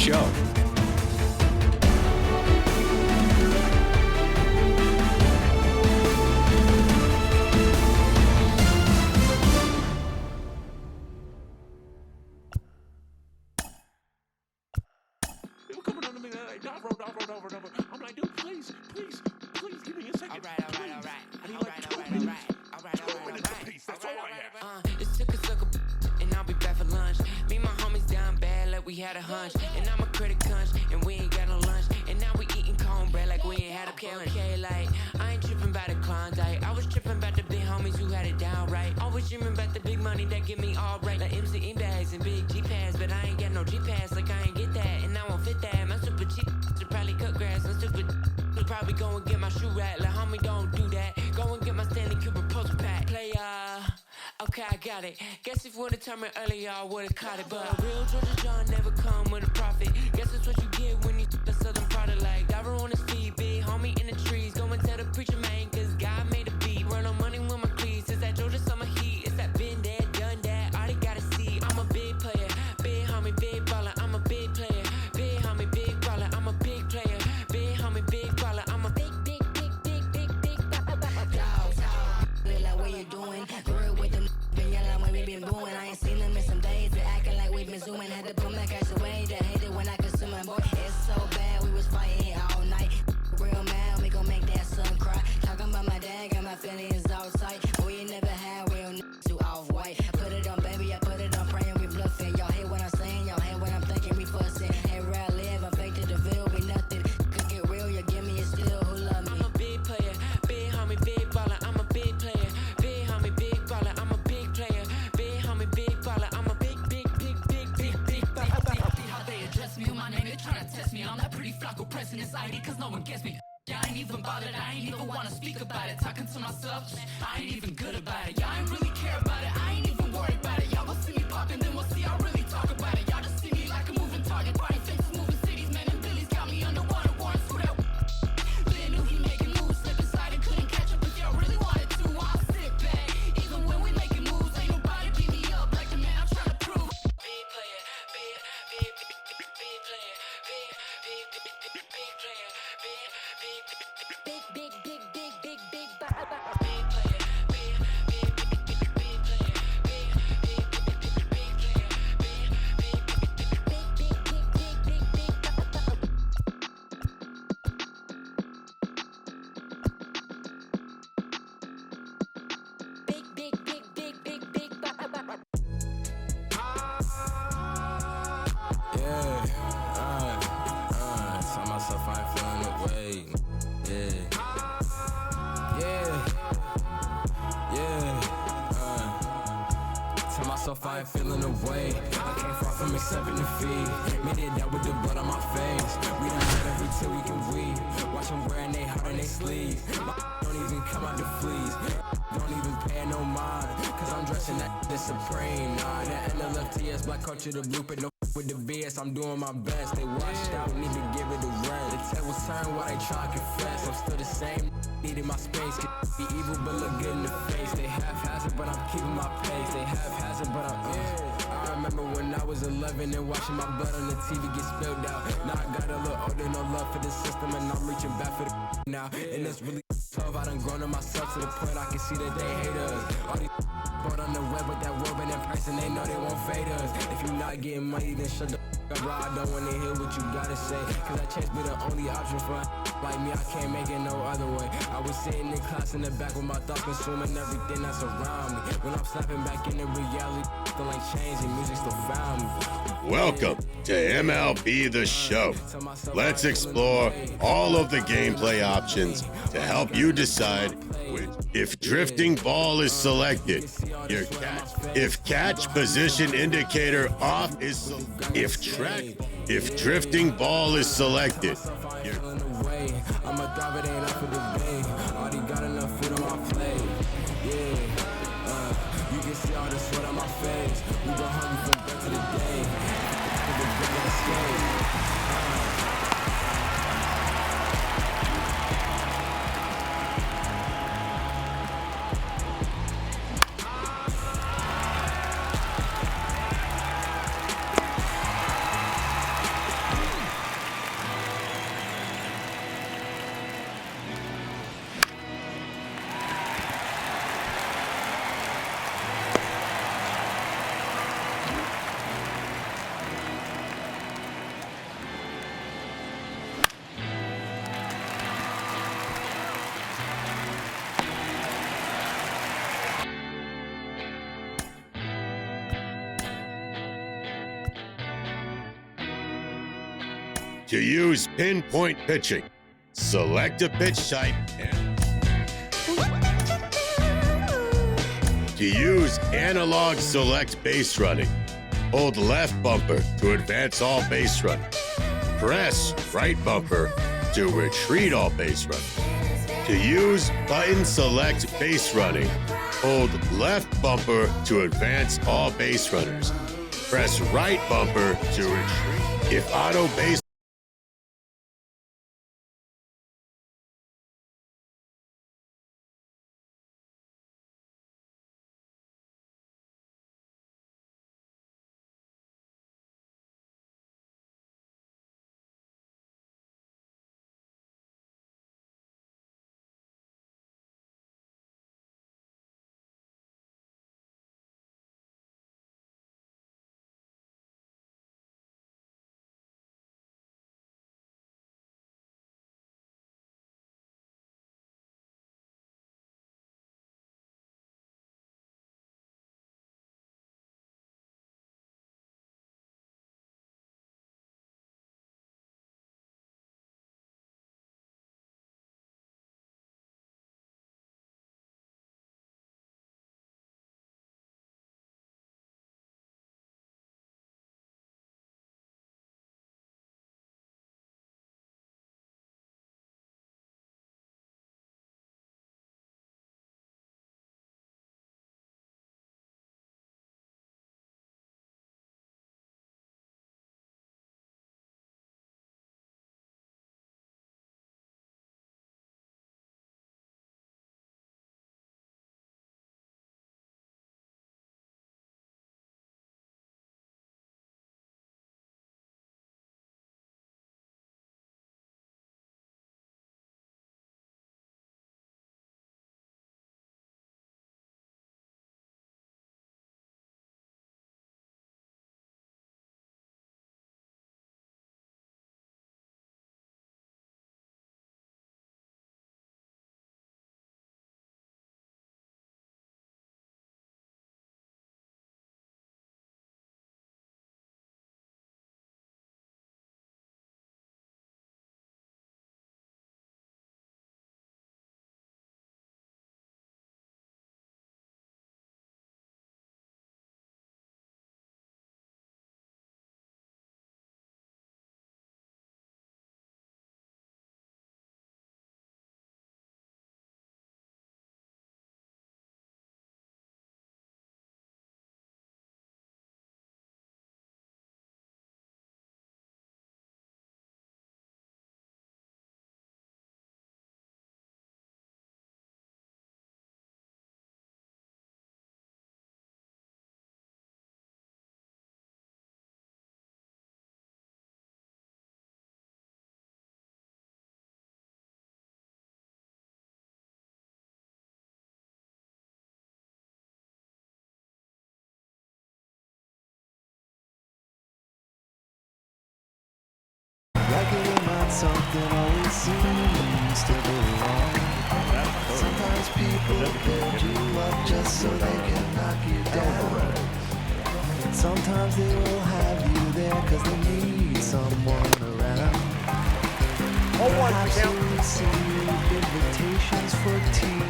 show. They were coming on to me like, Dov roll over and over. I'm like, dude, please, give me a second. All right. I need like 2 minutes. 2 minutes apiece, that's all I have. It's took a sucker, and I'll be back for lunch. Me and my homies down bad like we had a hunch. And I'm a critic hunch, and we ain't got no lunch. And now we eating cornbread like we ain't had a lunch. Okay, like, I ain't tripping about the Klondike. I was tripping about the big homies who had it down right. Always dreaming about the big money that get me all right. Like MC bags and big G-Pads, but I ain't got no G-Pads, like I ain't get that. And I won't fit that. My super cheap should probably cut grass. I'm stupid. Should probably go and get my shoe rack. Like, homie, don't do that. Go and get my Stanley Kubrick poster pack. Play, okay, I got it. Guess if would've told me earlier, I would've caught it. But a real Georgia John never come with a profit. Guess that's what you get when you the southern product. Like, Diver on his feet, big homie in the trees. Go and tell the preacher, man, cause God made a beat. Run on money with my cleats. It's that Georgia summer heat. It's that been there, done that. Already gotta see. I'm a big player. Big homie, big baller. I'm a big player. Big homie, big baller. I'm a big player. Big homie, big baller. I'm a big like what you doing? Real with them been yelling when we been booing. I ain't seen them in some days. They acting like we been zooming. Had to put my cash away. They hate it when I consume it, boy. It's so bad. We was fighting all night. Real man, we gon' make that son cry. Talking about my dad, got my feelings outside. We ain't never had real niggas too off white. Put it on, baby. I put it on. Praying we bluffing. Y'all hate what I'm saying. Y'all hate what I'm thinking. We fussing. Hey, where I live, I fake to the veil. Be nothing. Could get real. You give me a still. Who love me? I'm a big player. Big homie, big baller. I'm a big player. Big homie, big baller. I'm a big player. Big homie, big baller. I'm a big baller. How they address me with my name, they tryna test me. I'm that pretty Flacco pressing this ID cause no one gets me. Yeah, I ain't even bothered, I ain't even wanna speak about it. Talking to myself, I ain't even good about it. Y'all ain't really care about it, I ain't even worried about it. Y'all will see me poppin', then we'll see I really talk about it. Y'all just see me like a moving target. Party faces, moving cities, man and Billy's got me underwater. Warrants for that. Lynn knew he making moves, slip inside and couldn't catch up. If y'all really wanted to, I'll sit back. Even when we making moves, ain't nobody beat me up like the man I'm trying to prove. Big player, big player, big player, big player, Tell myself I ain't feeling the way. Tell myself I ain't feeling the way. I came far from accepting defeat. Me did that with the blood on my face. We done had every till we can weave. Watch them wearing they heart on they sleeves. My don't even come out the fleas. Don't even pay no mind. Cause I'm dressing that the supreme. Nah, that NLFTS, black culture, the blueprint. No with the BS, I'm doing my best. They washed out, need to give it a rest. The tables turn while they try to confess. I'm still the same, needing my space. Be evil but look good in the face. They haphazard but I'm keeping my pace. They haphazard but I remember when I was 11 and watching my blood on the TV get spilled out. Now I got a little older, no love for the system, and I'm reaching back for the now. And it's really tough, I done grown on myself to the point I can see that they hate us. All these bought on the web with that word and in person, they know they won't fade us. If you not getting money, then shut the up, bro. I don't wanna hear what you gotta say, cause that chance be the only option for like me. I can't make it no other way. I was sitting in class in the back with my thoughts consuming everything that's around me. When I'm snapping back into reality, still ain't changing, music still found me. Welcome to MLB The Show. Let's explore all of the gameplay options to help you decide if drifting ball is selected, if catch position indicator off is, if drifting ball is selected. I'm a thrive, it ain't up for debate. Already got enough food on my plate. You can see all the sweat on my face. We been hungry from back to the day. For the big escape. To use pinpoint pitching, select a pitch type and to use analog select base running, hold left bumper to advance all base runners. Press right bumper to retreat all base runners. To use button select base running, hold left bumper to advance all base runners. Press right bumper to retreat. If auto base something always seems to go wrong. Sometimes people build you up just so they can knock you down. Sometimes they will have you there cause they need someone around. Perhaps you receive invitations for tea,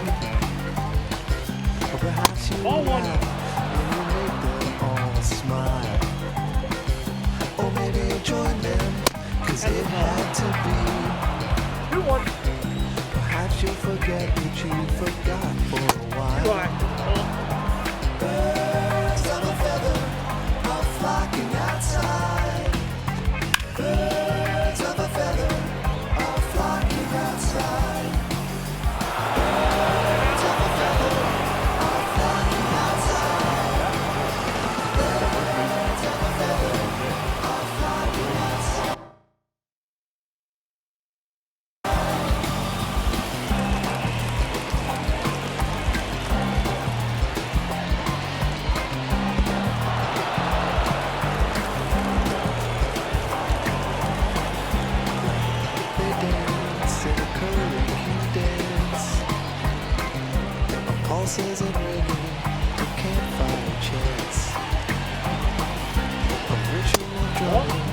or perhaps you laugh and you make them all smile. Or maybe you join them cause it had to be. Perhaps you'll forget what you forgot for a while. Birds of a feather are flocking outside. Birds of a feather are flocking outside. Birds of a feather are flocking outside. Birds of a feather are flocking outside. Pulses and ringing, a campfire chants. A ritual drumming,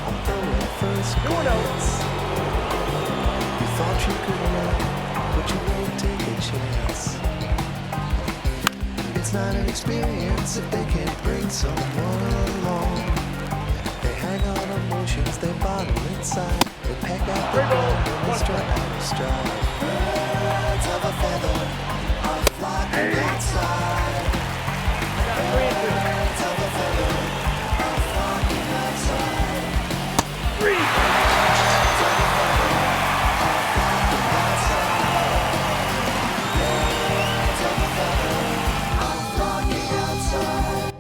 although at first first glance. You thought you could learn, but you won't take a chance. It's not an experience if they can't bring someone along. They hang on emotions, they bottle inside. They pack out the gun and they strut out of stride. Birds of a feather are flocking outside. Birds of a feather are flocking outside. Birds of a feather are flocking outside. Birds of a feather are flocking outside.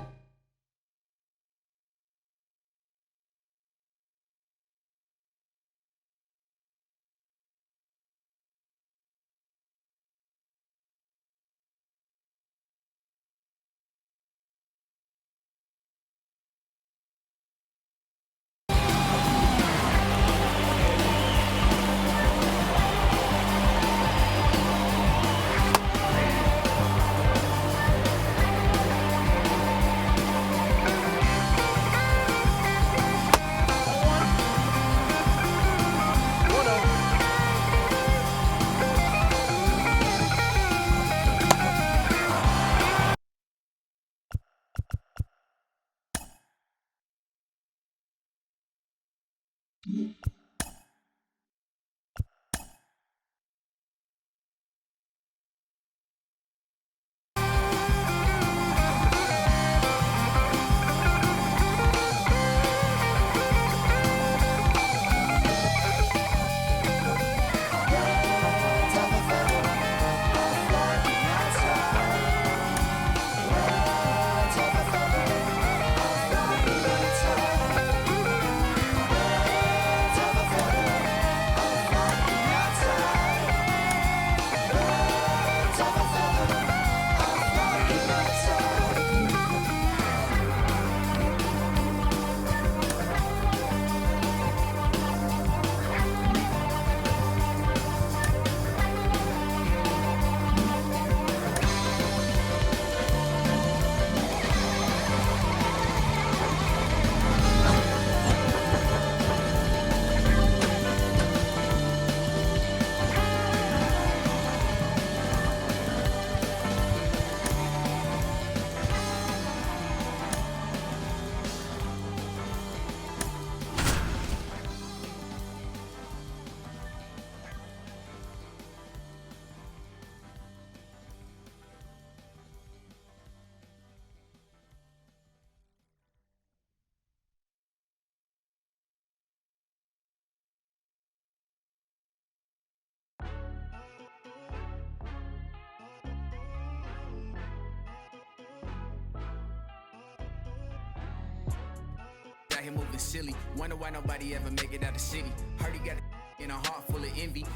Out here moving silly. Wonder why nobody ever make it out the city. Heard he got a in a heart full of envy.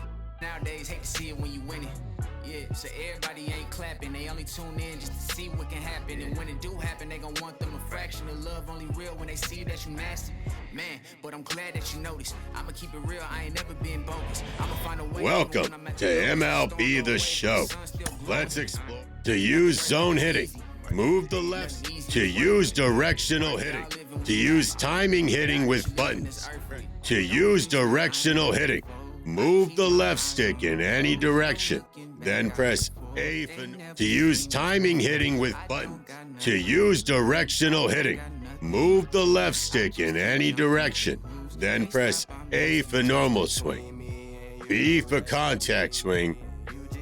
Nowadays, hate to see it when you win it. Yeah, so everybody ain't clapping. They only tune in just to see what can happen. And when it do happen, they gon' want them a fraction of love. Only real when they see that you nasty. Man, but I'm glad that you noticed. I'ma keep it real. I ain't never been bogus. I'ma find a way. Welcome to MLB The Show. Let's explore. To use zone hitting, move the left. To use directional hitting. To use timing hitting with buttons. To use directional hitting, move the left stick in any direction. Then press A for to use timing hitting with buttons. To use directional hitting, move the left stick in any direction. Then press A for normal swing, B for contact swing,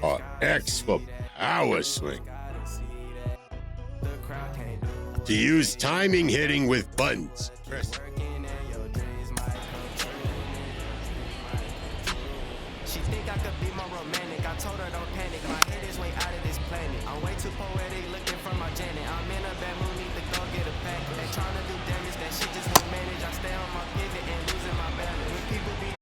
or X for power swing. To use timing hitting with buttons, press She think I could be more romantic. I told her don't panic. My head is way out of this planet. I'm way too poetic looking for my Janet. I'm in a bad mood, need to go get a pack. They trying to do damage, that shit just won't manage. I stay on my pivot and losing my balance. When people be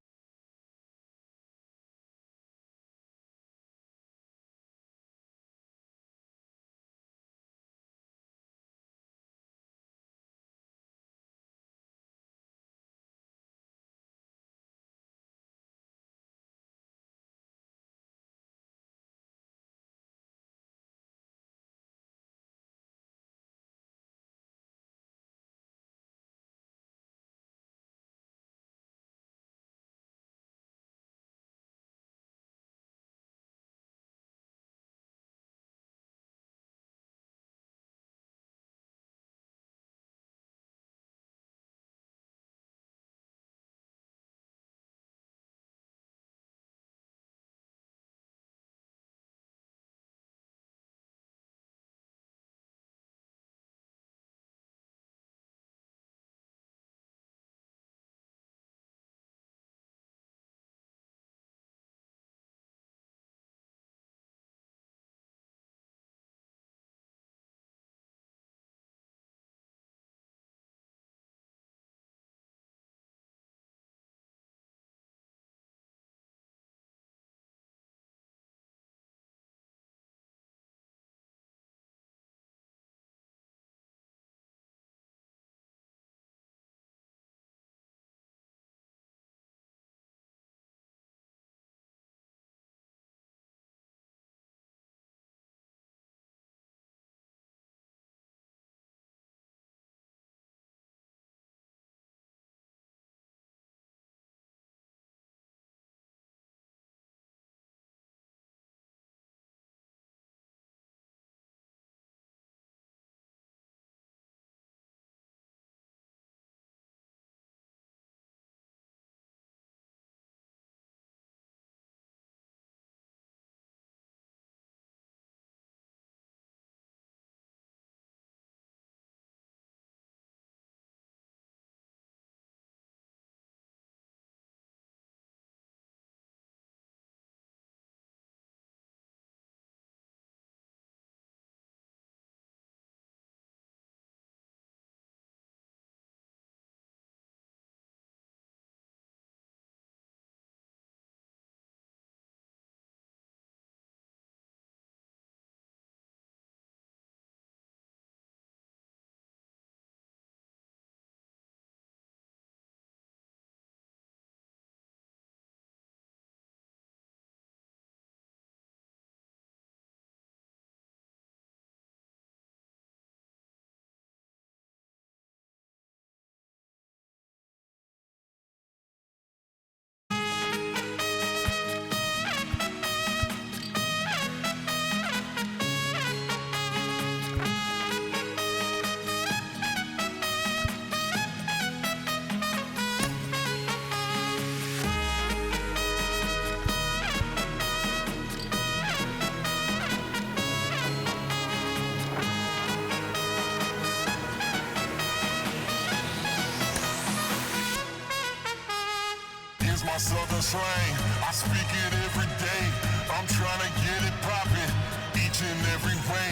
is my southern slang. I speak it every day. I'm trying to get it poppin' each and every way.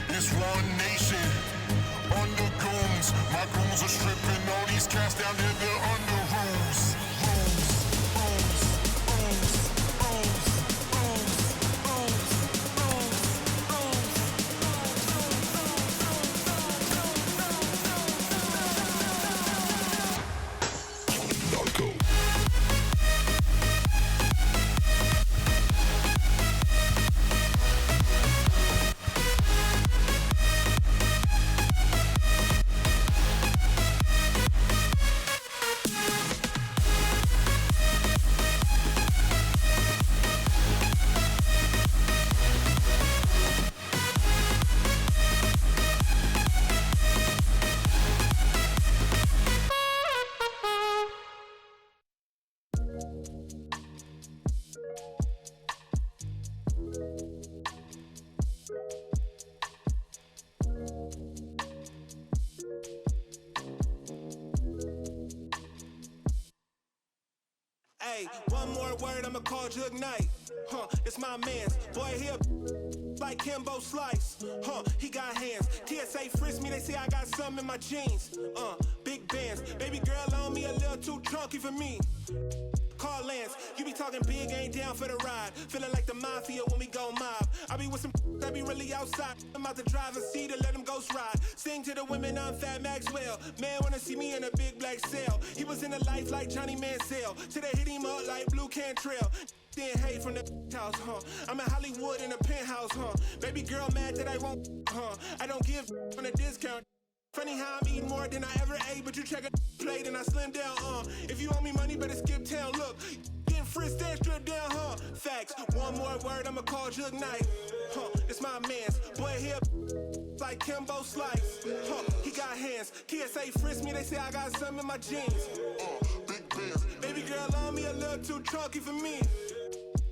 It's one nation under goons. My goons are stripping all these cats down here. They're under rules. Hey, one more word, I'ma call Jug Knight. It's my man's. Boy, he a like Kimbo Slice. He got hands. TSA frisk me, they say I got something in my jeans. Big bands. Baby girl on me a little too chunky for me. Call Lance, you be talking big, ain't down for the ride. Feeling like the mafia when we go mob. I be with some that be really outside. I'm out to drive and see to let them ghost ride. Sing to the women, I'm Fat Maxwell. Man wanna see me in a big black cell. He was in the life like Johnny Mansell. Till they hit him up like Blue Cantrell. Then hate from the house, I'm in Hollywood in a penthouse, Baby girl mad that I won't, I don't give on a discount. Funny how I'm eating more than I ever ate, but you check a plate and I slim down, If you owe me money, better skip town. Look, getting frisked and stripped down, Facts. One more word, I'ma call Jug Knight. It's my man's. Boy, he a like Kimbo Slice. He got hands. TSA frisk me, they say I got something in my jeans. Big bands. Baby girl on me a little too chunky for me.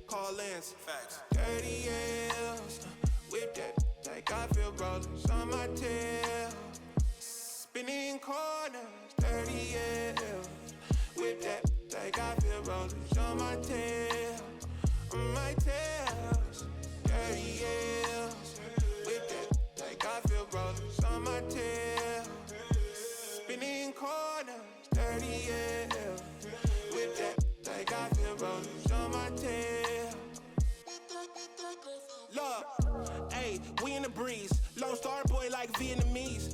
Call Lance. Facts. 30 years. Whip that like I feel rollers on my tail. Spinning corners, 30 years. Whip that like I feel rollers on my tail. On my tails, 30 years. Whip that like I feel rollers on my tail. Spinning corners, 30 years. Whip that like I feel rollers on my tail. Look, hey, we in the breeze. Lone Star boy like Vietnamese.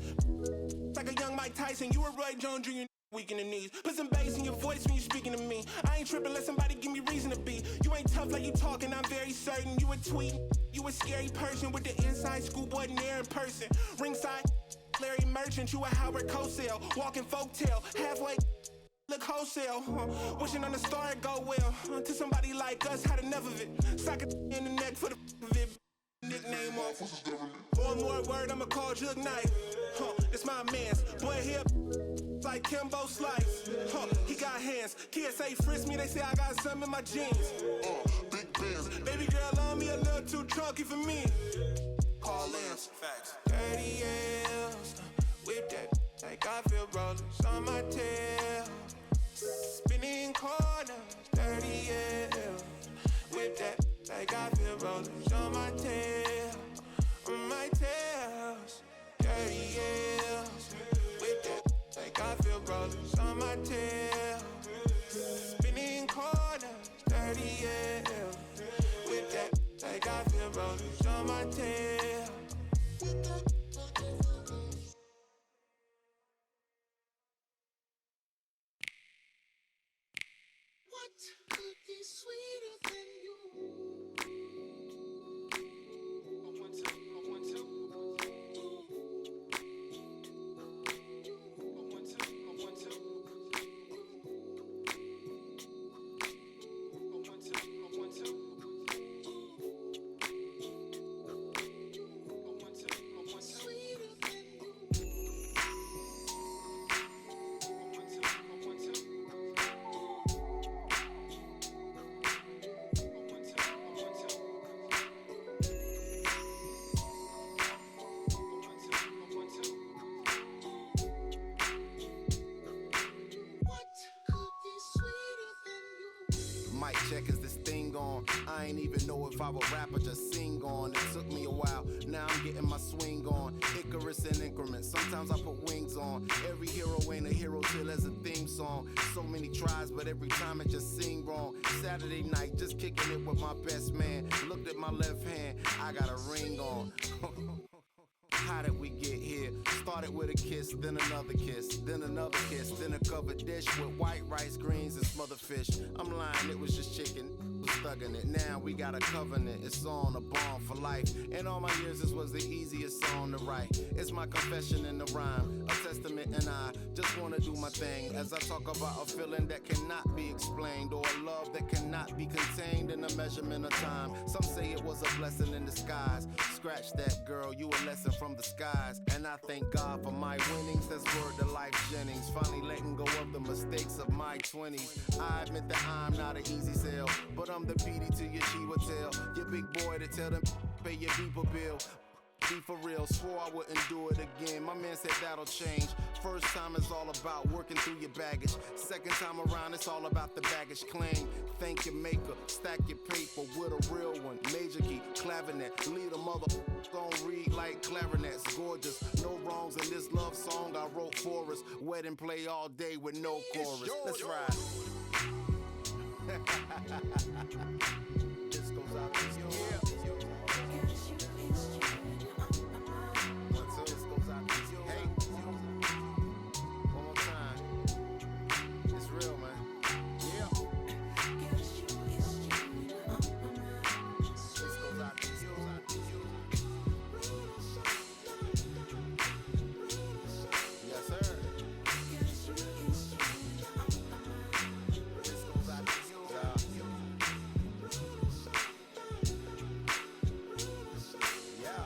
Like a young Mike Tyson, you a Roy Jones Jr. weak in the knees. Put some bass in your voice when you speaking to me. I ain't tripping, let somebody give me reason to be. You ain't tough like you talking, I'm very certain. You a tweet, you a scary person with the inside schoolboy near in person. Ringside, Larry Merchant, you a Howard Cosell. Walking folktale, halfway look wholesale. Wishing on the star it go well. To somebody like us, had enough of it. Sock it in the neck for the of it. Nickname off. One more word, I'ma call Jug Knight. It's my man's. Boy, he a like Kimbo Slice. He got hands. TSA frisk me, they say I got something in my jeans. Big bands. Baby girl on me a little too chunky for me. Call Lance. Facts. 30 years. Whip that like I feel rollers on my tail. Spinning corners, 30 years. Whip that like I feel rollers on my tail. On my tails, 30 years. Whip that like I feel rollers on my tail. Spinning corners, 30 years. Whip that like I feel rollers on my tail. What could be sweeter than you? I want to. Mic check, is this thing on? I ain't even know if I would rap or just sing on. It took me a while, now I'm getting my swing on. Icarus in increments, sometimes I put wings on. Every hero ain't a hero till there's a theme song. So many tries, but every time it just seemed wrong. Saturday night, just kicking it with my best man. Looked at my left hand, I got a ring on. How did we get here? Started with a kiss, then another kiss, then another kiss, then a covered dish with white rice, greens, and smothered fish. I'm lying, it was just chicken. Was thugging it. Now we got a covenant. It's on, a bond for life. In all my years, this was the easiest song to write. It's my confession in the rhyme, a testament, and I just wanna do my thing as I talk about a feeling that cannot be explained, or a love that cannot be contained in a measurement of time. Some say it was a blessing in disguise. Scratch that, girl, you a lesson from the skies. And I thank God for my winnings. That's word to Life Jennings. Finally letting go of the mistakes of my 20s. I admit that I'm not an easy sell, but I'm the PD to your Chiwa tail. Your big boy to tell them pay your beeper bill. Be for real, swore I wouldn't do it again. My man said that'll change. First time is all about working through your baggage. Second time around, it's all about the baggage claim. Thank your maker, stack your paper with a real one. Major key, clavinet, lead a mother don't read like clarinets. Gorgeous, no wrongs in this love song I wrote for us. Wedding play all day with no chorus. Let's ride. This goes out to you. Yeah.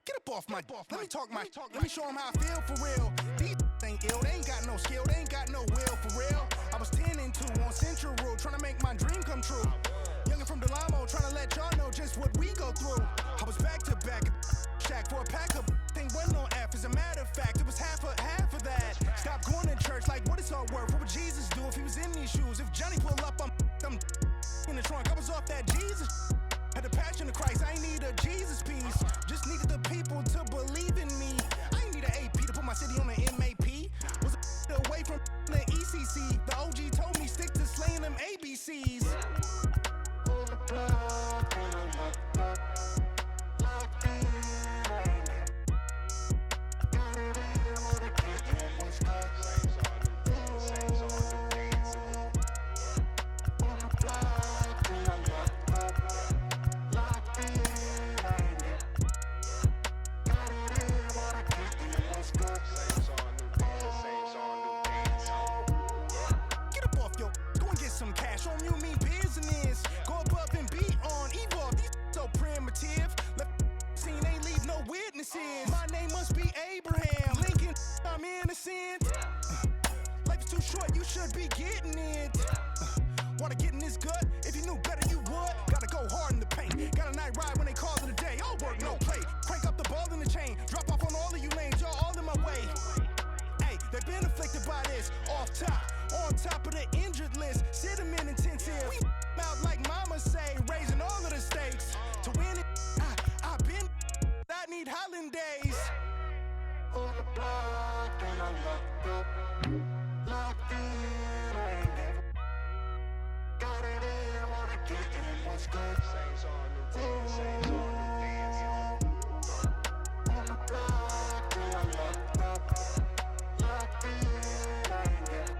Get up off my. Let me talk my. Let me show them how I feel for real. These ain't ill. They ain't got no skill. They ain't got no will for real. I was 10 and 2 on Central Road, trying to make my dream come true. Youngin' from Delamo, trying to let y'all know just what we go through. I was back to back, shack for a pack of. Thing wasn't on F. As a matter of fact, it was half of that. Stop going to church like what it's all worth. What would Jesus do if he was in these shoes? If Johnny pull up, I'm in the trunk. I was off that Jesus. Had the passion of Christ. I ain't need a Jesus piece. Just needed the people to believe in me. I ain't need an AP to put my city on the MAP. Was away from the ECC. The OG told me stick to slaying them ABCs. Some cash on you mean business. Go above and beyond. Evolve, these so primitive. Left scene ain't leave no witnesses. My name must be Abraham Lincoln. I'm innocent. Life is too short, you should be getting it. Wanna get in this gut? If you knew better, you would. Gotta go hard in the paint. Got a night ride when they call it a day. All work, no play. Crank up the ball in the chain. Drop off on all of you lanes, y'all all in my way. Hey, they've been afflicted by this. Off top. On top of the injured list, sit them in intensive. We out like mama say, raising all of the stakes. To win it, I've been, I need hollandaise. On the block and I'm locked up, locked in, I ain't never got it in, wanna get in, what's good? Same song, new dance, same song, new dance. On the block and I'm locked up, locked in, I ain't never.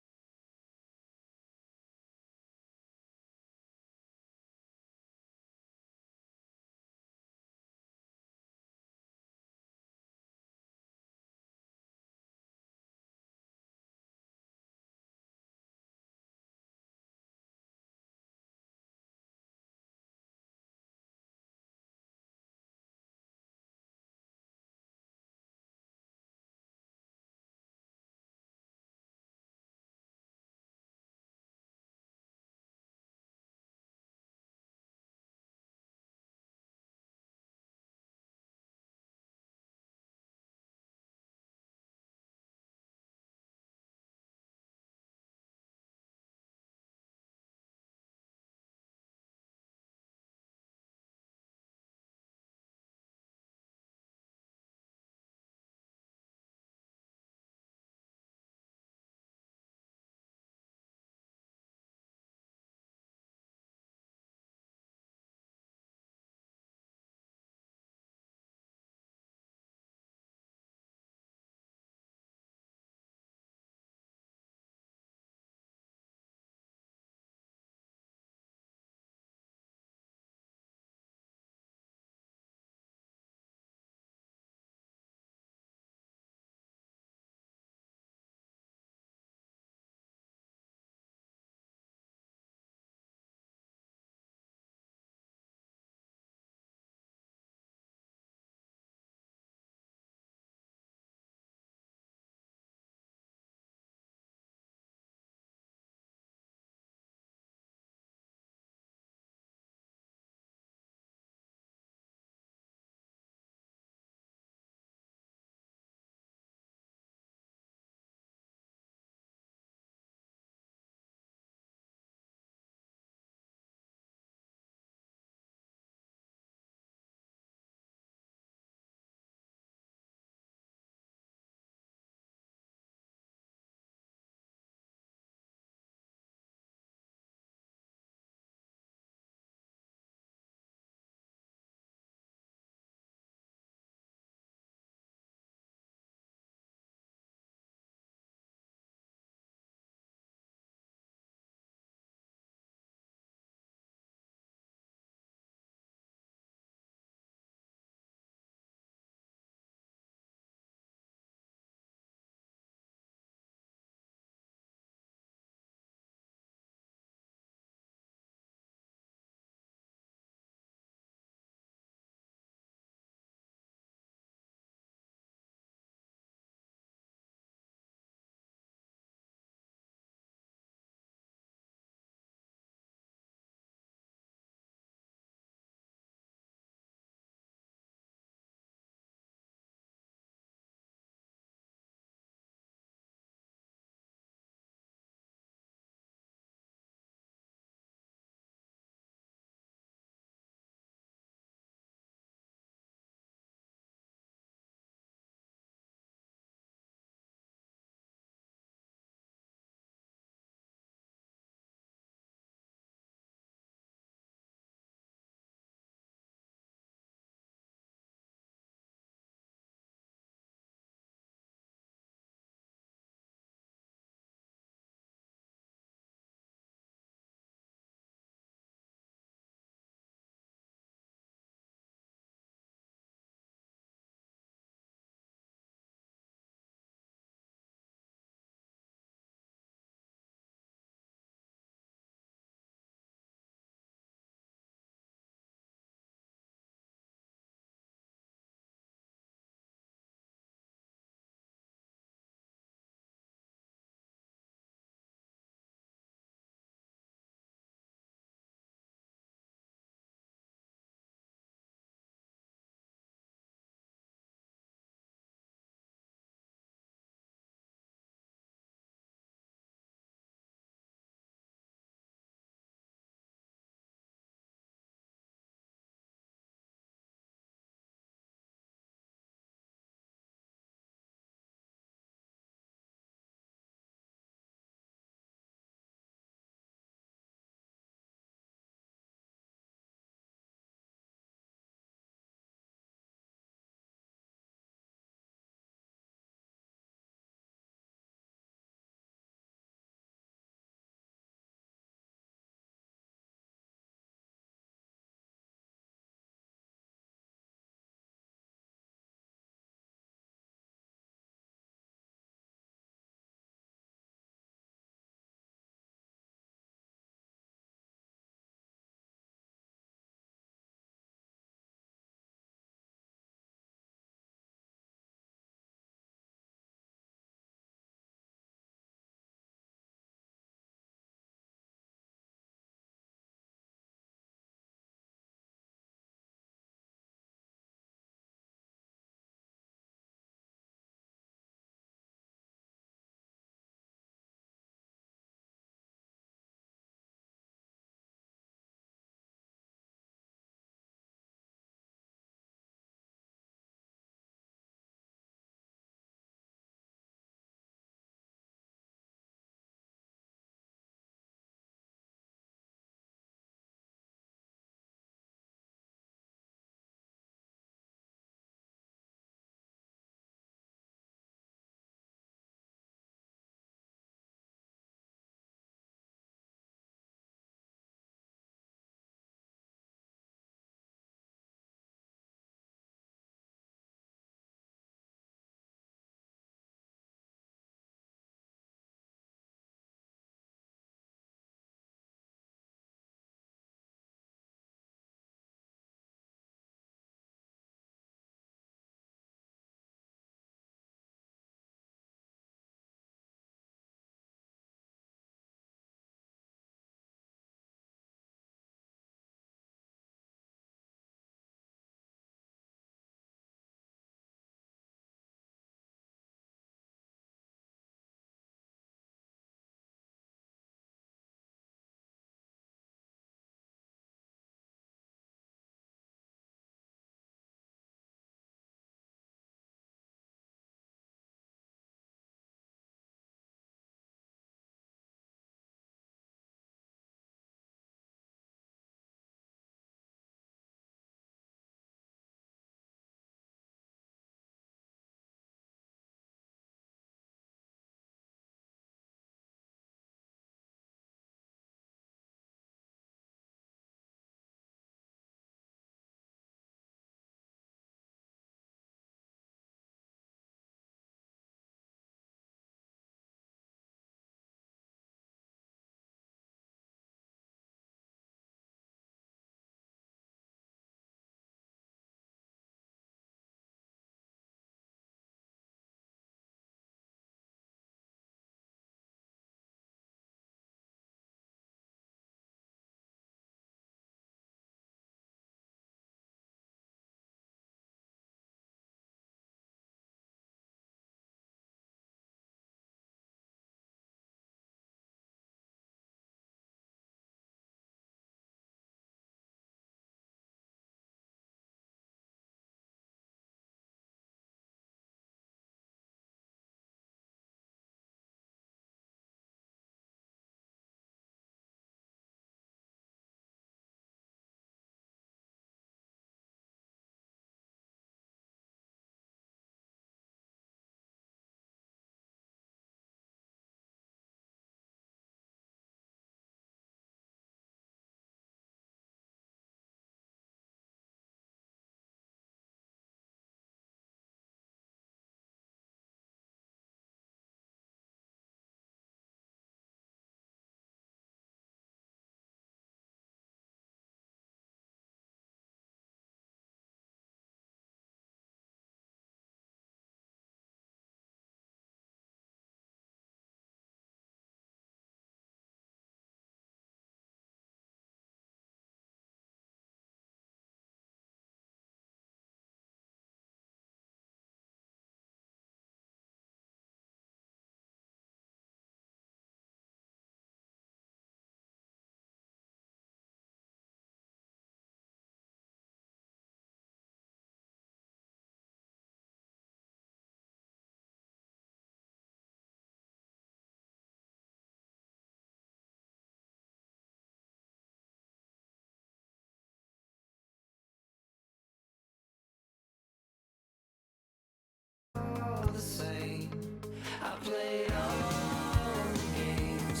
played all the games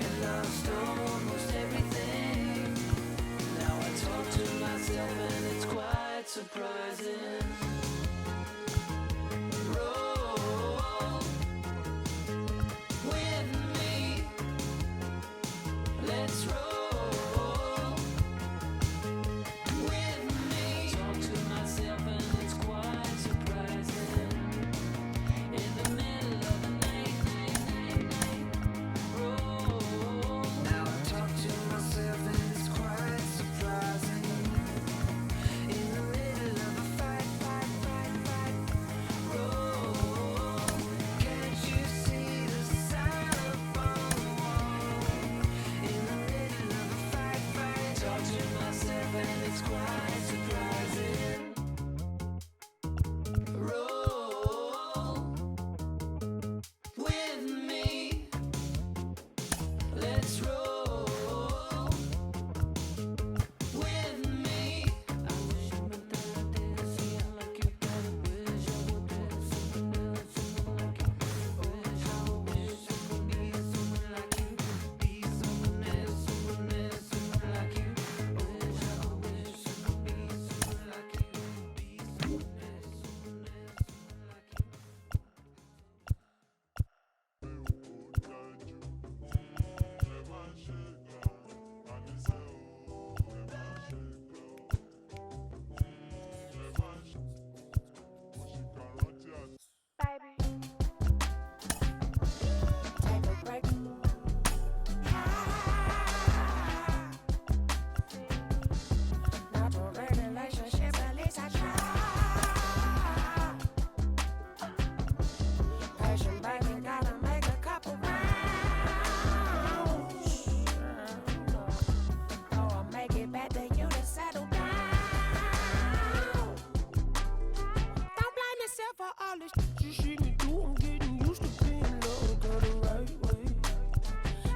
and lost almost everything. Now I talk to myself and it's quite surprising. Roll with me. Let's roll with me. Talk to myself and it's quite surprising. In the middle of the night, roll. Now I talk to myself and it's quite surprising. In the middle of a fight, roll. Can't you see the sign up on the wall? In the middle of a fight, talk to myself and it's quite surprising. Roll with me. Let's roll with me. I wish you meant that I did. Seeing like you got a wish I would do something else, someone like you. Wish I would wish I could be someone like you. Be someone else, someone else, someone like you. Wish I would wish I could be someone like you. Be someone else, someone else, someone like you. Take a break. Not a relationship, at least I try. Patient baby, gotta make a couple rounds. Oh, I'll make it back to you to settle down. Don't blame yourself for all this you see me do. I'm getting used to being loved the right way.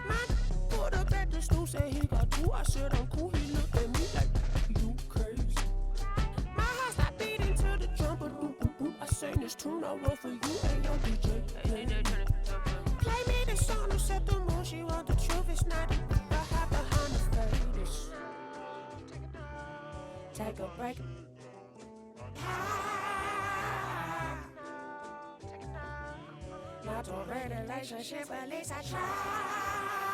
Man put up at the stool, said he got two. I said I'm cool. He looked at me like, you crazy. My heart stopped beating to the drum, but boop boop boop. I sang this tune, I wrote for you. Hey yo DJ, play me the song to set the mood. She want the truth, it's not the I have behind the face. Take a break. Not a relationship, at least I try.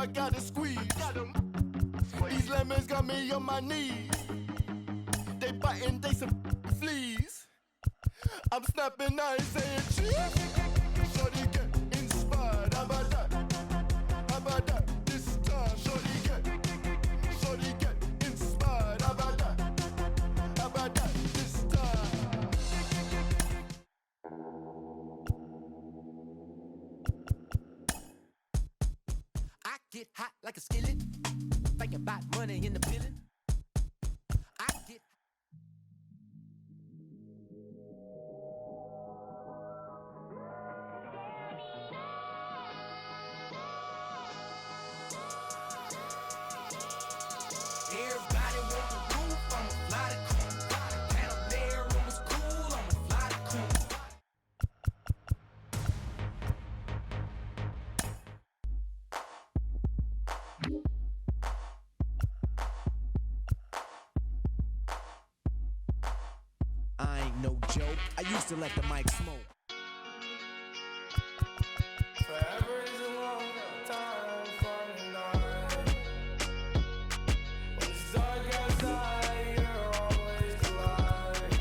I gotta squeeze. These lemons got me on my knees. They biting, they some fleas. I'm snapping, I ain't saying cheese. Shorty get inspired. How about that? How about that? This time, shorty get inspired. How about that? How about that? This time. I get hot like a skillet. Thinking about money in the building. I get everybody want the roof, I'ma fly the coop. Panamera was cool, I'ma fly the coop. I ain't no joke, I used to let the mic smoke. Forever is a long time from the night. When it's dark outside, you're always the light.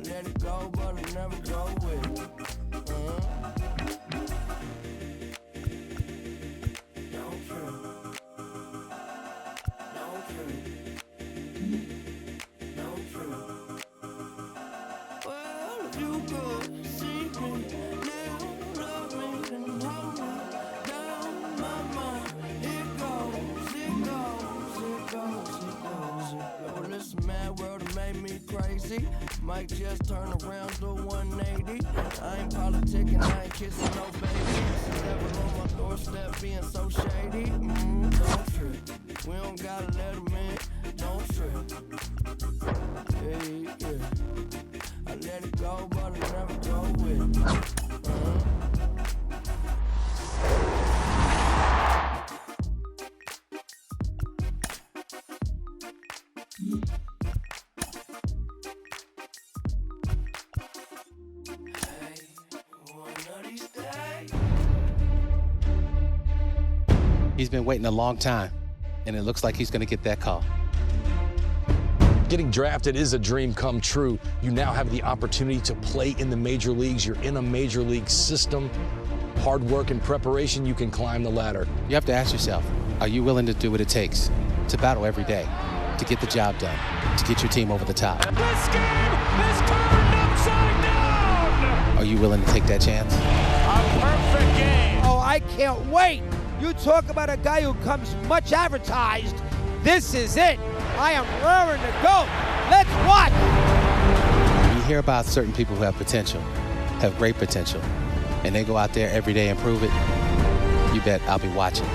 let it go, but I never go with it. Don't trip. Don't trip. Don't trip. Well, if you could see me now, love me, then hold me down my mind. It goes, it goes, it goes, it goes, it goes. This mad world that made me crazy. Might just turn around to 180. I ain't politicking, I ain't kissing no baby. Never on my doorstep being so shady. Don't trip. We don't gotta let them in. Don't trip. Yeah, yeah. I let it go, but I never go with it. He's been waiting a long time, and it looks like he's going to get that call. Getting drafted is a dream come true. You now have the opportunity to play in the major leagues. You're in a major league system. Hard work and preparation, you can climb the ladder. You have to ask yourself, are you willing to do what it takes to battle every day, to get the job done, to get your team over the top? This game is turned upside down! Are you willing to take that chance? A perfect game! Oh, I can't wait! You talk about a guy who comes much advertised. This is it. I am raring to go. Let's watch. When you hear about certain people who have potential, have great potential, and they go out there every day and prove it, you bet I'll be watching.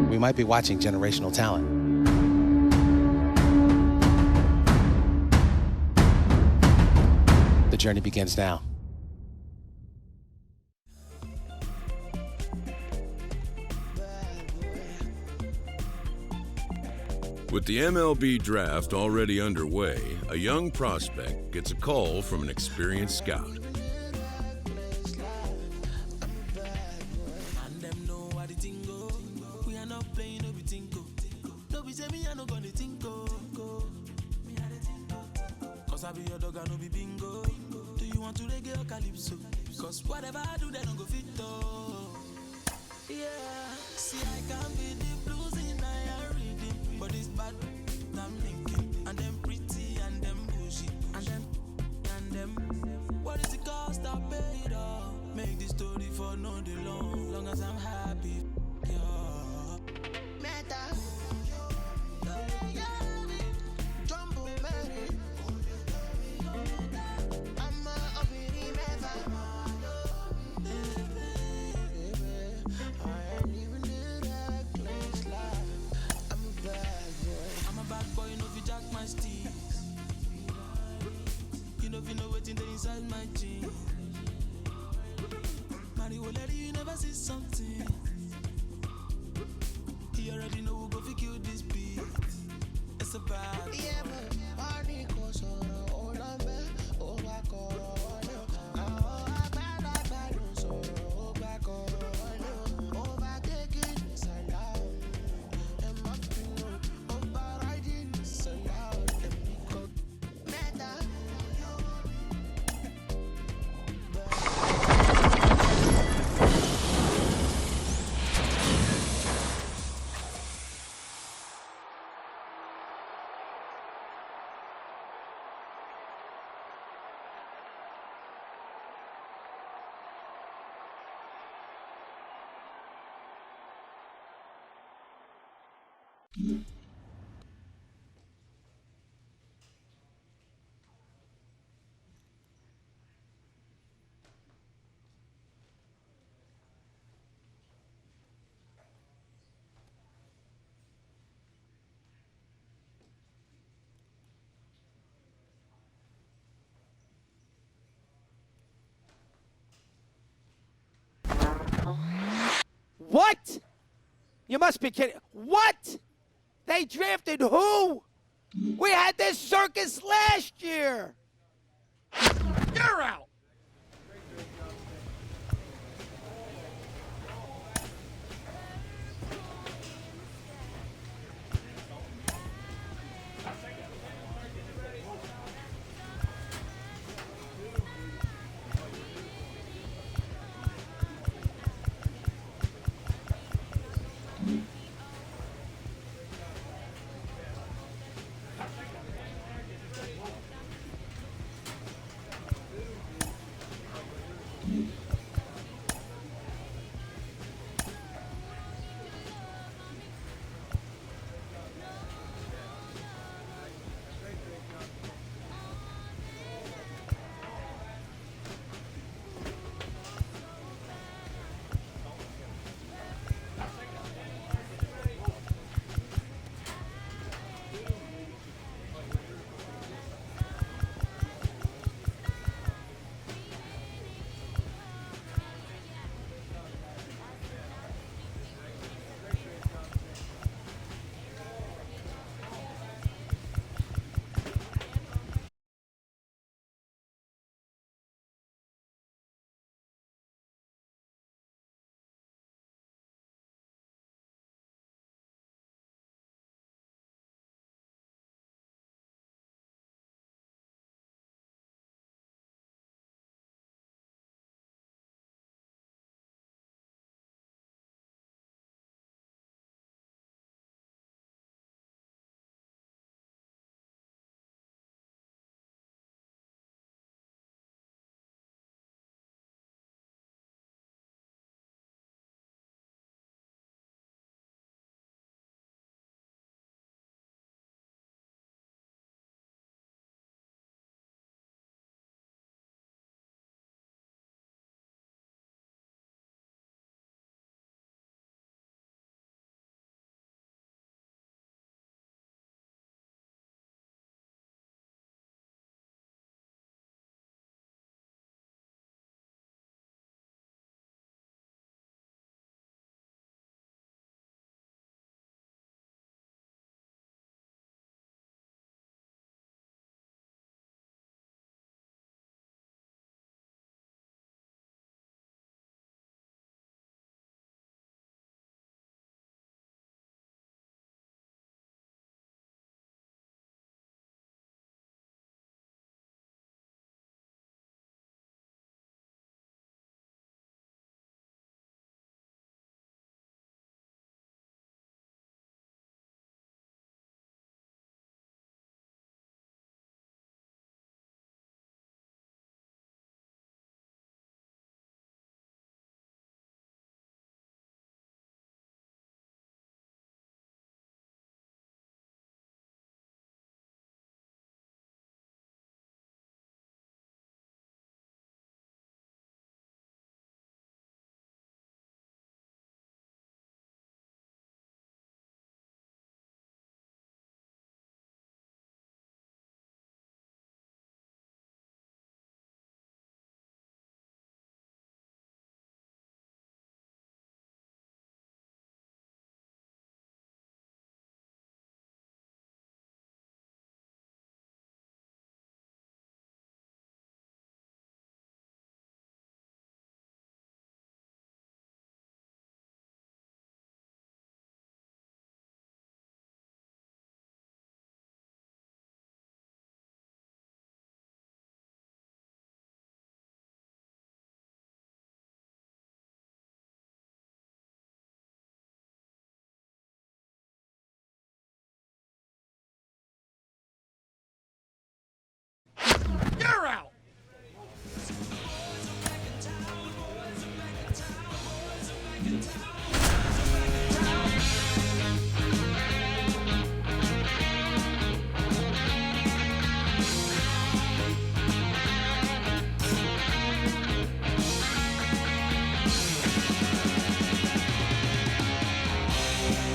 We might be watching generational talent. The journey begins now. With the MLB draft already underway, a young prospect gets a call from an experienced scout. Whatever I do, they don't go fit though. Yeah, see, I can't be the blues in I reading, but it's bad. I'm thinking, and them pretty, and them bougie, and them. What is the cost I paid all? Make the story for no day long as I'm happy. Yeah. Meta. Jumbo Mary. I'm a uppity meta. Inside my jeans, Mario lady, you never see something. He already know who go fi kill this beat. It's a bad boy. Yeah, but party goes on all on me. Oh, back on oh, bad so oh, back on oh, overtaking salad. And my finger, overriding salad. And we got meta. What? You must be kidding. What? They drafted who? We had this circus last year. You're out.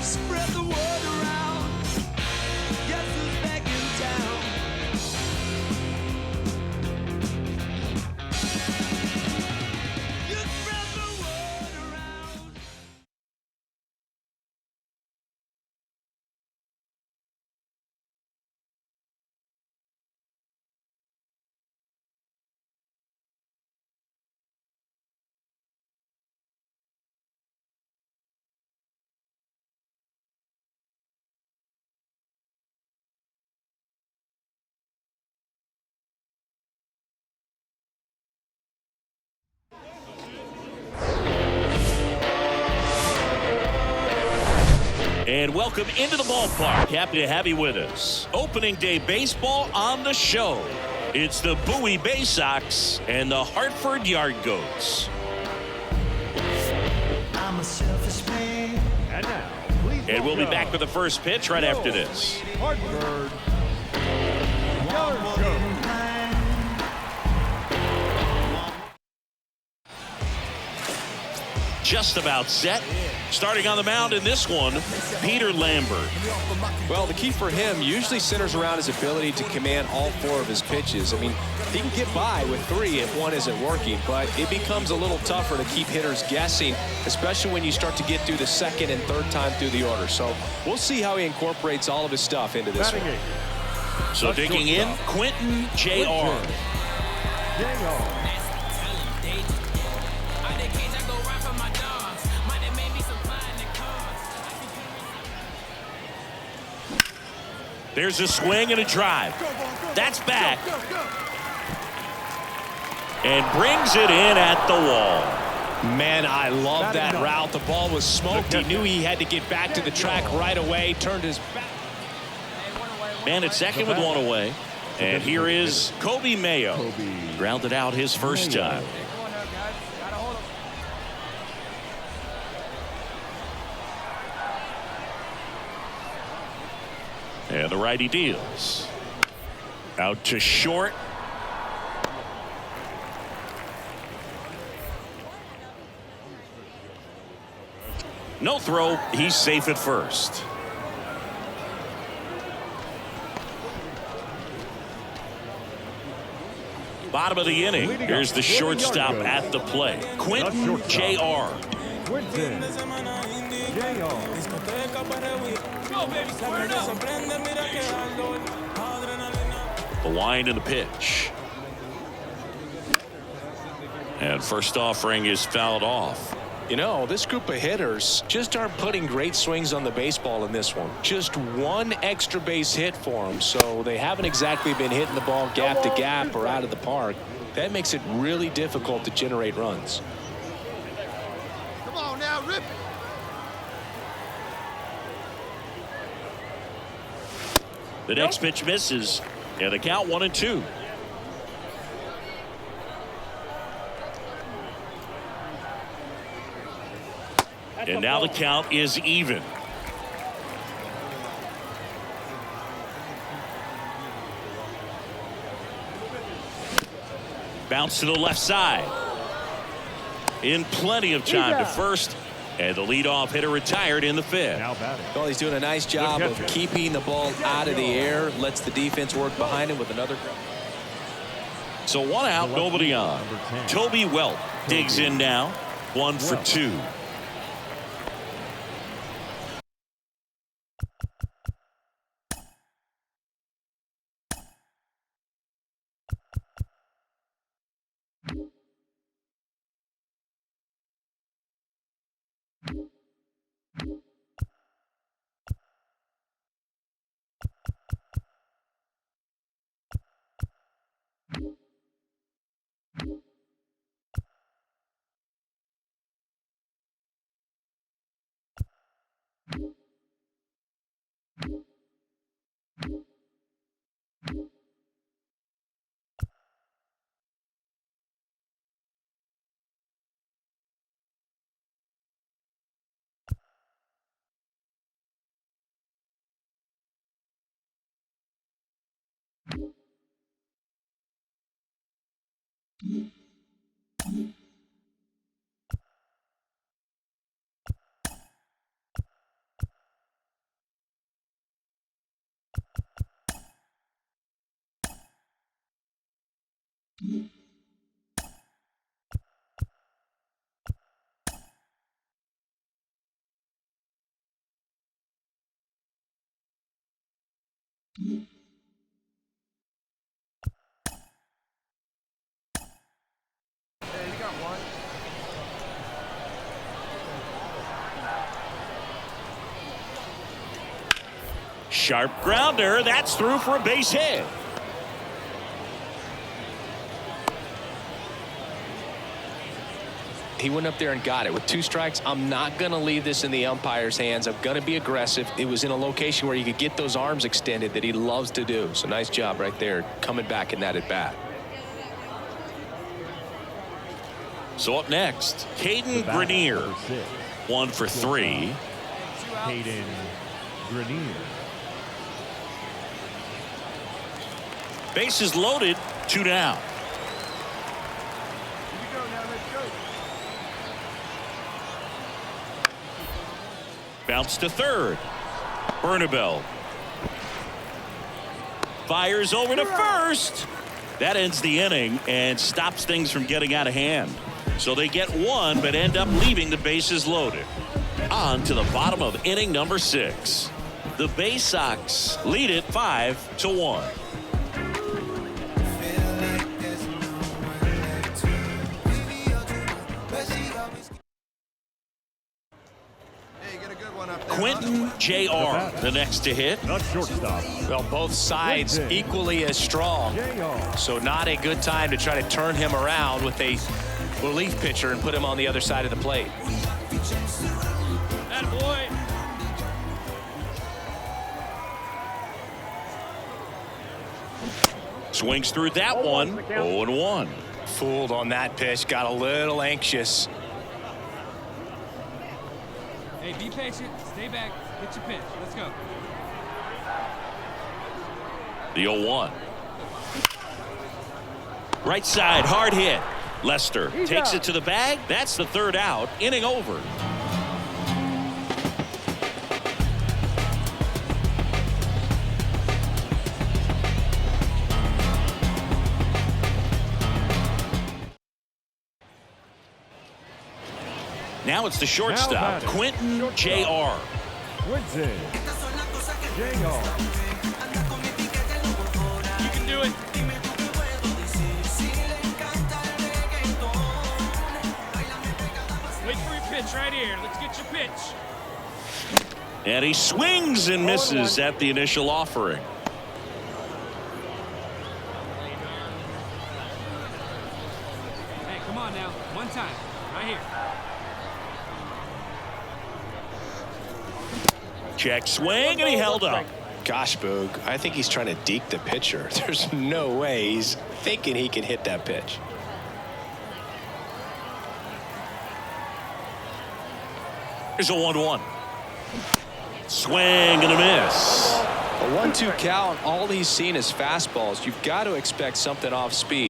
Spread the word around. Guess who's back in town? You spread the word around. And welcome into the ballpark. Happy to have you with us. Opening day baseball on the show. It's the Bowie Bay Sox and the Hartford Yard Goats. I'm a selfish man. And now, and we'll be back with the first pitch right after this. Hartford. Yard Goats. Just about set. Starting on the mound in this one, Peter Lambert. Well, the key for him usually centers around his ability to command all four of his pitches. I mean, he can get by with three if one isn't working, but it becomes a little tougher to keep hitters guessing, especially when you start to get through the second and third time through the order. So we'll see how he incorporates all of his stuff into this one. So digging in, Quentin J.R. There's a swing and a drive. That's back. And brings it in at the wall. Man, I love that route. The ball was smoked. He knew he had to get back to the track right away. Turned his back. Man at second with one away. And here is Kobe Mayo. Grounded out his first time. And the righty deals. Out to short. No throw. He's safe at first. Bottom of the inning. Here's the shortstop at the plate. Quentin J.R. Quentin J.R. The wind and the pitch. And first offering is fouled off. You know, this group of hitters just aren't putting great swings on the baseball in this one. Just one extra base hit for them, so they haven't exactly been hitting the ball gap to gap or out of the park. That makes it really difficult to generate runs. Come on now, rip it. The next pitch misses. And the count 1-2. And now the count is even. Bounce to the left side. In plenty of time to first. And the leadoff hitter retired in the fifth. Well, he's doing a nice job of keeping the ball out of the air. Lets the defense work behind him with another. So one out, nobody on. Toby Welp digs in now. 1 for 2. Hey, you got one. Sharp grounder. That's through for a base hit. He went up there and got it. With 2 strikes, I'm not going to leave this in the umpire's hands. I'm going to be aggressive. It was in a location where you could get those arms extended that he loves to do. So nice job right there, coming back in that at bat. So up next, Caden Grenier. 1 for 3. Caden Grenier. Bases loaded, 2 down. Bounce to third. Bernabel fires over to first. That ends the inning and stops things from getting out of hand. So they get 1 but end up leaving the bases loaded. On to the bottom of inning number 6. The Bay Sox lead it 5-1. Quentin J.R. the next to hit. The shortstop. Well, both sides equally as strong. So not a good time to try to turn him around with a relief pitcher and put him on the other side of the plate. That boy. Swings through that one. 0-1. Fooled on that pitch. Got a little anxious. Hey, be patient. Stay back. Get your pitch. Let's go. The 0-1. Right side, hard hit. Lester takes it to the bag. That's the 3rd out. Inning over. Now it's the shortstop, Quentin J.R. Quentin J.R. You can do it. Wait for your pitch right here. Let's get your pitch. And he swings and misses at the initial offering. Hey, come on now. One time. Right here. Check swing, and he held up. Gosh, Boog, I think he's trying to deke the pitcher. There's no way he's thinking he can hit that pitch. Here's a 1-1. Swing and a miss. A 1-2 count. All he's seen is fastballs. You've got to expect something off speed.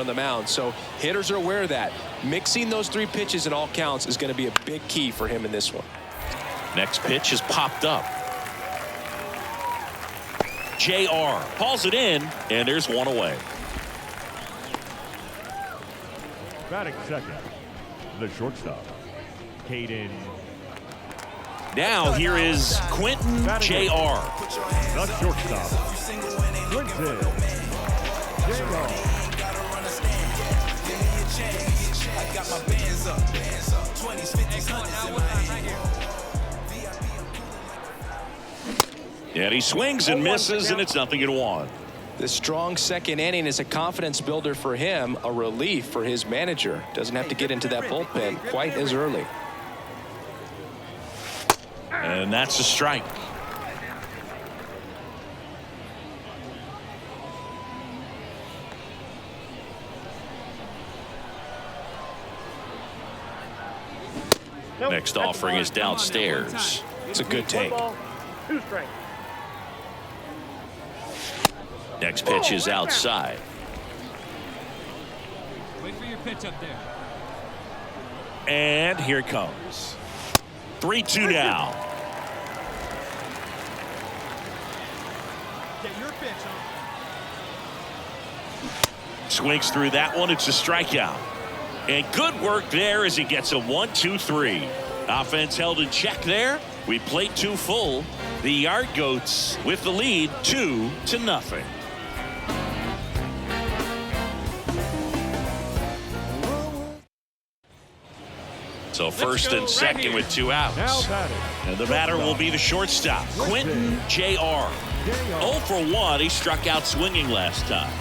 on the mound. So hitters are aware of that. Mixing those 3 pitches in all counts is going to be a big key for him in this one. Next pitch is popped up. JR hauls it in, and there's one away. Batting second, the shortstop, Caden. Now here is Quentin JR. The shortstop, Quentin JR. And he swings and misses, and it's 0-1. This strong second inning is a confidence builder for him, a relief for his manager. Doesn't have to get into that bullpen quite as early. And that's a strike. Next offering is downstairs. It's a good take. 2 strikes. Next pitch is outside. Wait for your pitch up there. And here it comes. 3-2 now. Get your pitch on. Swings through that one. It's a strikeout. And good work there as he gets a 1-2-3. Offense held in check there. We played 2 full. The Yard Goats with the lead 2-0. So first and second with 2 outs. And the batter will be the shortstop, Quentin JR. 0 for 1. He struck out swinging last time.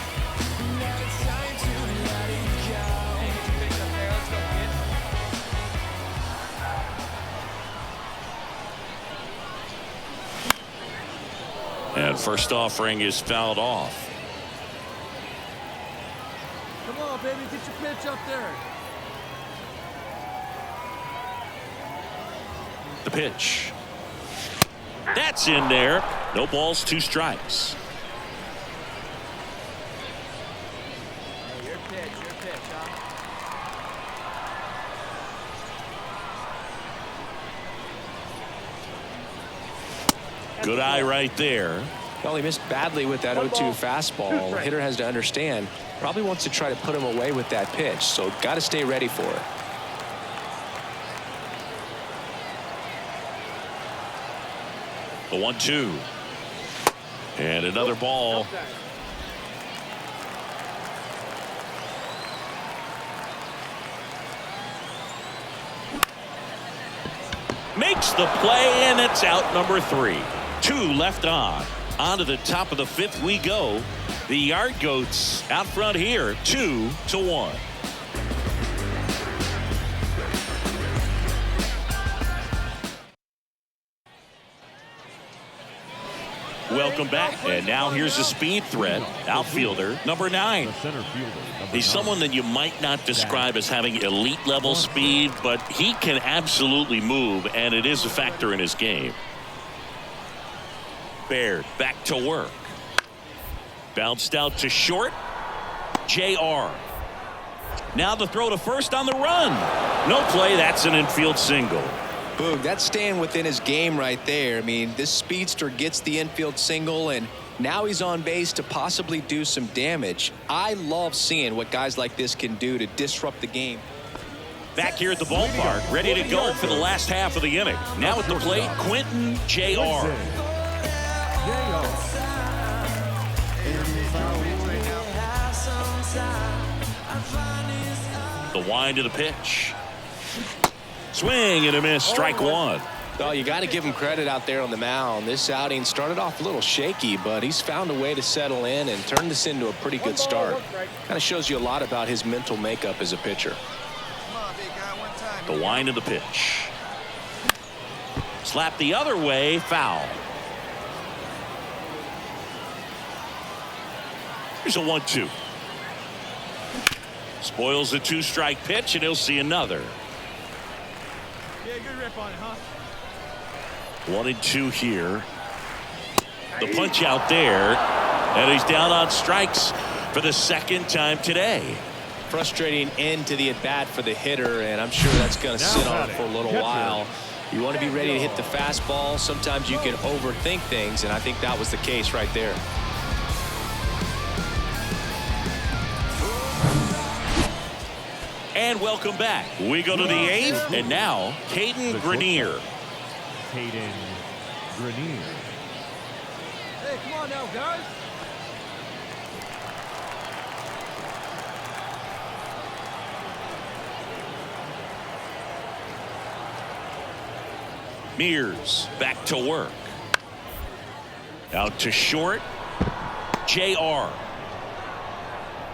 And first offering is fouled off. Come on, baby, get your pitch up there. The pitch. That's in there. No balls, 2 strikes. Your pitch, huh? Good eye right there. Well, he missed badly with that 0-2 fastball. Hitter has to understand, probably wants to try to put him away with that pitch, so got to stay ready for it. The 1-2. And another ball. Makes the play, and it's out number 3. 2 left on. On to the top of the 5th we go. The Yard Goats out front here, 2-1. Welcome back, and now here's a speed threat, outfielder number 9. He's someone that you might not describe as having elite level speed, but he can absolutely move, and it is a factor in his game. Baird back to work. Bounced out to short. JR. Now the throw to first on the run. No play. That's an infield single. Boog, that's staying within his game right there. I mean, this speedster gets the infield single, and now he's on base to possibly do some damage. I love seeing what guys like this can do to disrupt the game. Back here at the ballpark, ready to go for the last half of the inning. Now at the plate, Quentin JR. The wind of the pitch. Swing and a miss, strike 1. Well, you got to give him credit out there on the mound. This outing started off a little shaky, but he's found a way to settle in and turn this into a pretty good start. Kind of shows you a lot about his mental makeup as a pitcher. The wind of the pitch. Slap the other way, foul. Here's a 1-2. Spoils the 2-strike pitch, and he'll see another. Yeah, good rip on it, huh? 1-2 here. The punch out there, and he's down on strikes for the 2nd time today. frustrating end to the at-bat for the hitter, and I'm sure that's going to sit on him for a little while. You want to be ready to hit the fastball. Sometimes you can overthink things, and I think that was the case right there. And welcome back. We go to the 8th, and now Caden Grenier. Caden Grenier. Hey, come on now, guys. Mears back to work. Out to short. JR.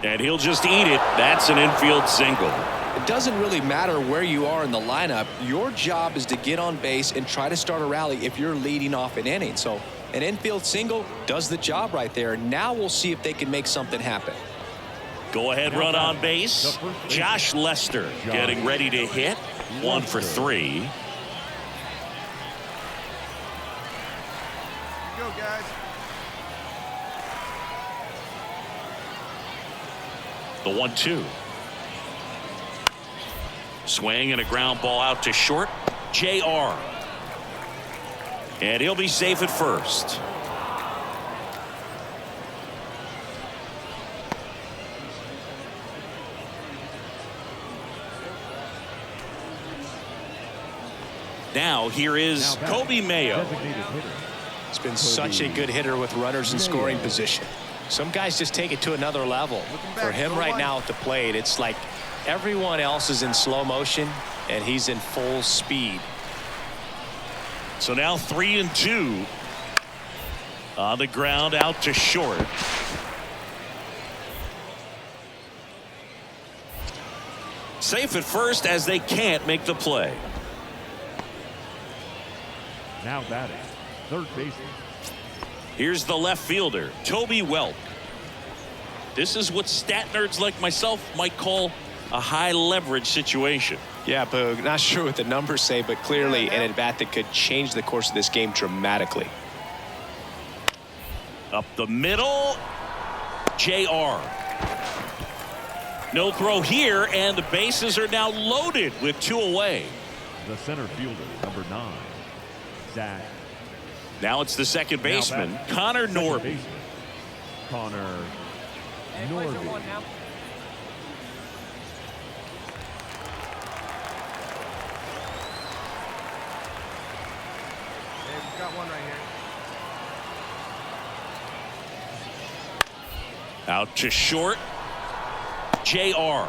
And he'll just eat it. That's an infield single. It doesn't really matter where you are in the lineup. Your job is to get on base and try to start a rally if you're leading off an inning. So an infield single does the job right there. Now we'll see if they can make something happen. Go ahead run on base. Josh Lester getting ready to hit. 1 for 3. Go, guys. The 1-2. Swing and a ground ball out to short. JR. And he'll be safe at first. Now here is Kobe Mayo. He's been such a good hitter with runners in scoring position. Some guys just take it to another level. For him right now at the plate, it's like everyone else is in slow motion and he's in full speed. So now 3-2 on the ground out to short. Safe at first as they can't make the play. Now batting, third baseman. Here's the left fielder, Toby Welk. This is what stat nerds like myself might call a high leverage situation. Yeah, Boog, not sure what the numbers say, but clearly an at-bat that could change the course of this game dramatically. Up the middle, JR. No throw here, and the bases are now loaded with 2 away. The center fielder, number 9, Zach. Now it's the second baseman, Connor Norby. Connor Norby. Hey, we've got one right here. Out to short, JR.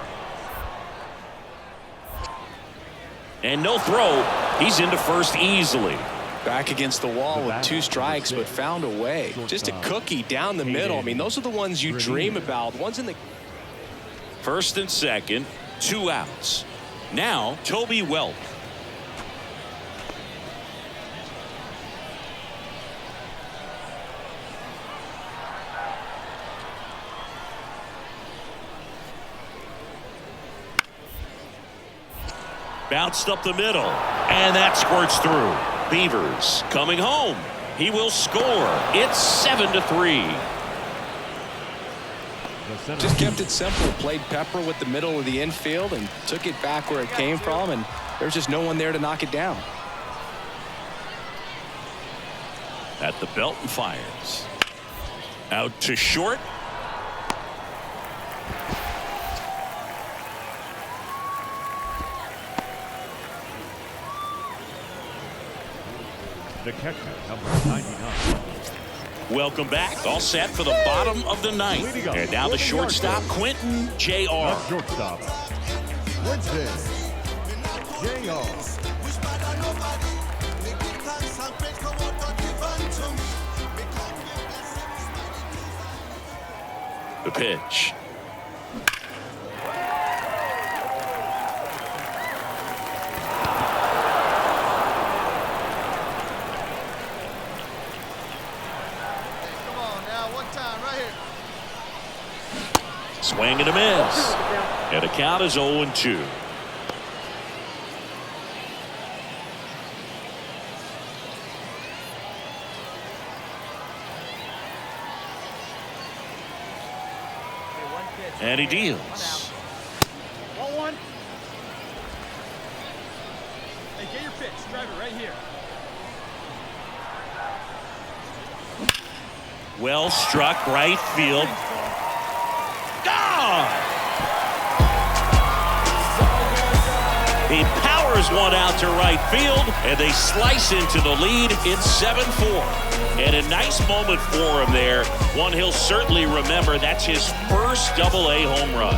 And no throw. He's into first easily. Back against the wall with 2 strikes, but found a way. Just a cookie down the middle. I mean, those are the ones you dream about. Ones in the first and second, 2 outs. Now Toby Welk. Bounced up the middle, and that squirts through. Beavers coming home. He will score. It's 7-3. Just kept it simple. Played pepper with the middle of the infield and took it back where it came from, and there's just no one there to knock it down. At the belt and fires. Out to short. The catcher, number 99. Welcome back. All set for the bottom of the 9th. And now the shortstop, Quentin JR. The shortstop, Quentin JR. The pitch. Swing and a miss. And the count is 0-2. And he deals. pitch. Drive it right here. Well struck, right field. Gone! He powers one out to right field, and they slice into the lead. It's 7-4. And a nice moment for him there. One he'll certainly remember. That's his first Double-A home run.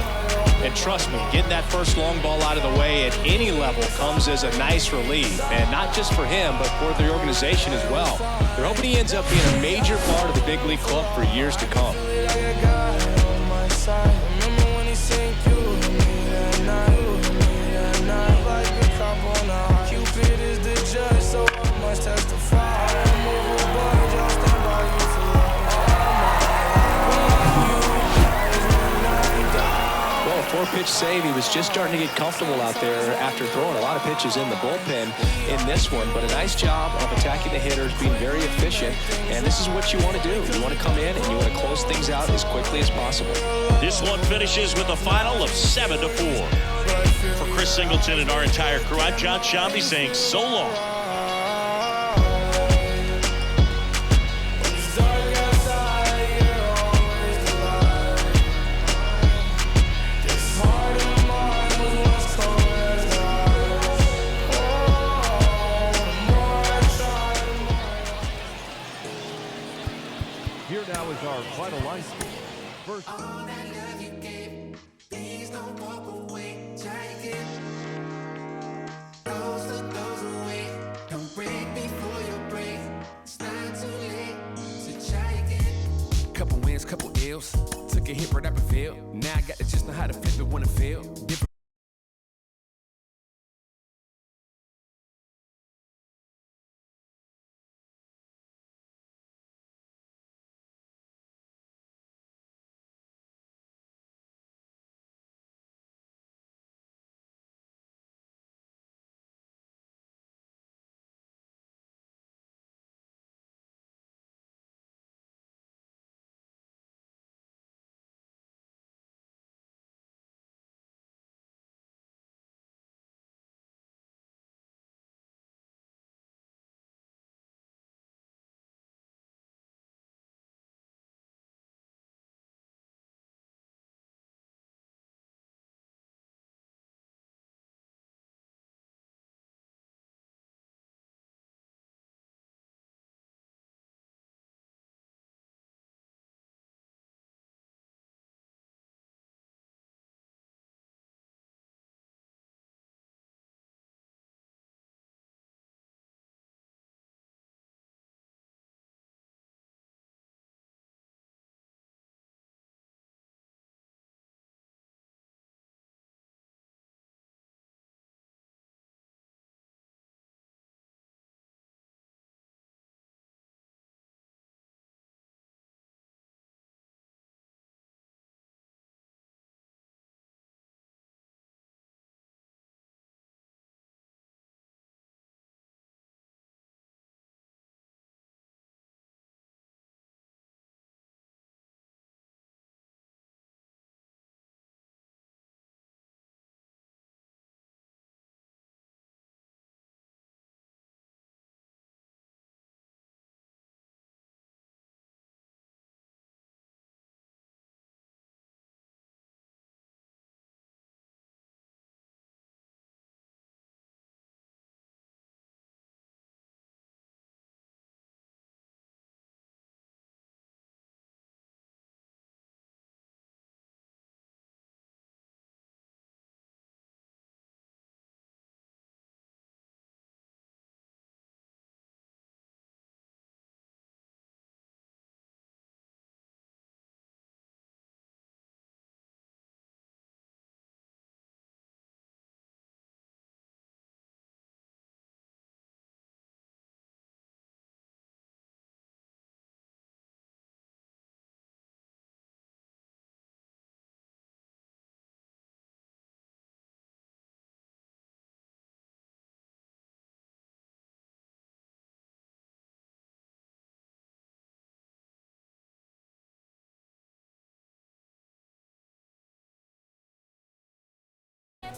And trust me, getting that first long ball out of the way at any level comes as a nice relief. And not just for him, but for the organization as well. They're hoping he ends up being a major part of the big league club for years to come. Cupid is the judge, so I must testify. Well, a 4-pitch save. He was just starting to get comfortable out there after throwing a lot of pitches in the bullpen in this one. But a nice job of attacking the hitters, being very efficient. And this is what you want to do. You want to come in and you want to close things out as quickly as possible. This one finishes with a final of 7-4. For Chris Singleton and our entire crew, I'm John Shambi saying so long. Here now is our final line score. First. Couple wins, couple ills. Took a hit right up and failed. Now I got to just know how to flip it when it fail.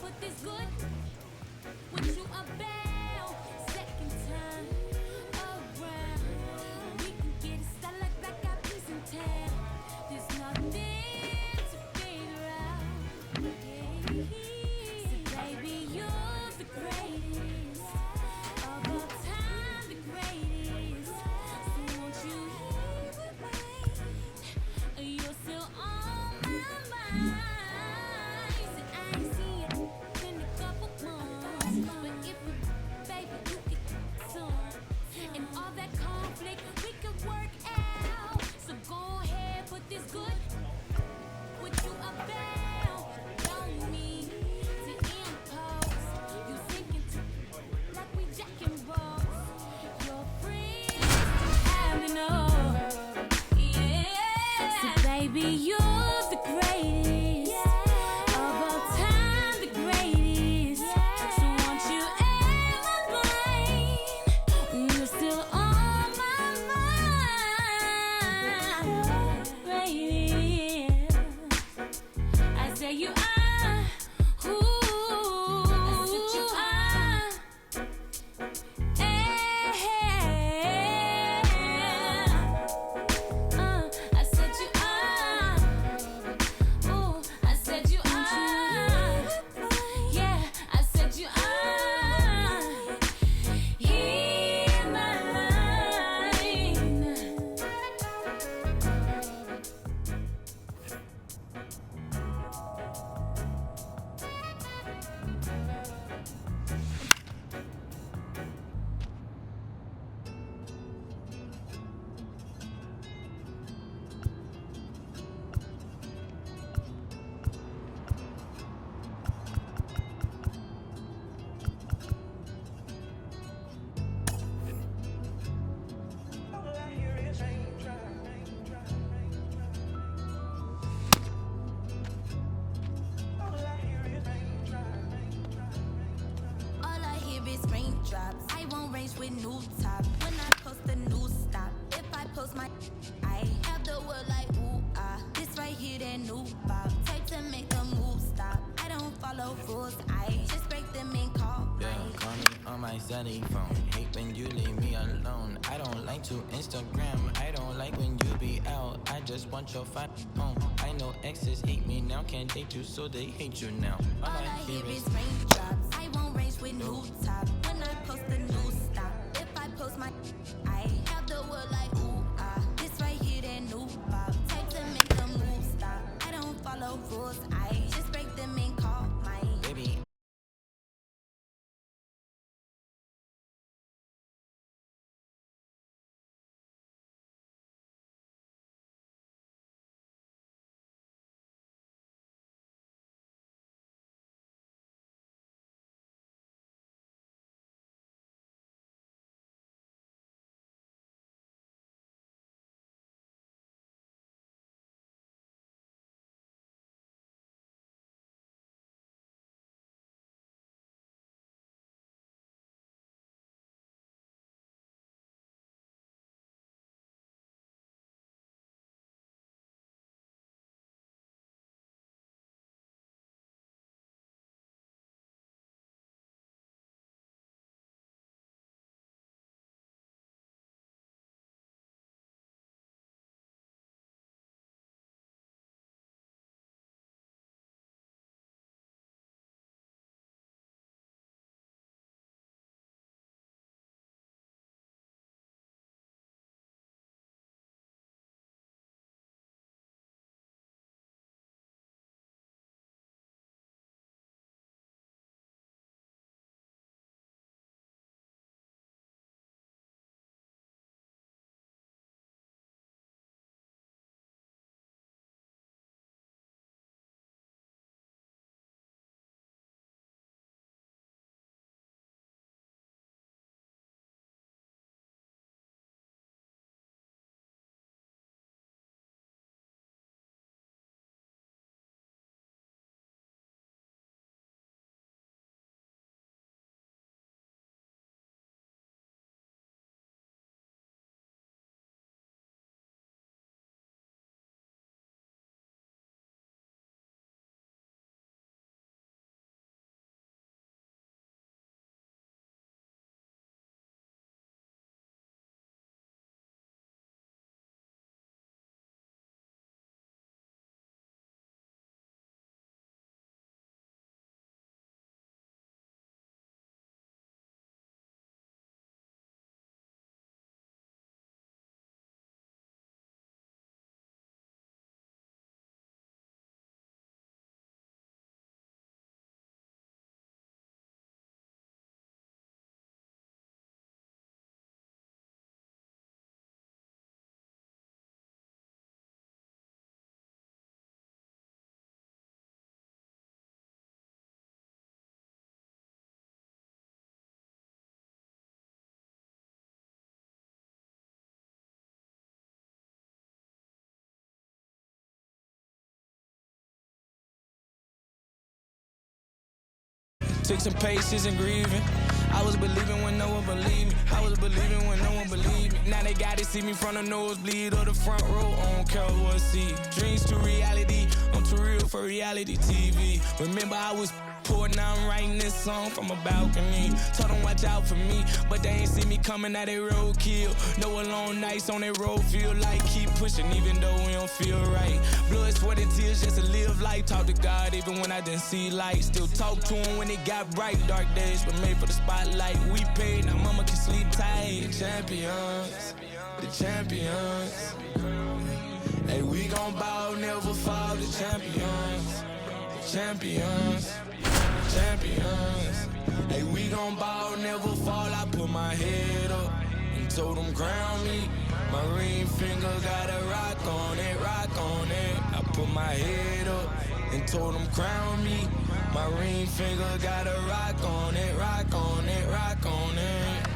But this good, what you about? Baby, you're the greatest of all time, the greatest. So won't you ever mind? You're still on my mind, greatest. I say you are. Ooh, that's what you are. I said you are. Ooh, I said you are. Yeah, I said you are. Hear my line. All I hear is raindrops. I won't range with new top. When I post a new stop. If I post my I have the world like ooh ah. This right here that new pop. Type to make a move stop. I don't follow rules. I just break them and call mine. Call me on my celly phone. Hate when you leave me alone. I don't like to Instagram. I don't like when you be out. I just want your fat home. I know exes hate me now. Can't date you, so they hate you now. All I hear is raindrops. I won't range with new top. When I post a new stop. If I post my I have the world like ooh ah. This right here that new pop. Type to make a move stop. I don't follow rules. I just break them and call mine. Baby, Took some patience and grieving. I was believing when no one believed me. I was believing when no one believed me. Now they got to see me from the nosebleed or the front row. I don't care what see. Dreams to reality. I'm too real for reality TV. Remember I was poor, now I'm writing this song from a balcony. Told them watch out for me, but they ain't see me coming at their roadkill. No alone nights on that road feel like keep pushing even though we don't feel right. Blood, sweat, and tears just to live life. Talk to God even when I didn't see light. Still talk to him when it got bright. Dark days but made for the spotlight. We paid, now mama can sleep tight. Champions, the champions. Hey, we gon' bow, never fall. The champions, the champions. Champions. Hey, we gon' ball, never fall. I put my head up and told them crown me. My ring finger got a rock on it, rock on it. I put my head up and told them crown me. My ring finger got a rock on it, rock on it, rock on it.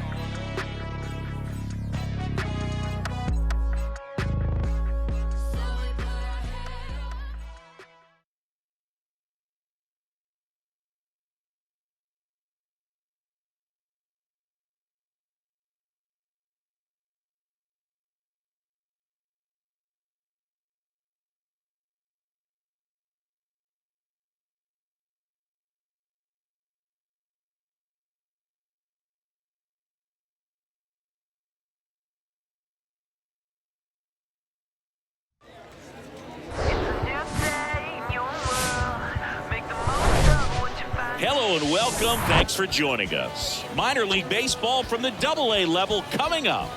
Hello and welcome. Thanks for joining us. Minor League Baseball from the AA level coming up.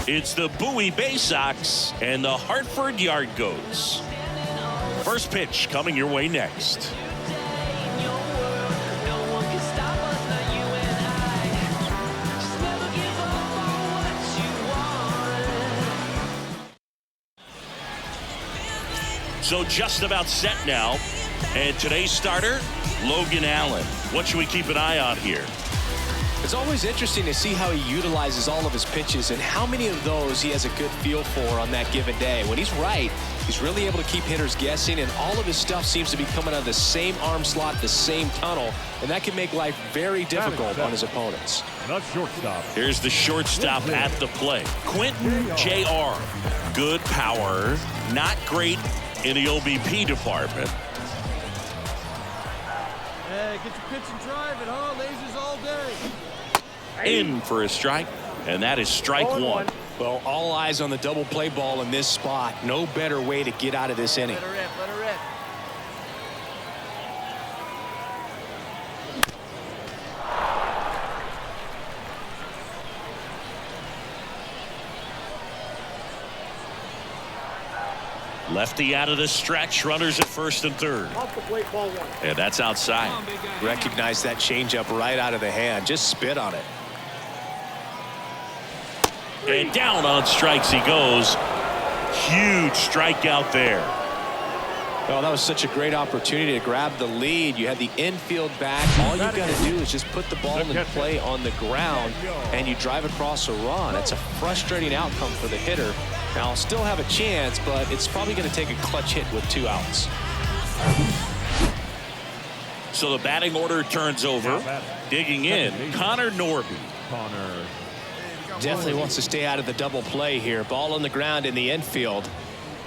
It's the Bowie Bay Sox and the Hartford Yard Goats. First pitch coming your way next. So just about set now. And today's starter, Logan Allen. What should we keep an eye on here? It's always interesting to see how he utilizes all of his pitches and how many of those he has a good feel for on that given day. When he's right, he's really able to keep hitters guessing, and all of his stuff seems to be coming out of the same arm slot, the same tunnel, and that can make life very difficult on his opponents. Here's the shortstop at the plate. Quentin Jr. Good power, not great in the OBP department. Hey, get your pitch and drive it, huh? Lasers all day. In for a strike, and that is strike one. Well, all eyes on the double play ball in this spot. No better way to get out of this inning. Let her rip, let her rip. Lefty out of the stretch, runners at first and third. Off the plate, ball one. And that's outside. Recognize that changeup right out of the hand. Just spit on it. And down on strikes he goes. Huge strikeout there. Well, that was such a great opportunity to grab the lead. You had the infield back. All you've got to do is just put the ball in play on the ground, and you drive across a run. It's a frustrating outcome for the hitter. Now, I'll still have a chance, but it's probably going to take a clutch hit with 2 outs. So the batting order turns over. Digging in, Connor Norby. Definitely wants to stay out of the double play here. Ball on the ground in the infield.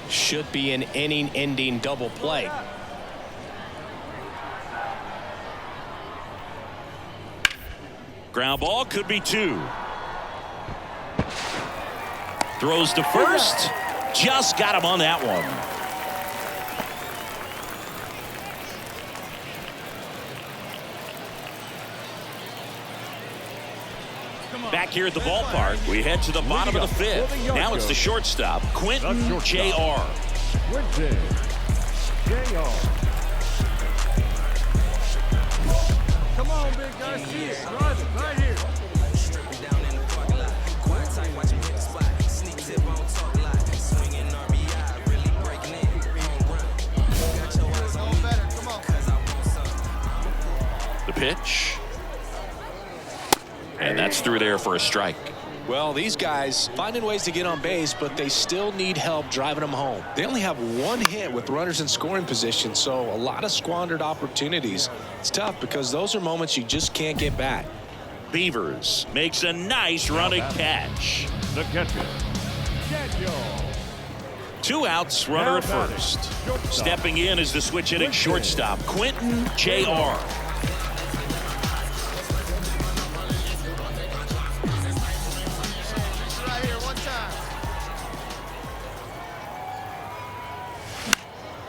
Should be an inning-ending double play. Ground ball, could be 2. Throws to first. Just got him on that one. Back here at the ballpark, we head to the bottom of the 5th. Now it's the shortstop, Quentin Jr. Quentin Jr. Come on, big guy, see it. Drive it right here. The pitch. And that's through there for a strike. Well, these guys finding ways to get on base, but they still need help driving them home. They only have one hit with runners in scoring position, so a lot of squandered opportunities. It's tough because those are moments you just can't get back. Beavers makes a nice running catch. The catcher, Daniel. 2 outs, runner at first. Stepping in is the switch hitting shortstop, Quentin J.R.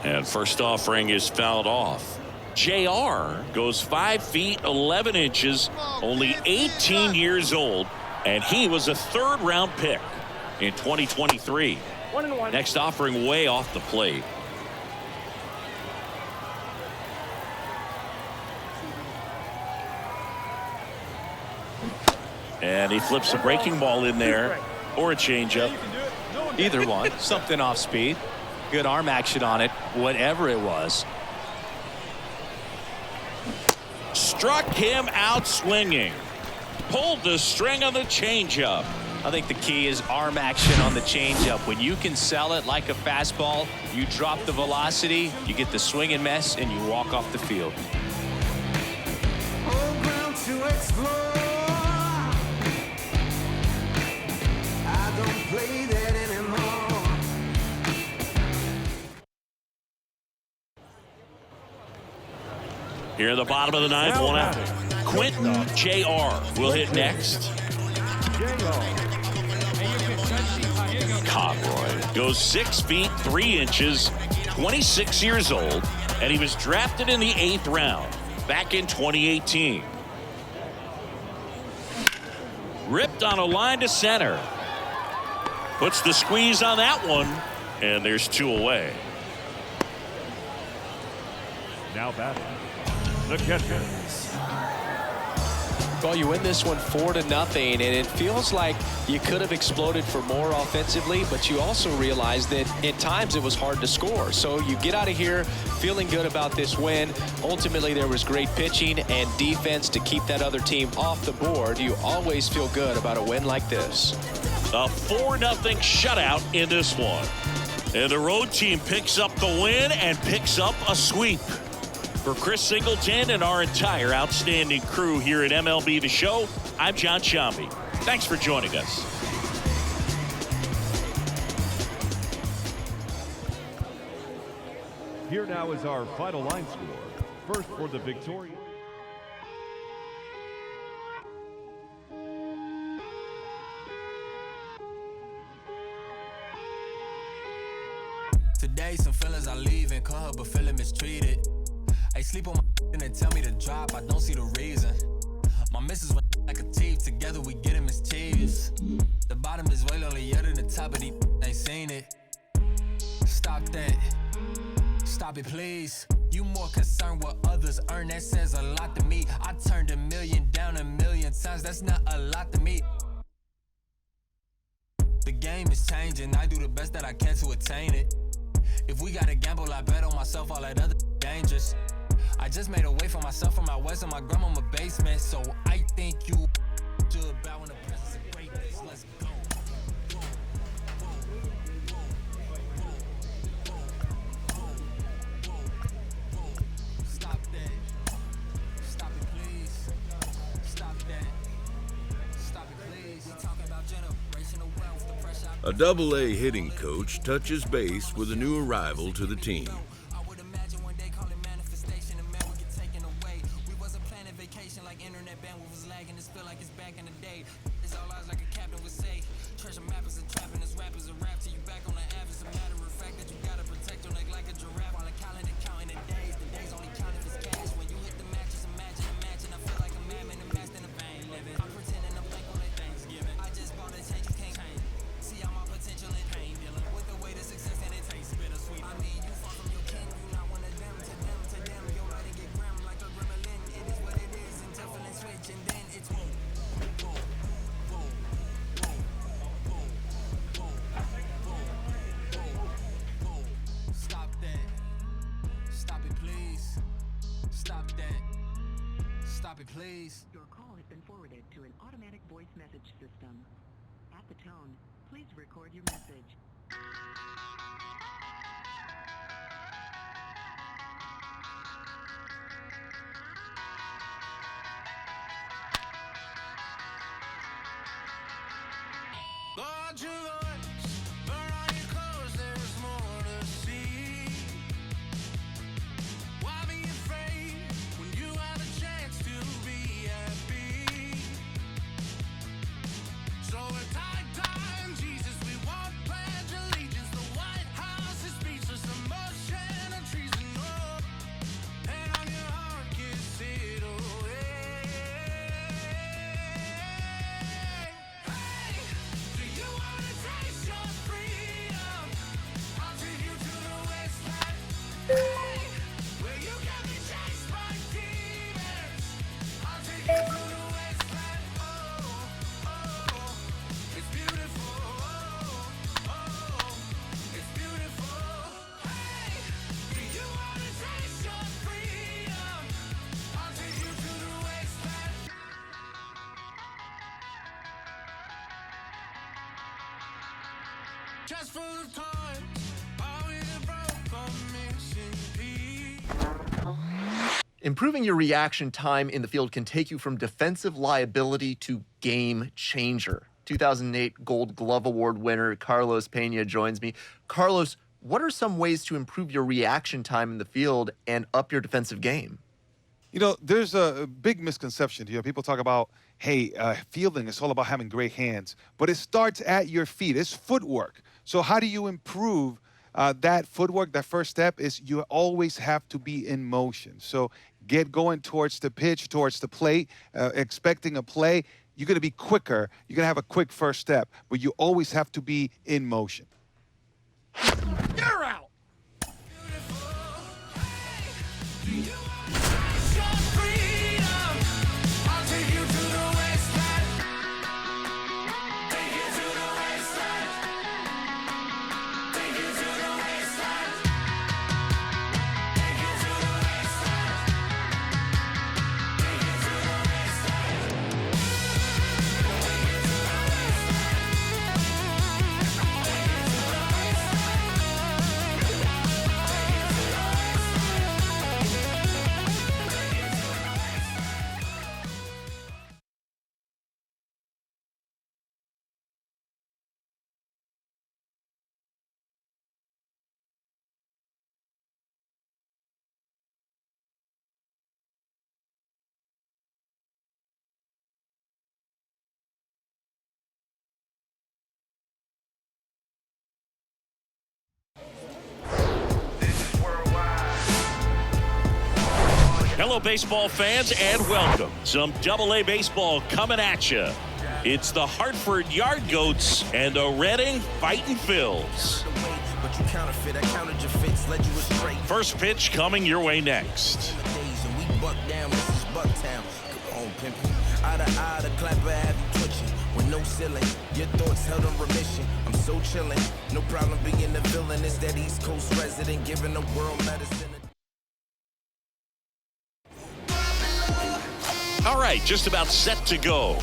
And first offering is fouled off. JR goes 5 feet 11 inches, only 18 years old, and he was a 3rd-round pick in 2023. Next offering way off the plate. And he flips a breaking ball in there, or a changeup. Either one. Something off speed. Good arm action on it, whatever it was. Struck him out swinging. Pulled the string on the changeup. I think the key is arm action on the changeup. When you can sell it like a fastball, you drop the velocity, you get the swing and miss, and you walk off the field. Home ground to explore. I don't play that anymore. Here in the bottom of the 9th, 1 out. Quentin J.R. will hit next. Conroy goes 6 feet 3 inches, 26 years old, and he was drafted in the 8th round back in 2018. Ripped on a line to center. Puts the squeeze on that one, and there's 2 away. Now batting, the catcher. Well, you win this one 4-0, and it feels like you could have exploded for more offensively, but you also realize that at times it was hard to score. So you get out of here feeling good about this win. Ultimately, there was great pitching and defense to keep that other team off the board. You always feel good about a win like this. A 4-0 shutout in this one. And the road team picks up the win and picks up a sweep. For Chris Singleton and our entire outstanding crew here at MLB The Show, I'm John Shambi. Thanks for joining us. Here now is our final line score. First for the Victoria. Today, some feelings I leave and call her, but feeling mistreated. I sleep on my and they tell me to drop, I don't see the reason. My missus went like a teeth, together we getting mischievous. The bottom is way lonelier than the top of the ain't seen it. Stop that. Stop it, please. You more concerned what others earn, that says a lot to me. I turned $1 million down 1,000,000 times, that's not a lot to me. The game is changing, I do the best that I can to attain it. If we gotta gamble, I bet on myself, all that other dangerous. I just made a way for myself from my west and my grandmama basement, so I think you should bow in the presence of greatness. Let's go. Stop that. Stop it, please. Stop that. Stop it, please. We talking about generational wealth, the pressure. A Double-A hitting coach touches base with a new arrival to the team. Stop it, please. Your call has been forwarded to an automatic voice message system. At the tone, please record your message. Lord, your voice, burn on your clothes, there's more to see. Why be afraid when you have a chance to be happy? So at time, Jesus, we won't pledge allegiance. The White House is speechless, emotion and treason. Oh, and on your heart, kiss it away. Hey, do you wanna taste your freedom? I'll take you to the wasteland. Hey, where you can be chased by demons. I'll take you to the wasteland. Oh, it's beautiful. Oh, it's beautiful. Hey, do you wanna taste your freedom? I'll take you to the wasteland. Just full of toys, always a broken missing piece. Improving your reaction time in the field can take you from defensive liability to game changer. 2008 Gold Glove Award winner Carlos Pena joins me. Carlos, what are some ways to improve your reaction time in the field and up your defensive game? You know, there's a big misconception here. People talk about, hey, fielding is all about having great hands, but it starts at your feet. It's footwork. So how do you improve that footwork? That first step is you always have to be in motion. So get going towards the pitch, towards the plate, expecting a play. You're going to be quicker. You're going to have a quick first step, but you always have to be in motion. You're out. Hello, baseball fans, and welcome. Some AA baseball coming at you. It's the Hartford Yard Goats and the Reading Fightin' Phils. First pitch coming your way next. No ceiling, your thoughts held on remission. I'm so chillin', no problem being the villain. It's that East Coast resident giving the world medicine. All right, just about set to go.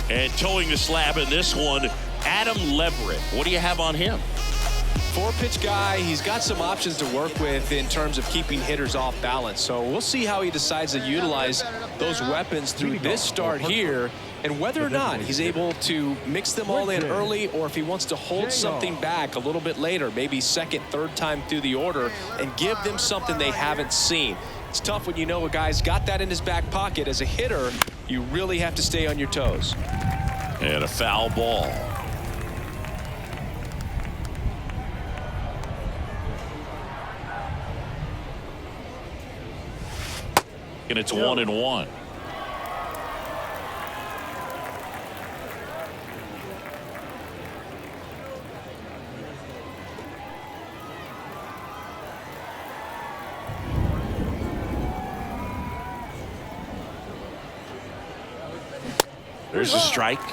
And towing the slab in this one, Adam Leverett. What do you have on him? Four-pitch guy. He's got some options to work with in terms of keeping hitters off balance. So we'll see how he decides to utilize those weapons through this start here, and whether or not he's able to mix them all in early, or if he wants to hold something back a little bit later, maybe second, third time through the order, and give them something they haven't seen. It's tough when you know a guy's got that in his back pocket. As a hitter, you really have to stay on your toes. And a foul ball. And it's 1-1. There's a strike. Come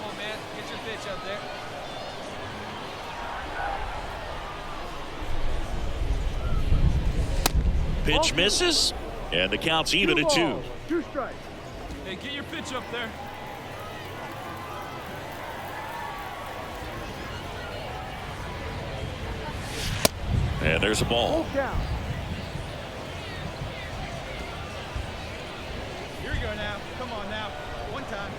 on, man. Get your pitch up there. Pitch misses, and the count's even at 2. 2 strikes. Hey, get your pitch up there. And there's a ball. Down. Here we go now. Come on now. One time.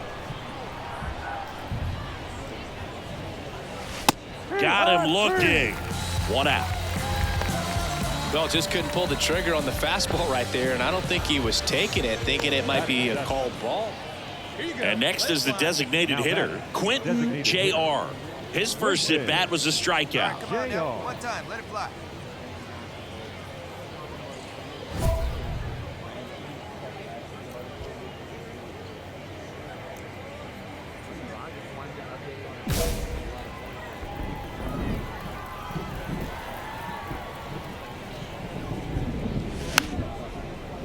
Got him looking. One out. Well, just couldn't pull the trigger on the fastball right there, and I don't think he was taking it, thinking it might be a called ball. And next is the designated hitter, Quentin J.R. His first at bat was a strikeout. Come on now. One time. Let it fly.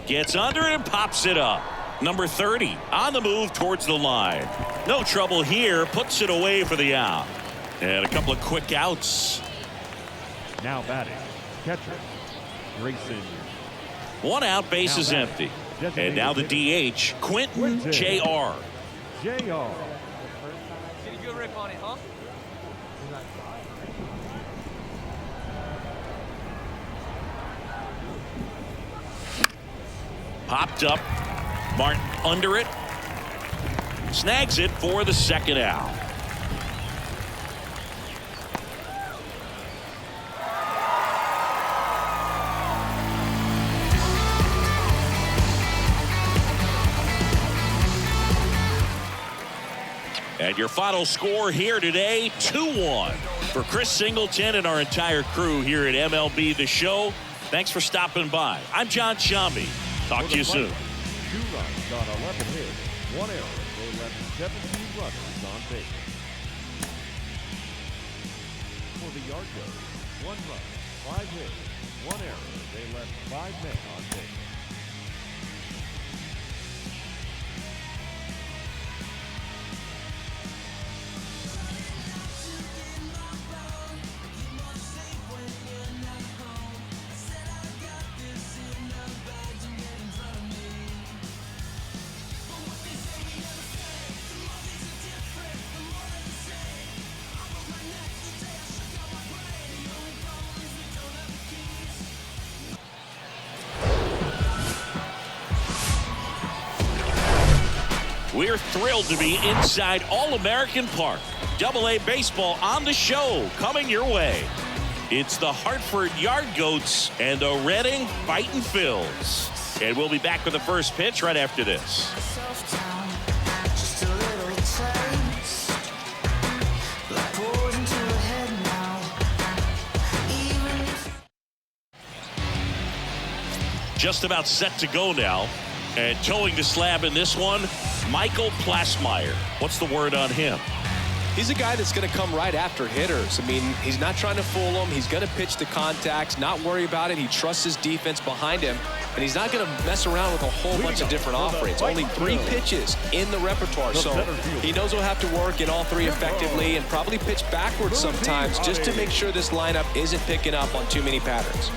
Gets under it and pops it up. Number 30 on the move towards the line. No trouble here. Puts it away for the out. And a couple of quick outs. Now batting, catcher, Grayson. One out, base is empty. And now the DH, Quentin J.R. J.R. Did a good rip on it, huh? Popped up. Martin under it. Snags it for the second out. And your final score here today, 2-1. For Chris Singleton and our entire crew here at MLB The Show, thanks for stopping by. I'm John Shambi. Talk to you soon. 2 runs on 11 hits, 1 error. They left 17 runners on base. For the Yardgoats, 1 run, 5 hits, 1 error. They left 5 men on base. We're thrilled to be inside All-American Park. Double-A baseball on the show coming your way. It's the Hartford Yardgoats and the Reading Fightin' Phils. And we'll be back with the first pitch right after this. Just a little taste, like poison to the head now. Even if Just about set to go now. And towing the slab in this one, Michael Plasmeyer. What's the word on him? He's a guy that's going to come right after hitters. I mean, he's not trying to fool them. He's going to pitch the contacts, not worry about it. He trusts his defense behind him, and he's not going to mess around with a whole bunch of different offerings. Only 3 pitches in the repertoire, so he knows he'll have to work in all 3 effectively and probably pitch backwards sometimes just to make sure this lineup isn't picking up on too many patterns.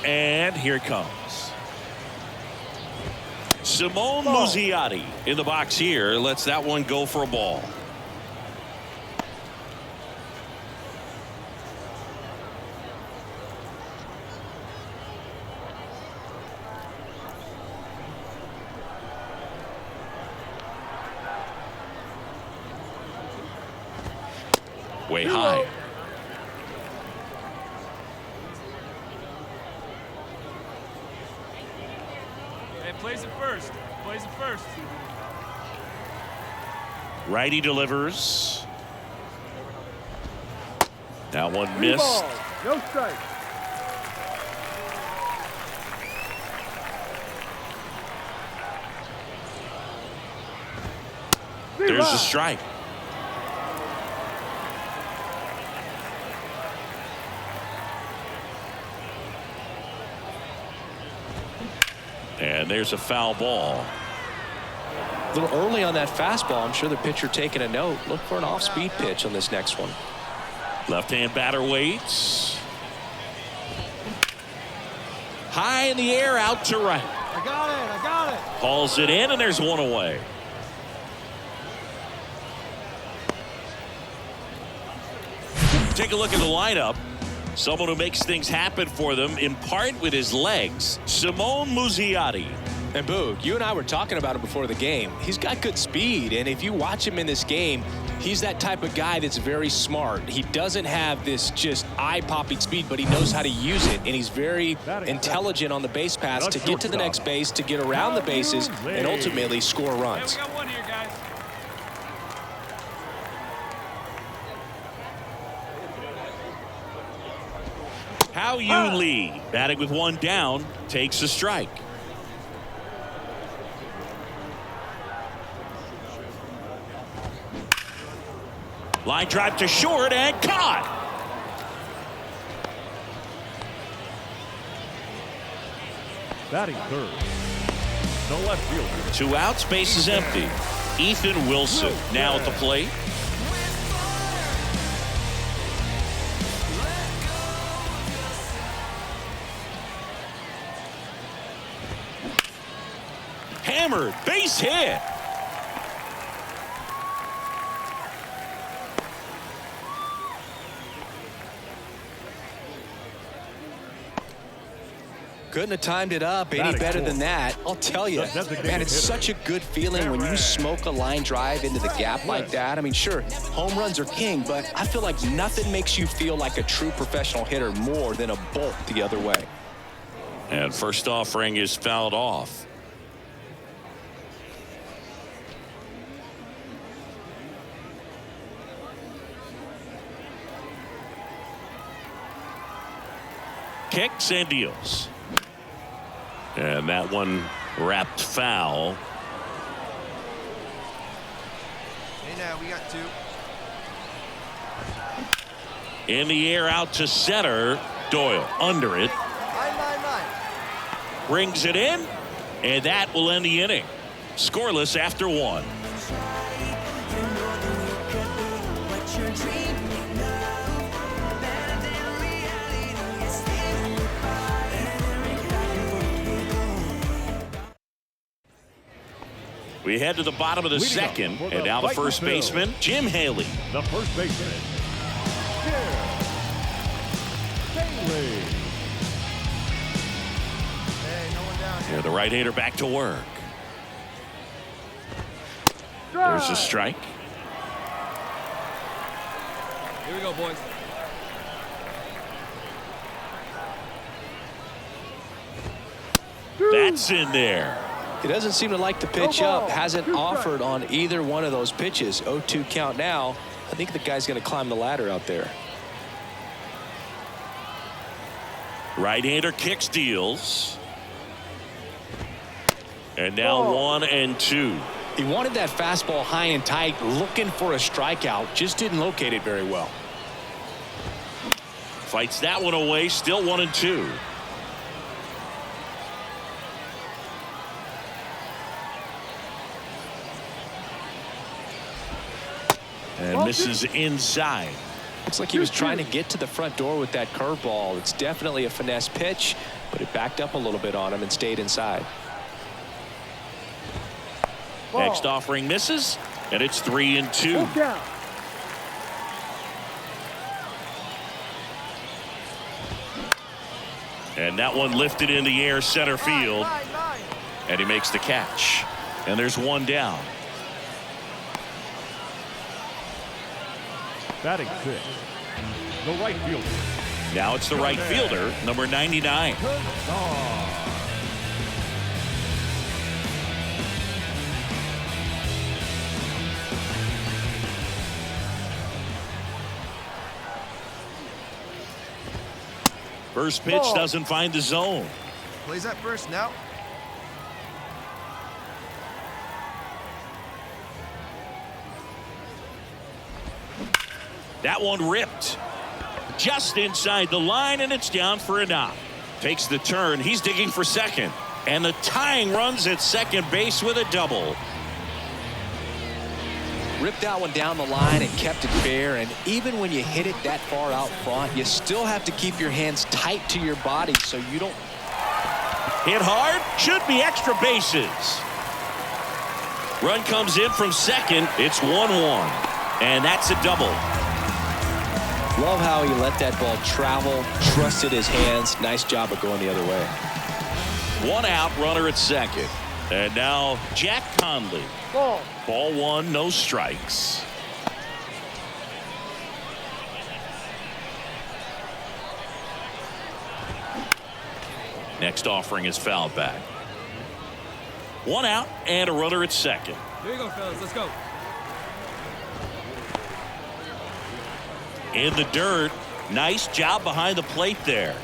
And here it comes. Simone Muzziotti in the box here. Lets that one go for a ball. Way high. Plays it first. Plays it first. Righty delivers. That one missed. No strike. There's a strike. And there's a foul ball. A little early on that fastball. I'm sure the pitcher taking a note. Look for an off-speed pitch on this next one. Left-hand batter waits. High in the air, out to right. I got it. Hauls it in, and there's one away. Take a look at the lineup. Someone who makes things happen for them, in part with his legs, Simone Muzziotti. And Boog, you and I were talking about him before the game. He's got good speed, and if you watch him in this game, he's that type of guy that's very smart. He doesn't have this just eye-popping speed, but he knows how to use it, and he's very intelligent on the base paths to get to the next base, to get around the bases, and ultimately score runs. Yeah, we got one here, guys. How you Lee, batting with one down, takes a strike. Line drive to short and caught. Batting third, the left fielder. 2 outs, base is empty. Ethan Wilson now at the plate. Hammered, base hit. Couldn't have timed it up any better than that. I'll tell you, man, it's such a good feeling when you smoke a line drive into the gap like that. I mean, sure, home runs are king, but I feel like nothing makes you feel like a true professional hitter more than a bolt the other way. And first offering is fouled off. Kicks and deals. And that one wrapped foul. Hey, now we got 2. In the air, out to center. Doyle under it. Brings it in, and that will end the inning. Scoreless after 1. We head to the bottom of the second, and now the first baseman, Jim Haley. The first baseman, Jim Haley. Hey, no one down here. Yeah, the right-hander back to work. There's a strike. Here we go, boys. That's in there. He doesn't seem to like the pitch up. Hasn't offered on either one of those pitches. 0-2 count now. I think the guy's going to climb the ladder out there. Right-hander kicks, deals. And now 1 and 2. He wanted that fastball high and tight, looking for a strikeout. Just didn't locate it very well. Fights that one away. Still 1 and 2. And misses inside. Looks like he was trying to get to the front door with that curveball. It's definitely a finesse pitch, but it backed up a little bit on him and stayed inside. Next offering misses, and it's 3 and 2. And that one lifted in the air, center field, and he makes the catch. And there's 1 down. Batting 6, the right fielder. Now it's the right fielder, number 99. First pitch doesn't find the zone. Plays that first now. That one ripped just inside the line, and it's down for a knock. Takes the turn. He's digging for second. And the tying runs at second base with a double. Ripped that one down the line and kept it fair. And even when you hit it that far out front, you still have to keep your hands tight to your body so you don't. Hit hard, should be extra bases. Run comes in from second. It's 1-1, and that's a double. Love how he let that ball travel, trusted his hands. Nice job of going the other way. 1 out, runner at second. And now Jack Conley. Ball 1, no strikes. Next offering is fouled back. 1 out and a runner at second. Here you go, fellas. Let's go. In the dirt. Nice job behind the plate there.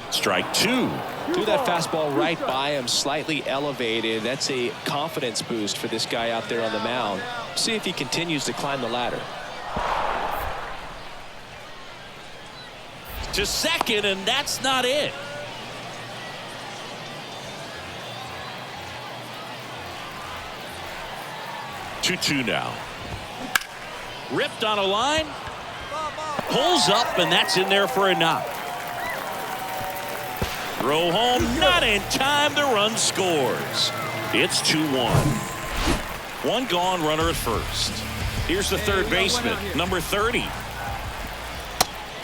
Strike 2. Threw that fastball right by him, slightly elevated. That's a confidence boost for this guy out there on the mound. See if he continues to climb the ladder. To second, and that's not it. Two now. Ripped on a line. Pulls up, and that's in there for a knock. Throw home, not in time. The run scores. It's 2-1. 1 gone, runner at first. Here's the third baseman, number 30.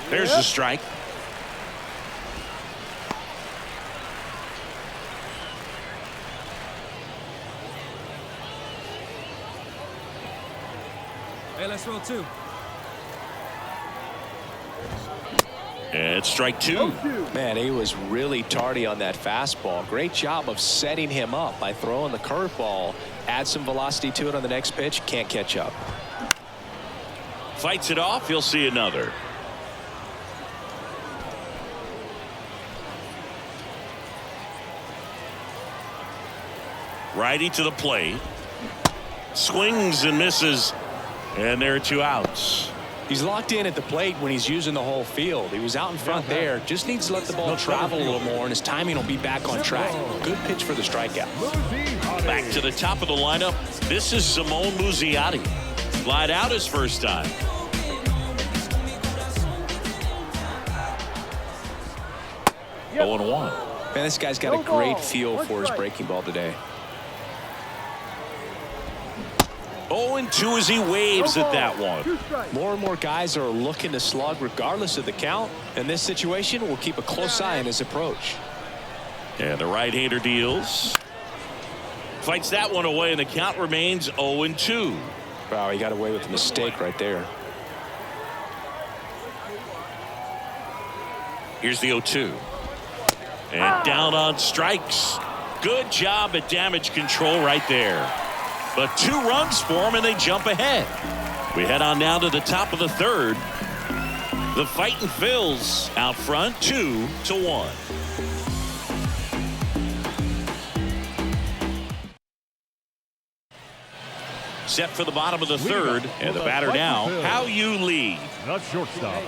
There's the strike. Hey, let's roll 2. And strike 2. Man, he was really tardy on that fastball. Great job of setting him up by throwing the curveball. Add some velocity to it on the next pitch. Can't catch up. Fights it off. He'll see another. Righty to the plate. Swings and misses. And there are 2 outs. He's locked in at the plate when he's using the whole field. He was out in front there. Just needs to let the ball travel a little more, and his timing will be back on track. Good pitch for the strikeout. Back to the top of the lineup. This is Simone Muzziotti. Flied out his first time. Yep. 0-1. Man, this guy's got a great feel for his breaking ball today. 0-2 as he waves at that one. More and more guys are looking to slug regardless of the count. In this situation, we'll keep a close eye on his approach. And the right-hander deals. Fights that one away, and the count remains 0-2. Wow, he got away with a mistake right there. Here's the 0-2. And down on strikes. Good job at damage control right there. But 2 runs for him, and they jump ahead. We head on now to the top of the third. The fighting Phils out front, 2-1. Set for the bottom of the third, and the batter now, How-Yu Lee. Not shortstop.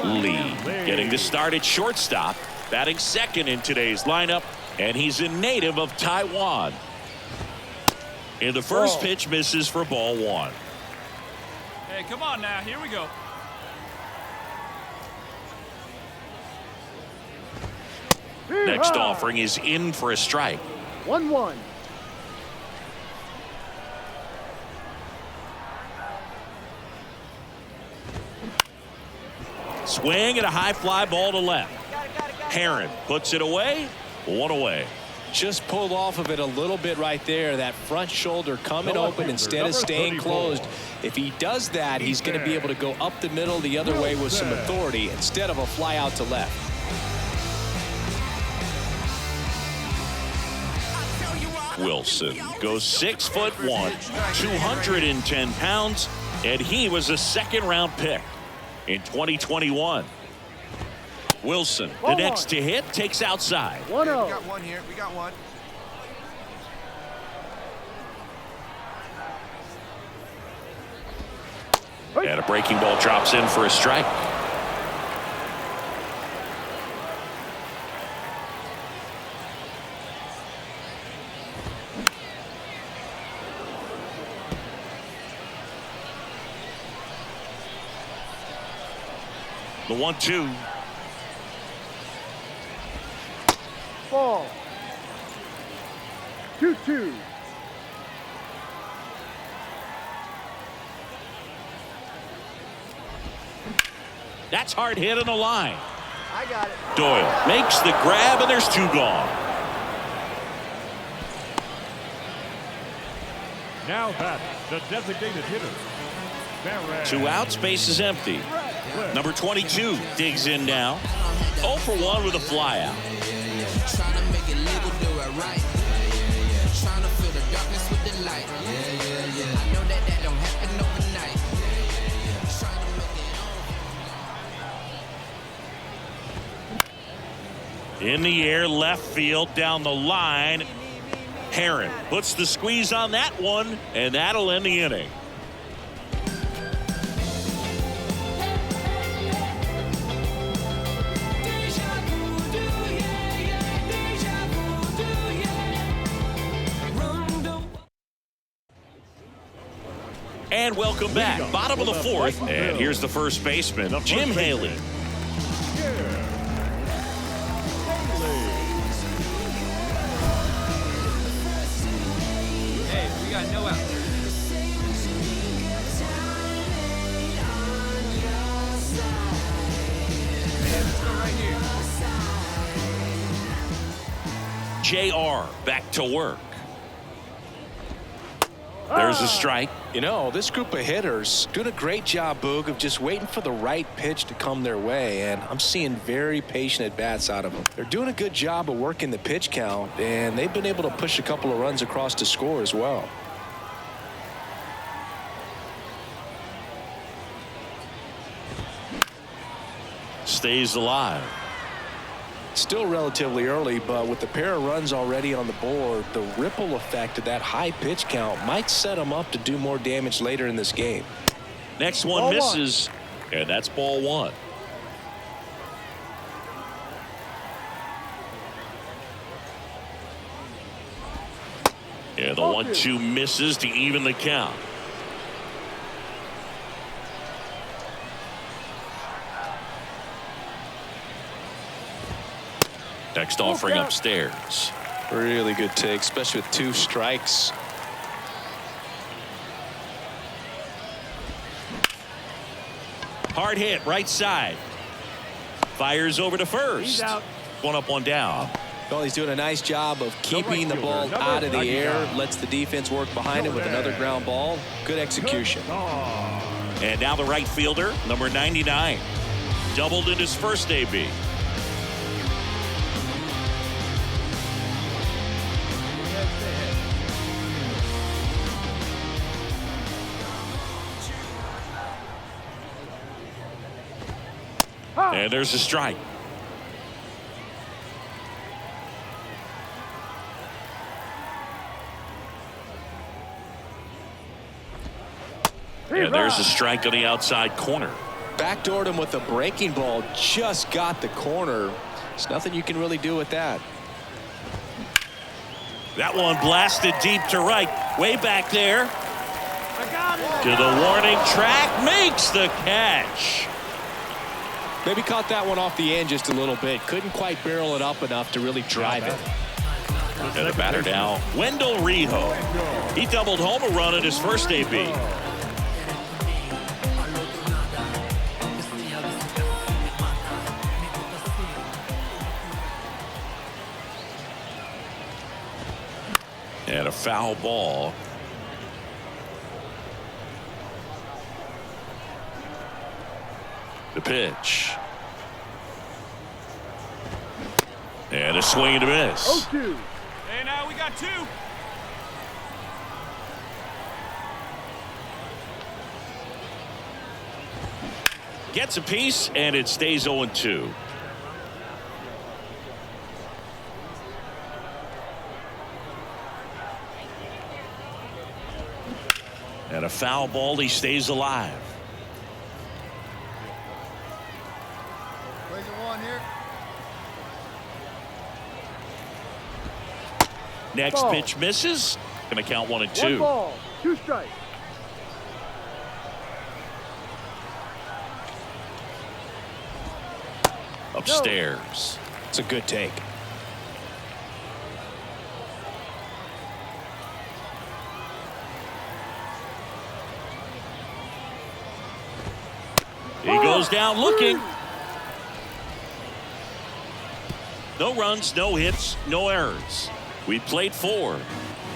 Lee getting the start at shortstop, batting second in today's lineup, and he's a native of Taiwan. And the first pitch misses for ball 1. Hey, come on now. Here we go. Next offering is in for a strike. 1-1. Swing and a high fly ball to left. Heron puts it away. 1 away. Just pulled off of it a little bit right there. That front shoulder coming open instead of staying closed. If he does that, he's going to be able to go up the middle the other way with some authority instead of a fly out to left. Wilson goes 6'1", 210 pounds, and he was a second-round pick in 2021. Wilson, the next to hit, takes outside. 1-0. We got one here. We got one. And a breaking ball drops in for a strike. The 1-2. Ball. 2-2. That's hard hit on the line. I got it. Doyle makes the grab, and there's 2 gone. Now batting, the designated hitter. 2 outs, base is empty. Number 22 digs in now. 0 for 1 with a fly out. Trying to make it legal, do it right. Trying to fill the darkness with the light. I know that don't happen overnight. Trying to make it In the air, left field, down the line. Herron puts the squeeze on that one, and that'll end the inning. And welcome back. Bottom of the 4th. And here's the first baseman, Jim Haley. Hey, we got no out. JR back to work. There's a strike. You know, this group of hitters doing a great job, Boog, of just waiting for the right pitch to come their way, and I'm seeing very patient at-bats out of them. They're doing a good job of working the pitch count, and they've been able to push a couple of runs across to score as well. Stays alive. Still relatively early, but with the pair of runs already on the board, the ripple effect of that high pitch count might set them up to do more damage later in this game. Next one misses, and that's ball 1. Yeah, the 1-2 misses to even the count. Next offering upstairs. Really good take, especially with 2 strikes. Hard hit, right side. Fires over to first. He's out. 1 up, 1 down. Well, he's doing a nice job of keeping the ball out of the air. Lets the defense work behind him with another ground ball. Good execution. And now the right fielder, number 99. Doubled in his first AB. And there's a strike. And there's a strike on the outside corner. Backdoored him with a breaking ball. Just got the corner. There's nothing you can really do with that. That one blasted deep to right. Way back there. To the warning track. Makes the catch. Maybe caught that one off the end just a little bit. Couldn't quite barrel it up enough to really drive it. And the batter now, Wendell Rijo. He doubled home a run in his first AB. And a foul ball. The pitch. And a swing and a miss. 0-2. Hey, now we got 2. Gets a piece, and it stays 0-2. And a foul ball, he stays alive. Next Ball. pitch misses. Going to count 1 and 2. 1 ball, 2 strikes. upstairs. It's a good take. He goes down looking. No runs, no hits, no errors. We played 4.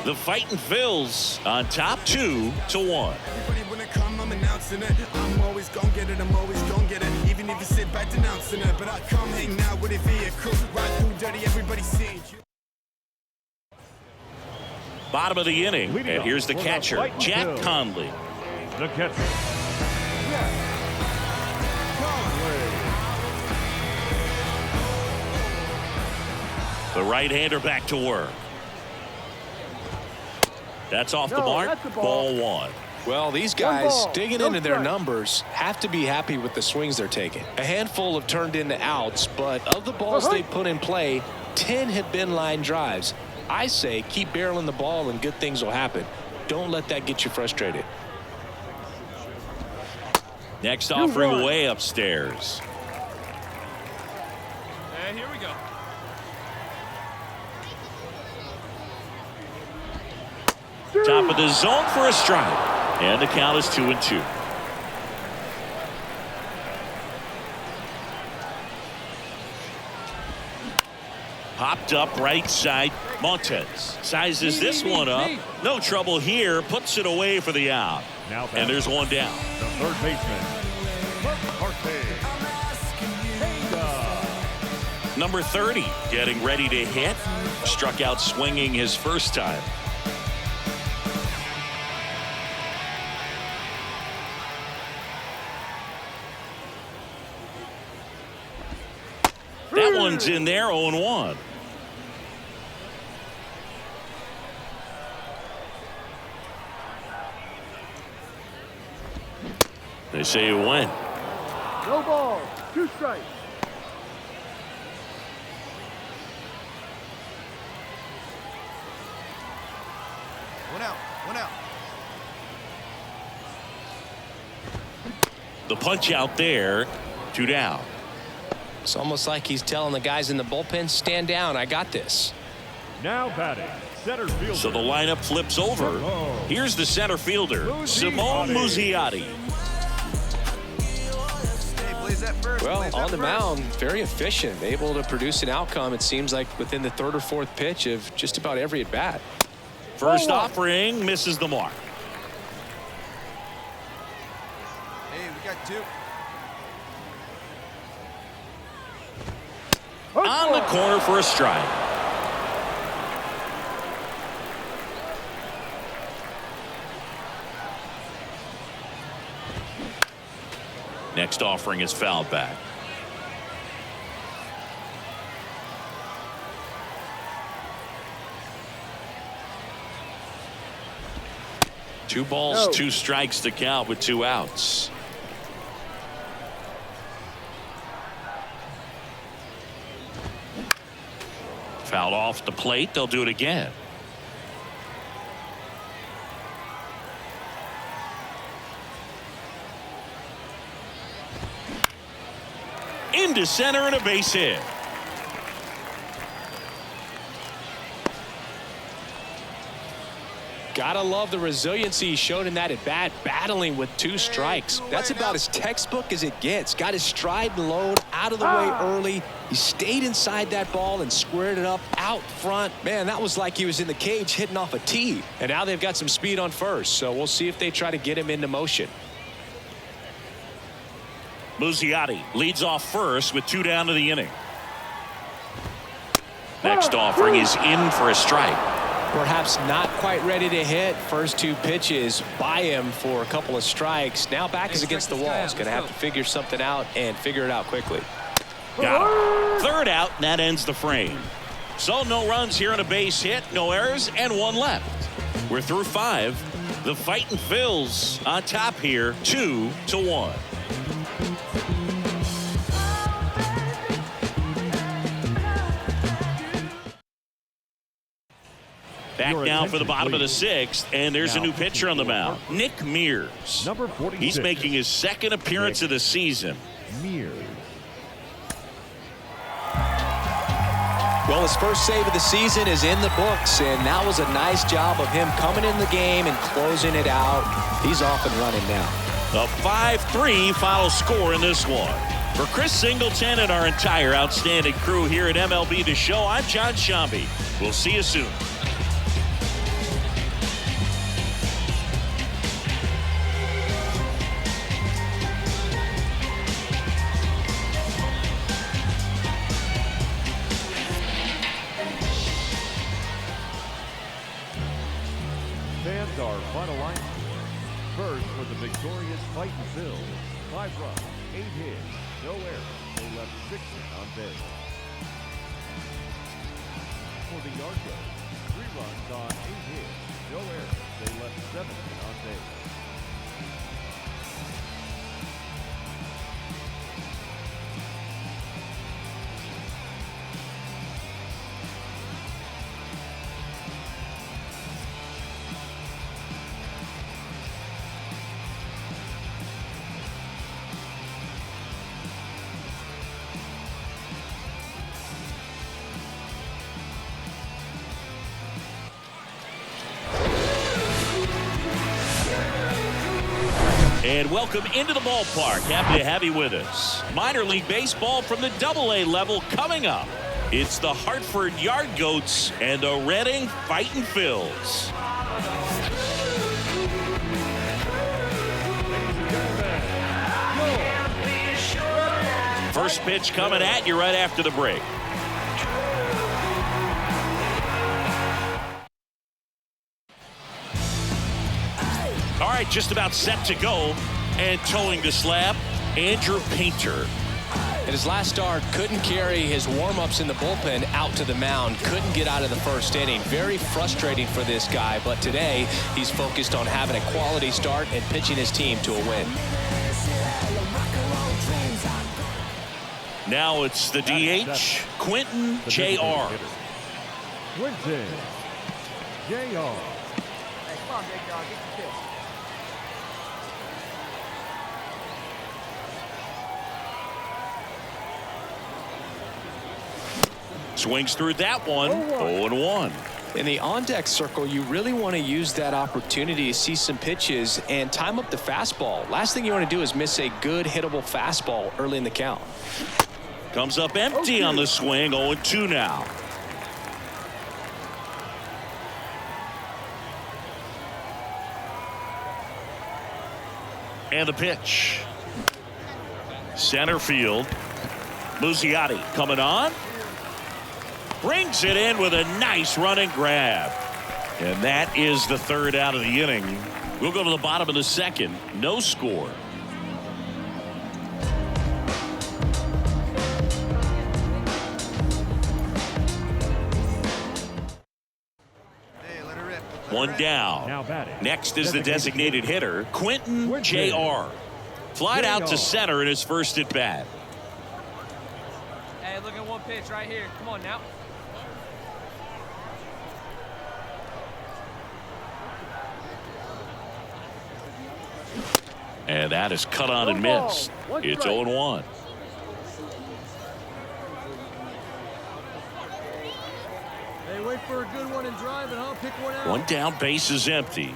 The Fightin' Phils on top 2-1. Everybody when it come, I'm announcing it. I'm always gon' get it, I'm always gon' get it. Even if you sit back denouncing it. But I come hang out with a vehicle. Ride through dirty, everybody seeing you. Bottom of the inning, and here's the catcher, Jack Conley. The catcher, Jack The right-hander back to work. That's off the mark. Ball 1. Well, these guys digging into their numbers have to be happy with the swings they're taking. A handful have turned into outs, but of the balls they put in play, 10 have been line drives. I say keep barreling the ball and good things will happen. Don't let that get you frustrated. Next offering way upstairs. And here we go. Top of the zone for a strike. And the count is 2-2. Popped up right side. Montez sizes this one up. No trouble here. Puts it away for the out. Now and there's one down. The third baseman, Number 30 getting ready to hit. Struck out swinging his first time. That one's in there, 0-1. They say you win. No ball. 2 strikes. One out. One out. The punch out there. 2 down. It's almost like he's telling the guys in the bullpen, stand down, I got this. Now batting, center fielder. So the lineup flips over. Here's the center fielder, Simone Muzziotti. Well, on the mound, very efficient, able to produce an outcome, it seems like, within the 3rd or 4th pitch of just about every at-bat. First offering misses the mark. Hey, we got 2. On the corner for a strike. Next offering is fouled back. Two balls, 2 strikes to count with 2 outs. Fouled off the plate. They'll do it again. Into center and a base hit. Gotta love the resiliency he showed in that at bat, battling with 2 strikes. That's about as textbook as it gets. Got his stride and load out of the way early. He stayed inside that ball and squared it up out front. Man, that was like he was in the cage hitting off a tee. And now they've got some speed on first, so we'll see if they try to get him into motion. Muzziotti leads off first with 2 down to the inning. Next offering is in for a strike. Perhaps not quite ready to hit. First 2 pitches by him for a couple of strikes. Now back is against the wall. He's going to have to figure something out and figure it out quickly. Got him. 3rd out, and that ends the frame. So no runs here on a base hit, no errors, and 1 left. We're through 5. The Fightin' Phils on top here, 2-1. Back now for the bottom of the 6th, and there's a new pitcher on the mound, Nick Mears. Number 46. He's making his 2nd appearance of the season. Mears. Well, his first save of the season is in the books, and that was a nice job of him coming in the game and closing it out. He's off and running now. A 5-3 final score in this one. For Chris Singleton and our entire outstanding crew here at MLB The Show, I'm John Shambi. We'll see you soon. Fans are finalizing. First for the victorious Fightin' Phils. 5 runs, 8 hits, no errors. They left 6 on base. For the Yardgoats, 3 runs on 8 hits, no errors. They left 7 on base. And welcome into the ballpark. Happy to have you with us. Minor league baseball from the AA level coming up. It's the Hartford Yardgoats and the Reading Fightin' Phils. First pitch coming at you right after the break. All right, just about set to go, and towing the slab, Andrew Painter. In his last start, couldn't carry his warm-ups in the bullpen out to the mound, couldn't get out of the first inning. Very frustrating for this guy, but today he's focused on having a quality start and pitching his team to a win. Now it's the DH, Quentin J.R. Quentin J.R. Hey, come on, big dog. Get the pitch. Swings through that one, 0-1. In the on-deck circle, you really want to use that opportunity to see some pitches and time up the fastball. Last thing you want to do is miss a good hittable fastball early in the count. Comes up empty on the swing, 0-2 now. And the pitch. Center field. Muzziotti coming on. Brings it in with a nice running grab. And that is the third out of the inning. We'll go to the bottom of the second. No score. One down. Now batting. Next is the designated hitter, Quentin J.R. Flied out to center in his first at bat. Hey, look at one pitch right here. Come on now. And that is cut on and missed. It's 0-1. Hey, wait for a good one and drive it, huh? Pick one out. One down, base is empty.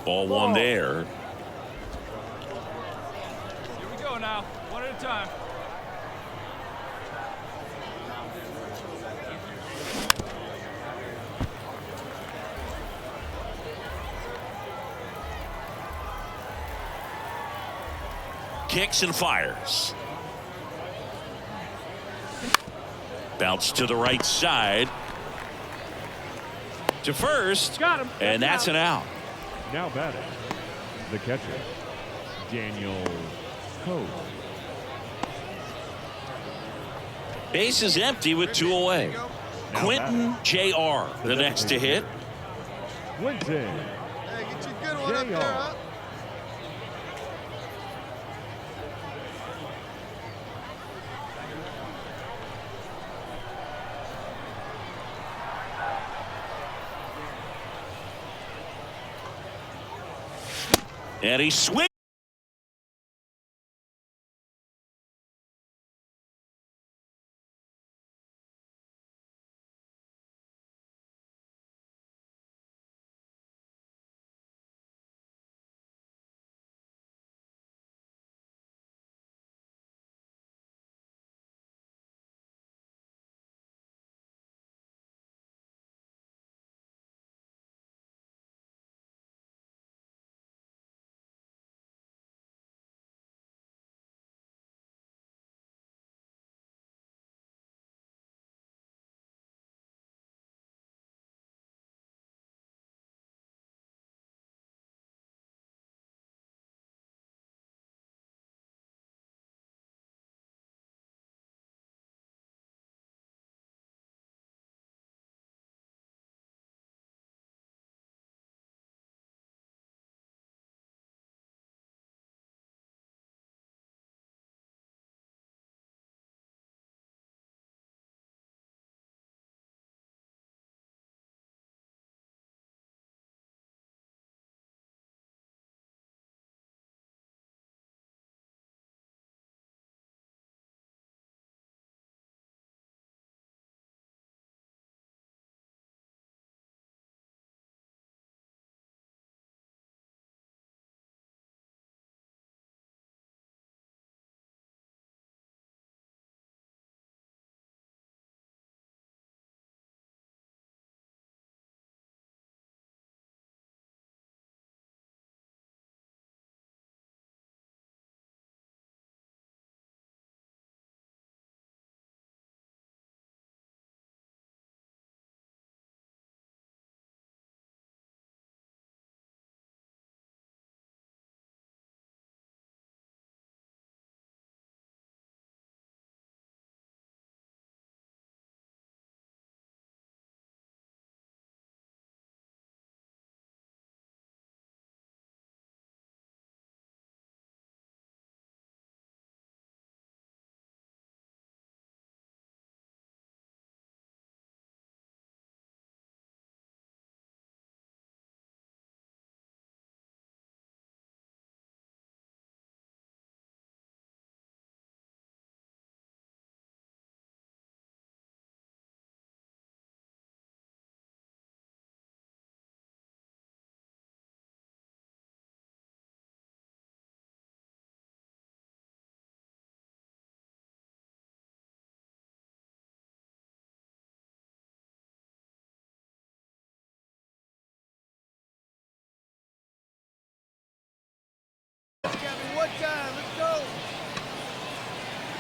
Ball one there. Here we go now. One at a time. Kicks and fires. Bounce to the right side. To first. Got him. And that's an out. Now batting, the catcher, Daniel Cole. Base is empty with 2 away. Quentin J.R. the next to hit. Quentin Hey, get you a good one up there, huh? And he swings.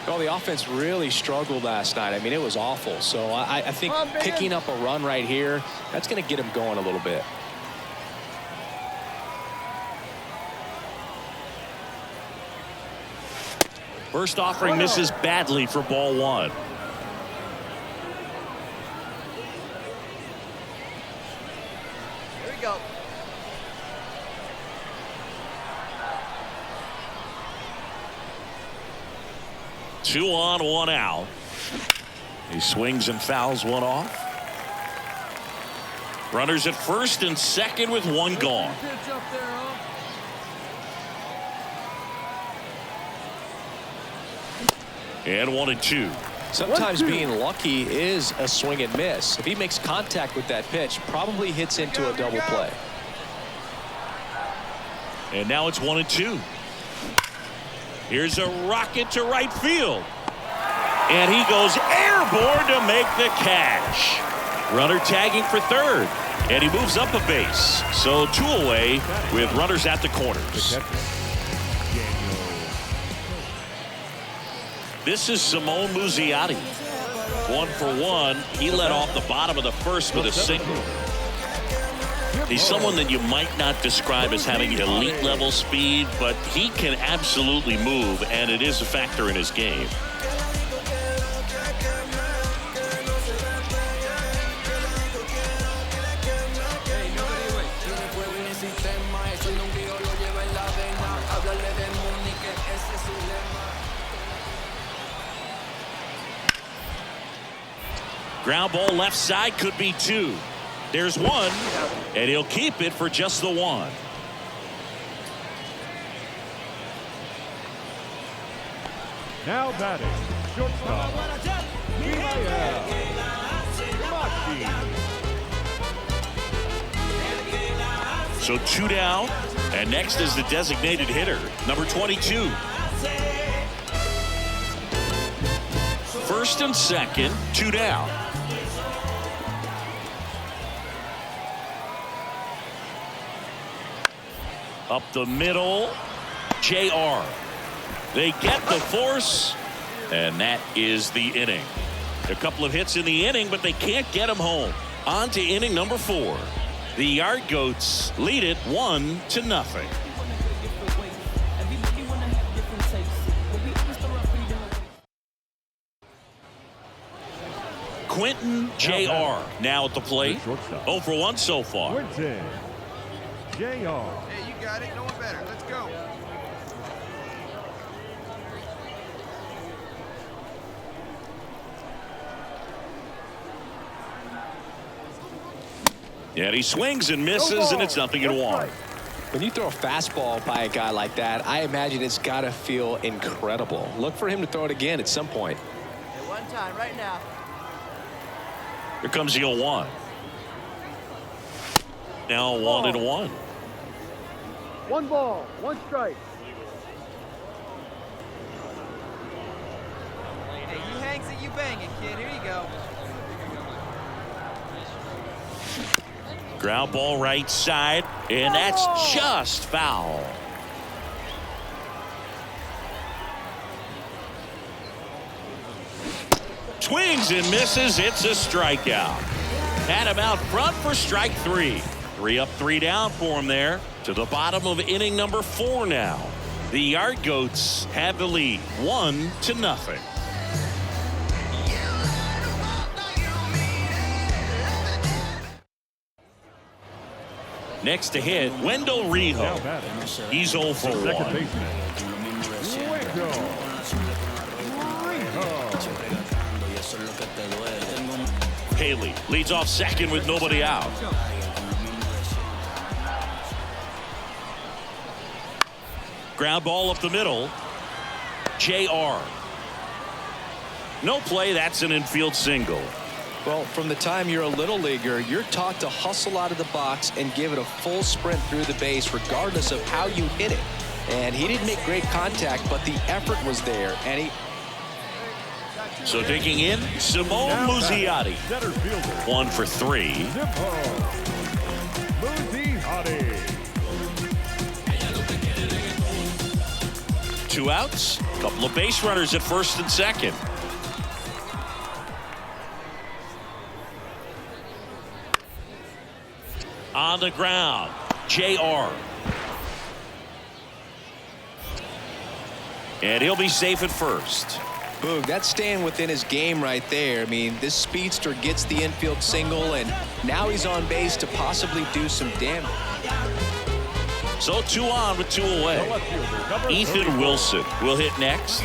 Well, the offense really struggled last night. I mean, it was awful. So I think picking up a run right here, that's going to get him going a little bit. First offering misses badly for ball one. Here we go. Two on, one out. He swings and fouls one off. Runners at first and second with one gone. Pitch up there, huh? And 1-2. Sometimes being lucky is a swing and miss. If he makes contact with that pitch, probably hits into a double play. And now it's 1-2. Here's a rocket to right field. And he goes airborne to make the catch. Runner tagging for third. And he moves up a base. So two away with runners at the corners. This is Simone Muzziotti. 1 for 1. He led off the bottom of the first with a single. He's someone that you might not describe as having elite level speed, but he can absolutely move, and it is a factor in his game. Ground ball left side, could be two. There's one, and he'll keep it for just the one. Now batting, shortstop, So two down, and next is the designated hitter, number 22. First and second, two down. Up the middle, JR. They get the force, and that is the inning. A couple of hits in the inning, but they can't get him home. On to inning number 4. The Yard Goats lead it 1-0. Quentin JR now at the plate. 0 for 1 so far. Quentin JR. Hey, you got it. No one better. Let's go. Yeah, he swings and misses, and it's 0-1. When you throw a fastball by a guy like that, I imagine it's got to feel incredible. Look for him to throw it again at some point. At one time, right now. Here comes the 0-1. Now 1-1. 1 ball, 1 strike. Hey, you hangs it, you bang it, kid. Here you go. Ground ball right side, and that's just foul. Swings and misses. It's a strikeout. Had him out front for strike 3. 3 up, 3 down for him there. To the bottom of inning number 4 now. The Yard Goats have the lead 1-0. Next to hit, Wendell Rijo. He's 0 for 1. Haley leads off second with nobody out. Ground ball up the middle. JR. No play. That's an infield single. Well, from the time you're a little leaguer, you're taught to hustle out of the box and give it a full sprint through the base regardless of how you hit it. And he didn't make great contact, but the effort was there. And he... So digging in, Simone Muzziotti. 1 for 3. 2 outs. A couple of base runners at first and second. On the ground, JR. And he'll be safe at first. Boog, that's staying within his game right there. I mean, this speedster gets the infield single, and now he's on base to possibly do some damage. So 2 on with 2 away. Ethan Wilson will hit next.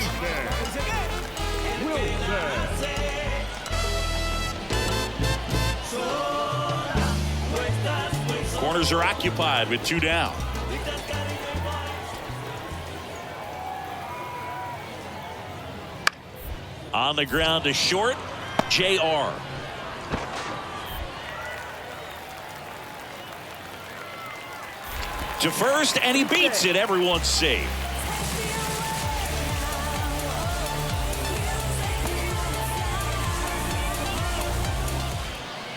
Corners are occupied with 2 down. On the ground to short, JR. To first, and he beats it. Everyone's safe.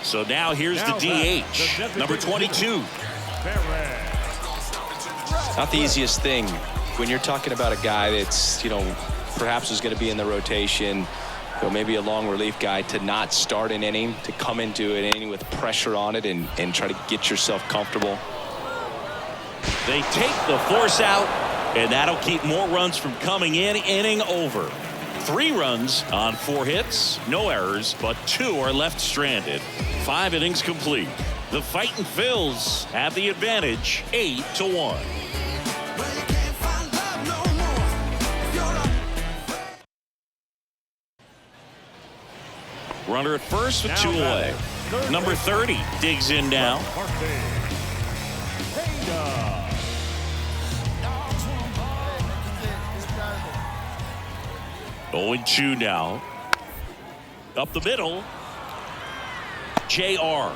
So now here's the DH, number 22. Not the easiest thing when you're talking about a guy that's, perhaps is going to be in the rotation, maybe a long relief guy, to not start an inning, to come into an inning with pressure on it and try to get yourself comfortable. They take the force out, and that'll keep more runs from coming in. Inning over. 3 runs on 4 hits, no errors, but 2 are left stranded. 5 innings complete. The Fightin' Phils have the advantage, 8-1. Runner at first with 2 away. Number 30 digs in now. 0-2 now. Up the middle, JR.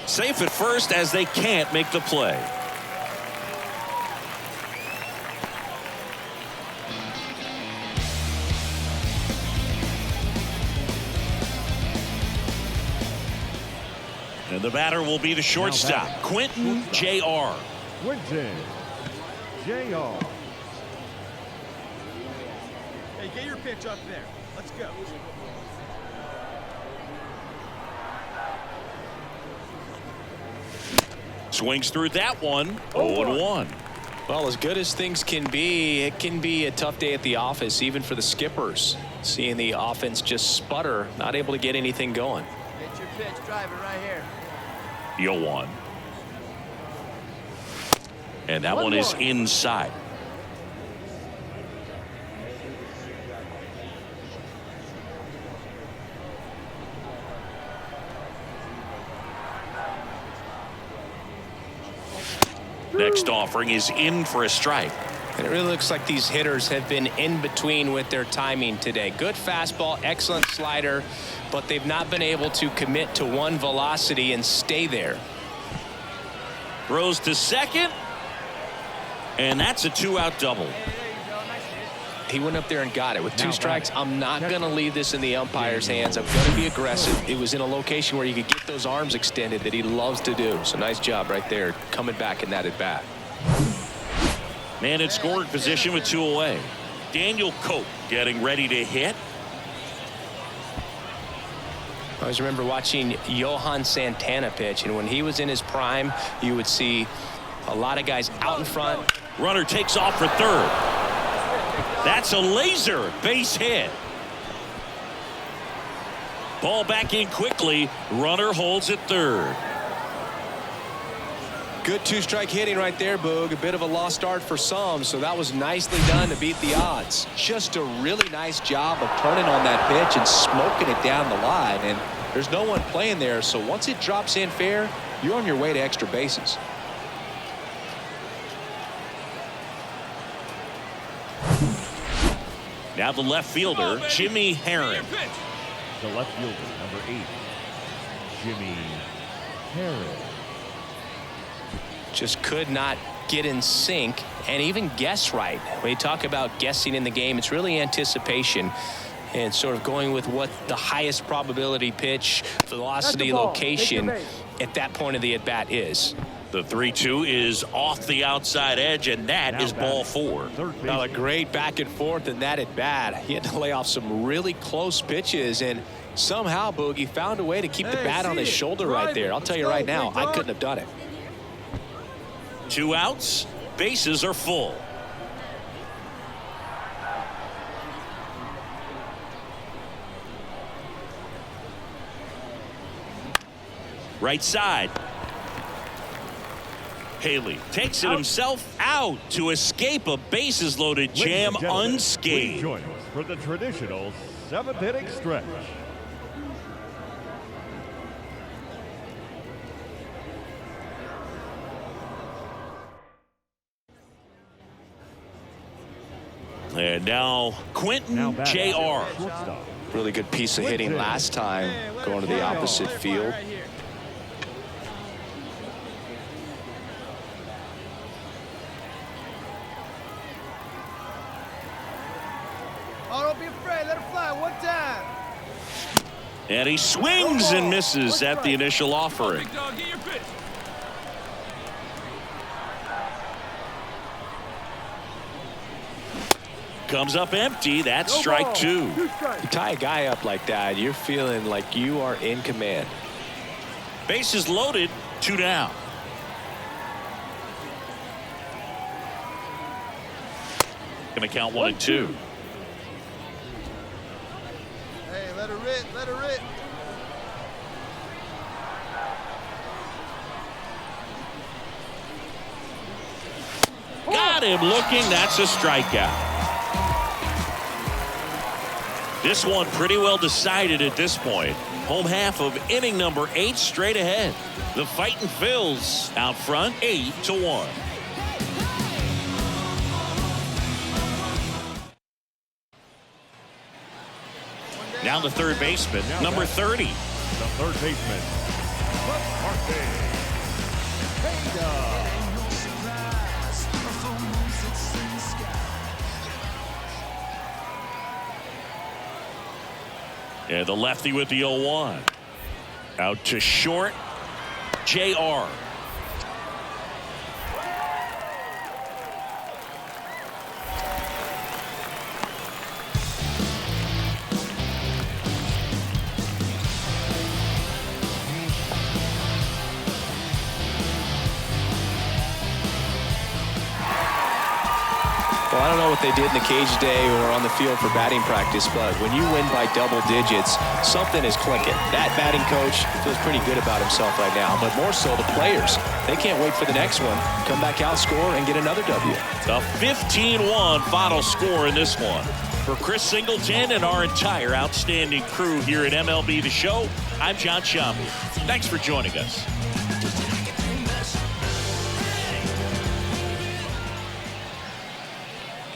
Safe at first as they can't make the play. And the batter will be the shortstop, Quentin JR. Quentin JR. Hey, get your pitch up there. Let's go. Swings through that one. 0-1. Well, as good as things can be, it can be a tough day at the office, even for the skippers. Seeing the offense just sputter, not able to get anything going. Get your pitch, drive it right here. 0-1. And that one is inside. Next offering is in for a strike. And it really looks like these hitters have been in between with their timing today. Good fastball, excellent slider, but they've not been able to commit to one velocity and stay there. Throws to second, and that's a 2-out double. He went up there and got it. With 2 strikes, I'm not going to leave this in the umpire's hands. I'm going to be aggressive. It was in a location where you could get those arms extended that he loves to do. So nice job right there, coming back in that at bat. Man in scoring position with 2 away. Daniel Cope getting ready to hit. I always remember watching Johan Santana pitch, and when he was in his prime, you would see a lot of guys out in front. Runner takes off for third. That's a laser base hit. Ball back in quickly. Runner holds at third. Good 2-strike hitting right there, Boog. A bit of a lost start for some, so that was nicely done to beat the odds. Just a really nice job of turning on that pitch and smoking it down the line. And there's no one playing there, so once it drops in fair, you're on your way to extra bases. Now the left fielder, Jimmy Herron. The left fielder, number 8, Jimmy Herron. Just could not get in sync and even guess right. When you talk about guessing in the game, it's really anticipation and sort of going with what the highest probability pitch, velocity, location, at that point of the at-bat is. The 3-2 is off the outside edge, and that is ball 4. Now, a great back and forth in that at-bat. He had to lay off some really close pitches, and somehow Boogie found a way to keep the bat on his shoulder right there. I'll tell you right now, I couldn't have done it. 2 outs, bases are full. Right side. Haley takes it himself out to escape a bases loaded jam unscathed. Join us for the traditional 7th inning stretch. And now Quentin J.R. Really good piece of hitting last time, going to the opposite field. Oh, don't be afraid. Let it fly one time. And he swings and misses at the initial offering. Big dog, get your pitch. Comes up empty. That's strike 2. You tie a guy up like that, you're feeling like you are in command. Bases loaded, 2 down. Gonna count 1 and 2. Hey, let her rip, let her rip. Got him looking. That's a strikeout. This one pretty well decided at this point. Home half of inning number 8 straight ahead. The Fightin' Phils out front 8-1. Now the third baseman, number 30. The third baseman, McCarthy. And the lefty with the 0-1. Out to short, J.R. Well, I don't know what they did in the cage today or on the field for batting practice, but when you win by double digits, something is clicking. That batting coach feels pretty good about himself right now, but more so the players. They can't wait for the next one. Come back out, score, and get another W. A 15-1 final score in this one. For Chris Singleton and our entire outstanding crew here at MLB The Show, I'm John Shambi. Thanks for joining us.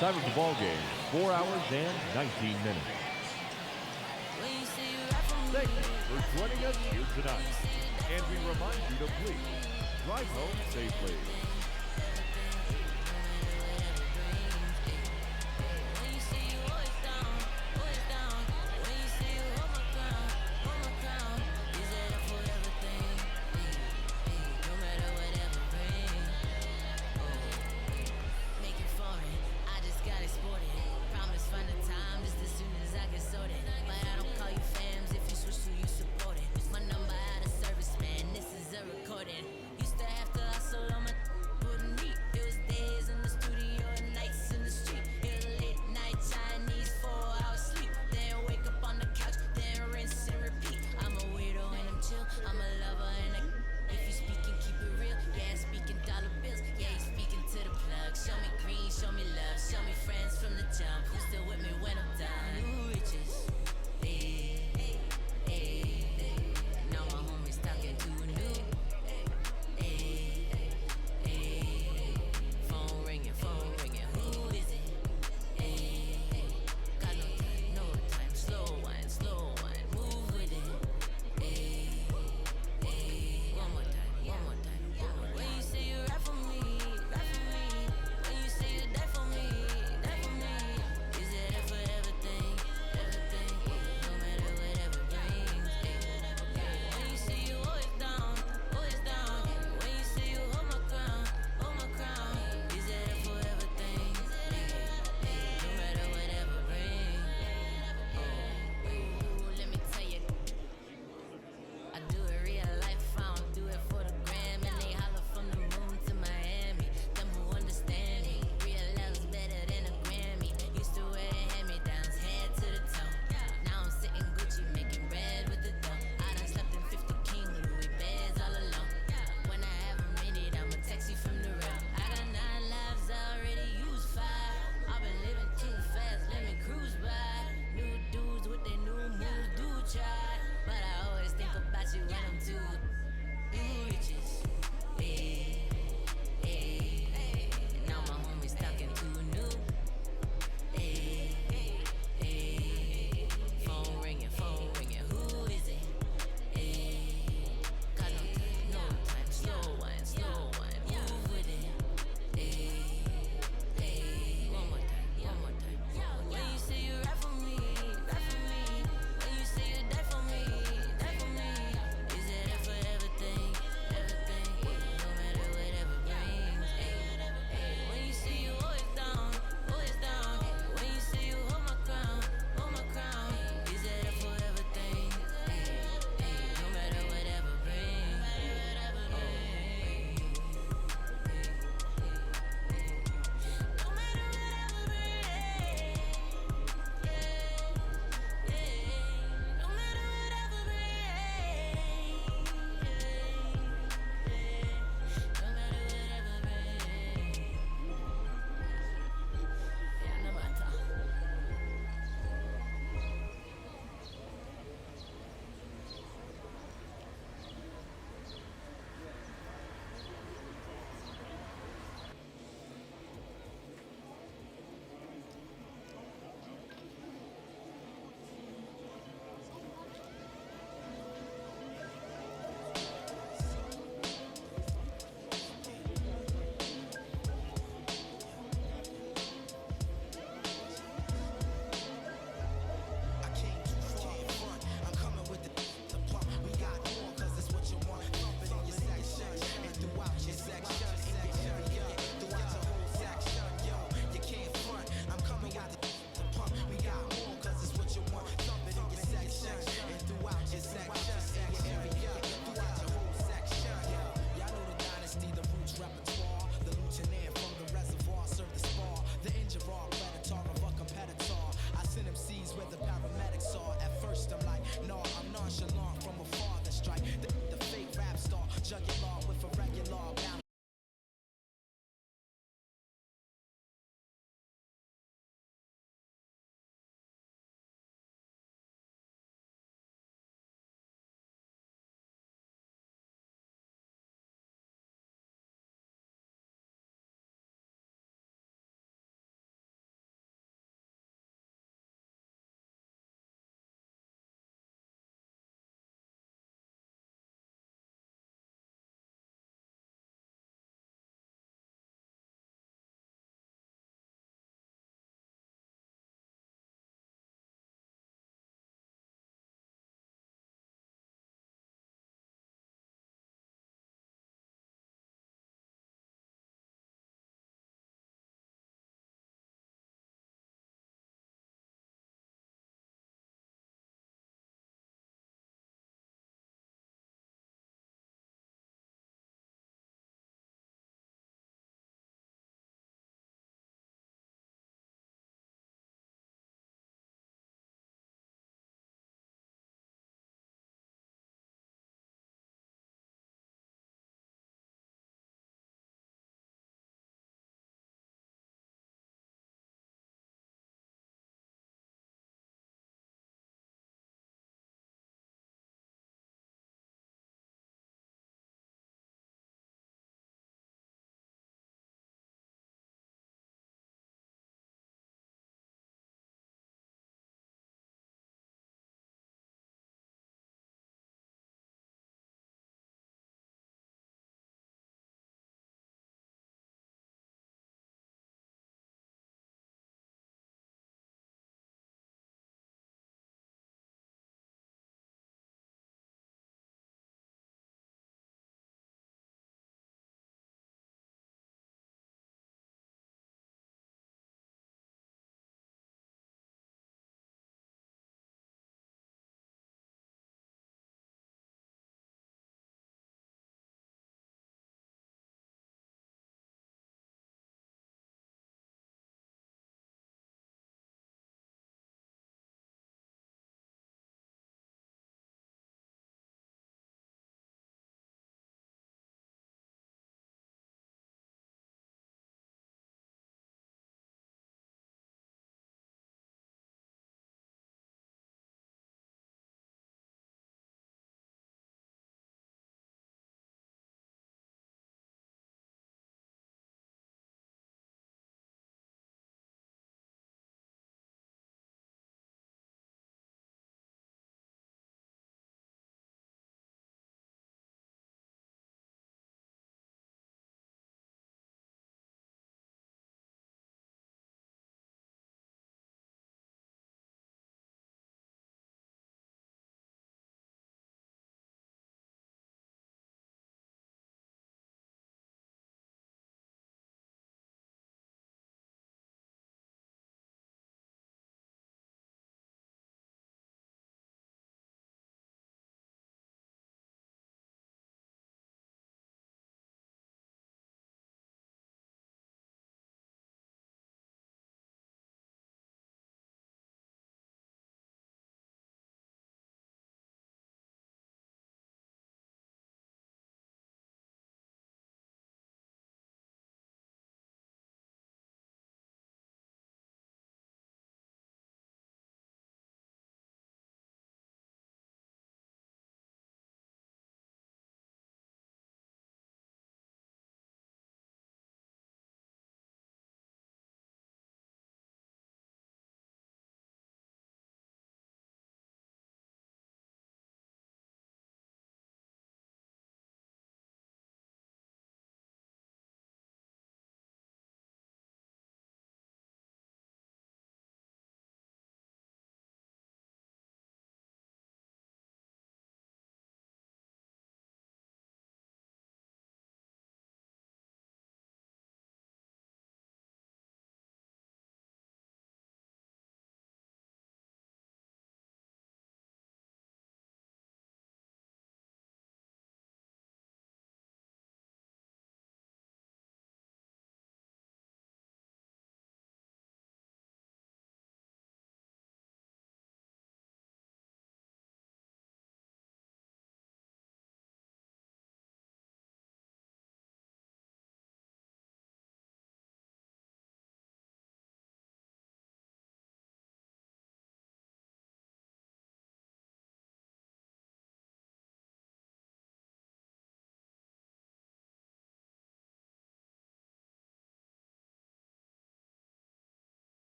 Time of the ball game, 4 hours and 19 minutes. Thank you for joining us here tonight. And we remind you to please drive home safely.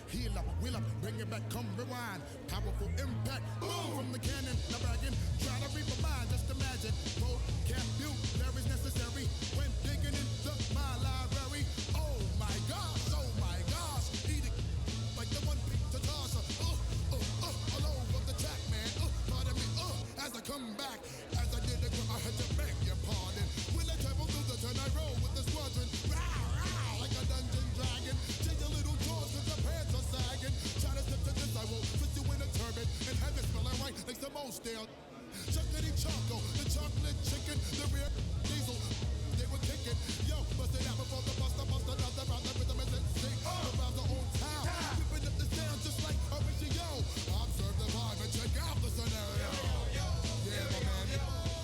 Heal up, wheel up, bring it back, come rewind. Powerful impact, boom from the cannon. Now bragging, try to read my mind, just imagine. Vocabulary is necessary when digging into my library. Oh my gosh, eat it like the one beat to Tasha. All over the track, man. Pardon me, as I come back, as I did I had to beg your pardon. When I travel through the turn, I roll with the squadron. Rawr, like a dungeon dragon. Change your little jaws cause your pants are sagging. Try to step to this, I will put you in a turban and have it smelling right like the most stale. Chocolatey choco, the chocolate chicken, the real diesel. They were kicking, yo, bust it out before the buster, another round the rhythm is insane. Around the old town, whipping up the sound just like Horatio. Observe the vibe and check out the scenario. Yeah, my man.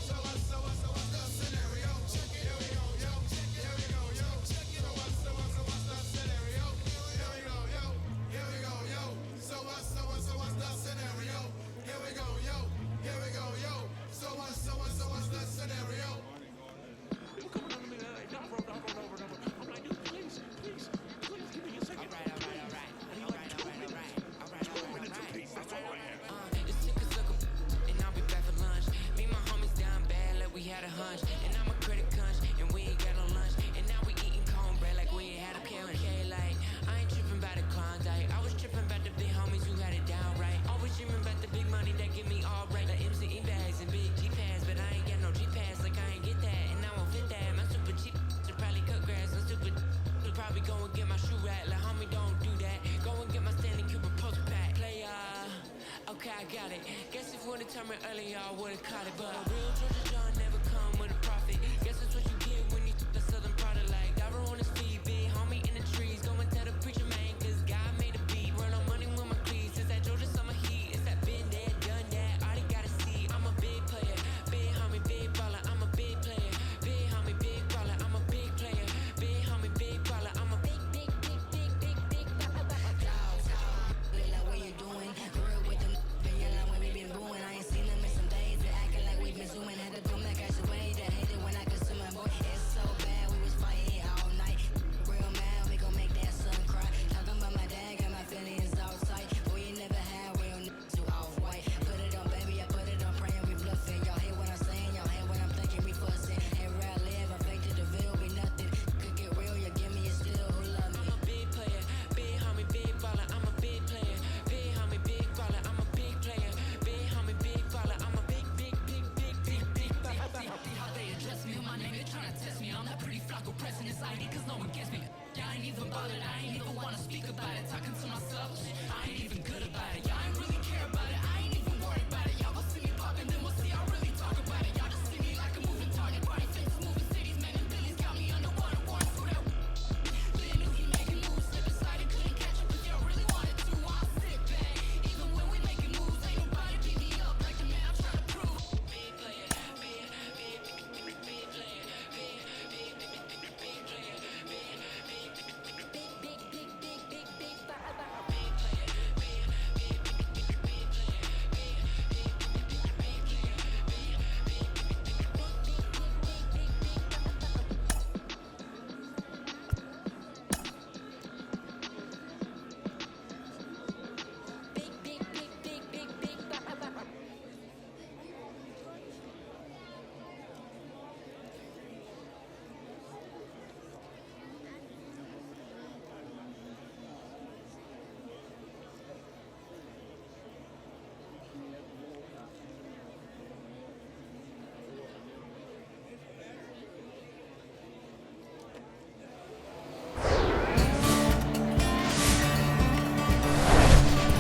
So what's the scenario? Check it, here we go, yo. Check it, here we go, yo. Check it, what's the scenario? Here we go, yo. Here we go, yo. So what's the scenario? Here we go, yo. Here we go, yo. So what's the scenario? Had a hunch, and I'm a credit crunch, and we ain't got no lunch, and now we eating cornbread like we ain't had a parent. Okay, like, I ain't tripping about the Klondike, I was tripping about the big homies who had it down right. Always dreaming about the big money that give me all right. The MCE bags and big G-pads, but I ain't got no G-pads, like I ain't get that, and I won't fit that. My super cheap should probably cut grass, I'm super should probably go and get my shoe rack. Like, homie, don't do that, go and get my Stanley Kubrick post pack. Play, okay, I got it. Guess if you would've told me earlier, I would've caught it, but a real Georgia John never come with a profit. Guess that's what you get when you the southern product. Like Diver on his feet, big homie in the trees. Go and tell the preacher man, cause God made a beat. Run on money with my cleats. It's that Georgia summer heat. It's that been there, done that. All they gotta see. I'm a big player, big homie, big baller. I'm a big player, big homie, big baller. I'm a big player, big homie, big baller. I'm a big baller. Like what you doing? Real with them, you like when we been booing. I ain't seen them in some days. They acting like we've been zooming. Had to do like I should wait. They hate it when I consume my boy. It's so bad, we was fighting all night. Real mad, we gon' make that son cry. Talking about my dad, got my feelings all tight. Boy, you never had real niggas who off white. Put it on, baby, I put it on, praying we bluffing. Y'all hear what I'm saying? Y'all hear what I'm thinking? We fussing. Everywhere I live, I fake to the veil, be nothing. Could get real, you give me a still who love me. I'm a big player, big homie, big baller. I'm a big player, big homie, big baller. I'm a big player, big homie, big baller. I'm a big how they address me, my name, they tryna test me. I'm that pretty Flacco pressing this ID, cause no one gets me. Yeah, I ain't even bothered, I ain't even wanna speak about it. Talking to myself, I ain't even good about it. Y'all ain't really care about it, I ain't even worried about it. Y'all gon' see me poppin', then we'll see I really talk about it. Y'all just see me like a moving target. Party faces, moving cities, man, and Billy's got me underwater. Warrants for that. They knew he making moves, slip aside and couldn't catch up. If y'all really wanted to, I'll sit back. Even when we making moves, ain't nobody beat me up like the man I'm trying to prove. Big player, big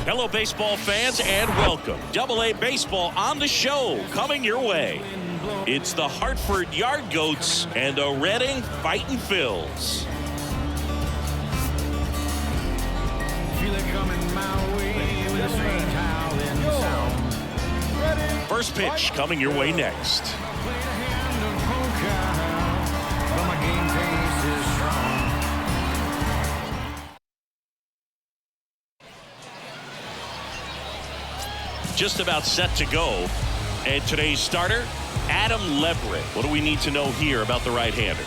Hello, baseball fans, and welcome. Double-A Baseball on the show, coming your way. It's the Hartford Yard Goats and the Reading Fightin' Phils. Feel it coming my way with a strange howling sound. First pitch coming your way next. Played a hand of poker, but my game pace is strong. Just about set to go. And today's starter, Adam Leverett. What do we need to know here about the right-hander?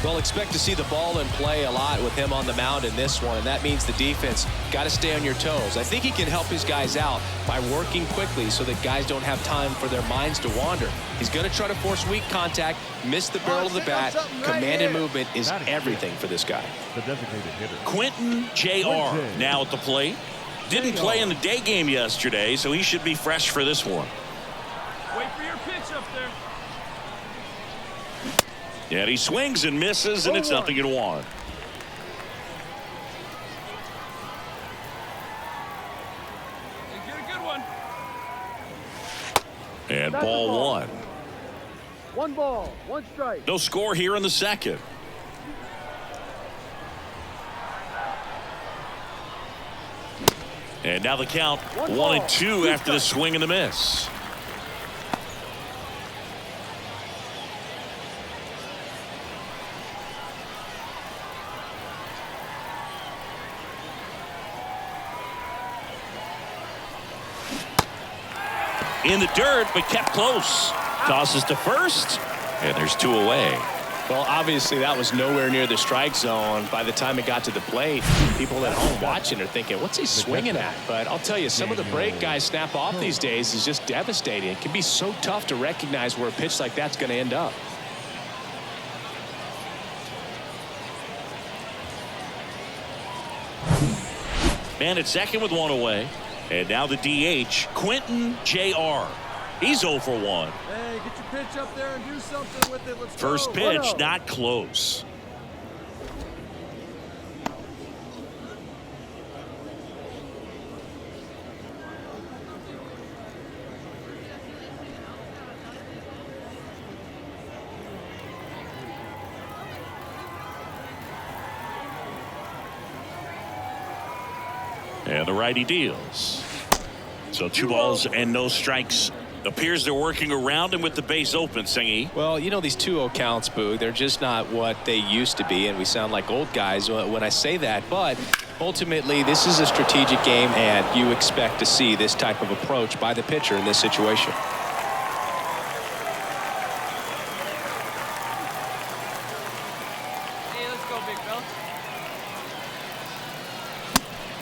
Well, expect to see the ball in play a lot with him on the mound in this one, and that means the defense got to stay on your toes. I think he can help his guys out by working quickly so that guys don't have time for their minds to wander. He's going to try to force weak contact, miss the barrel of the bat. Command and movement is everything for this guy. The designated hitter. Quentin J.R. now at the plate. Didn't play in the day game yesterday, so he should be fresh for this one. Wait for your pitch up there. And he swings and misses, and it's 0-1. Hey, get a good one. And ball one. 1 ball, 1 strike. No score here in the second. And now the count 1-2 after the swing and the miss. In the dirt, but kept close. Tosses to first, and there's 2 away. Well, obviously that was nowhere near the strike zone. By the time it got to the plate, people at home watching are thinking, what's he swinging at? But I'll tell you, some of the break guys snap off these days is just devastating. It can be so tough to recognize where a pitch like that's going to end up. Man at second with 1 away. And now the DH, Quentin J.R. He's 0 for 1. Hey, get your pitch up there and do something with it. Let's First go. pitch, not close. And the righty deals. So 2 balls and no strikes. Appears they're working around him with the base open, Singy. Well, you know, these 2-0 counts, Boog, they're just not what they used to be, and we sound like old guys when I say that. But ultimately, this is a strategic game, and you expect to see this type of approach by the pitcher in this situation. Hey, let's go, big fella.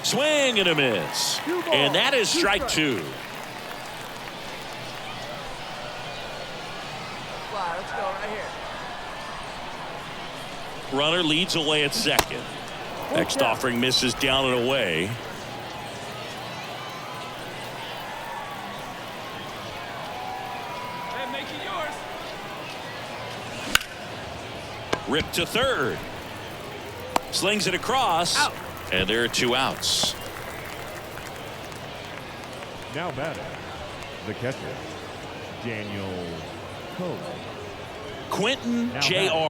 Swing and a miss. And that is strike 2. Fly, let's go right here. Runner leads away at second. Next offering misses down and away. Hey, make it yours. Ripped to third. Slings it across. Out. And there are 2 outs. Now batting, the catcher, Daniel Cole. Quentin J.R.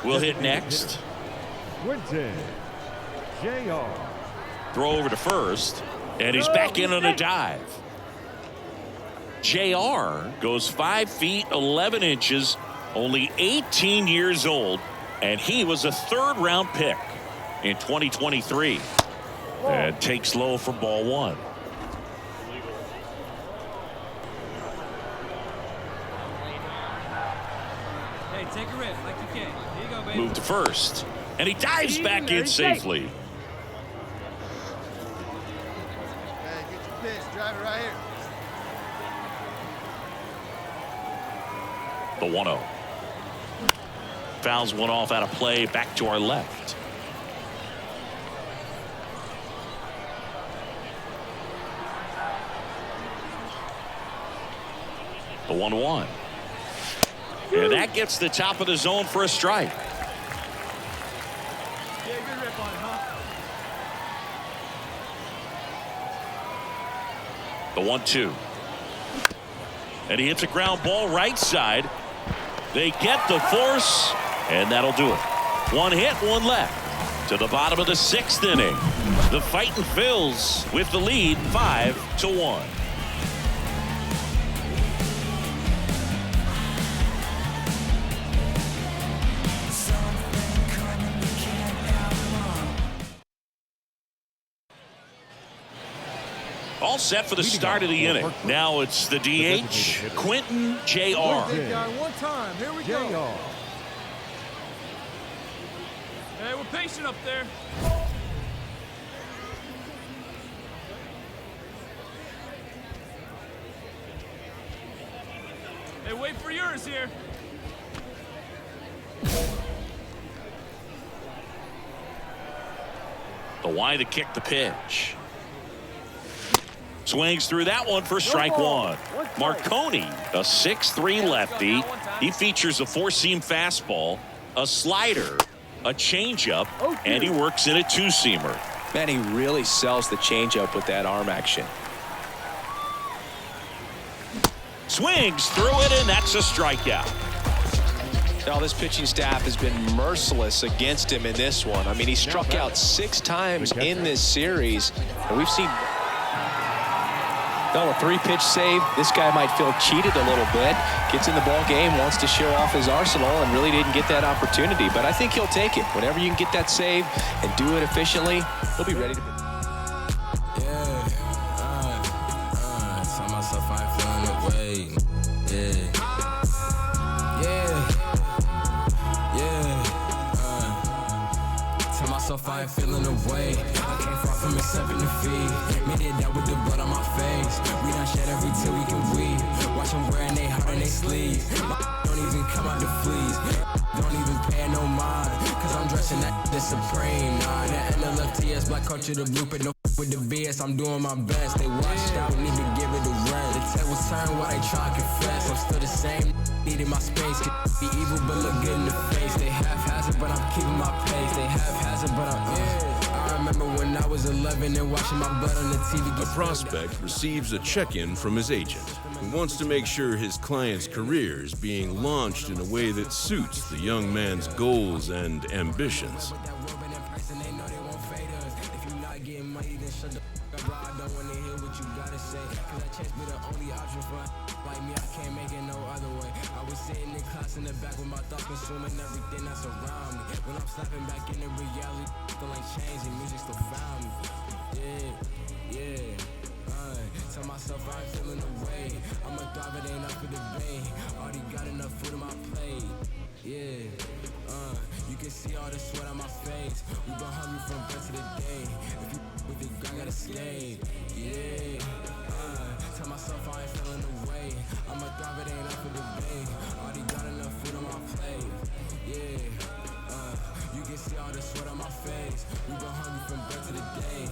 Will hit next. Quinton Jr. Throw over to first, and he's back in on a dive. JR goes 5 feet 11 inches, only 18 years old, and he was a third-round pick in 2023. And takes low for ball one. Hey, take a rip like you can. Here you go, baby. Move to first, and he dives back in safely. Hey, get your pitch. Drive it right here. The 1-0. Fouls one off out of play, back to our left. The 1-1. And that gets the top of the zone for a strike. Yeah, good rip on it, huh? The 1-2. And he hits a ground ball right side. They get the force, and that'll do it. One hit, one left. To the bottom of the 6th inning. The Fightin' Phils with the lead 5-1. All set for the start of the inning. Now it's the DH, Quinton Jr. Big guy, one time. Here we go. Hey, we're patient up there. Hey, wait for yours here. The Y to kick the pitch. Swings through that one for strike one. Marconi, a 6'3" lefty. He features a 4-seam fastball, a slider, a changeup, and he works in a 2-seamer. Man, he really sells the changeup with that arm action. Swings through it, and that's a strikeout. Now, this pitching staff has been merciless against him in this one. I mean, he struck out 6 times in this series, and we've seen a 3-pitch save. This guy might feel cheated a little bit. Gets in the ball game, wants to show off his arsenal, and really didn't get that opportunity. But I think he'll take it. Whenever you can get that save and do it efficiently, he'll be ready to. Tell myself I ain't feeling the way. Tell myself I ain't feeling the way. I came far from accepting defeat. Made it out with the blood on my face. We done shed every tear we can weep. Watch them wearing they heart and they sleeves. Don't even come out the fleas. Don't even pay no mind. Cause I'm dressing that the supreme. Nah, that NLFTS black culture the blueprint. No with the BS, I'm doing my best. They washed out, need to give it a rest. The tables turn while they try to confess. I'm still the same, needing my space. Could be evil but look good in the face. They haphazard but I'm keeping my pace. They haphazard but I'm I remember when I was 11 and watching my blood on the TV. A prospect receives a check-in from his agent who wants to make sure his client's career is being launched in a way that suits the young man's goals and ambitions. In the back with my thoughts consuming everything that's around me. When I'm snapping back into reality, still ain't changing, music still found me. Tell myself I ain't feeling the way. I'ma thrive, it ain't up for debate. Already got enough food on my plate. You can see all the sweat on my face. We been hungry from birth to the day. If you with it, I gotta slay. Tell myself I ain't feeling the way. I'ma thrive, it ain't up for debate. Already got enough food on my plate. You can see all the sweat on my face. We been hungry from birth to the day.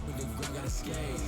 With the grind, gotta skate.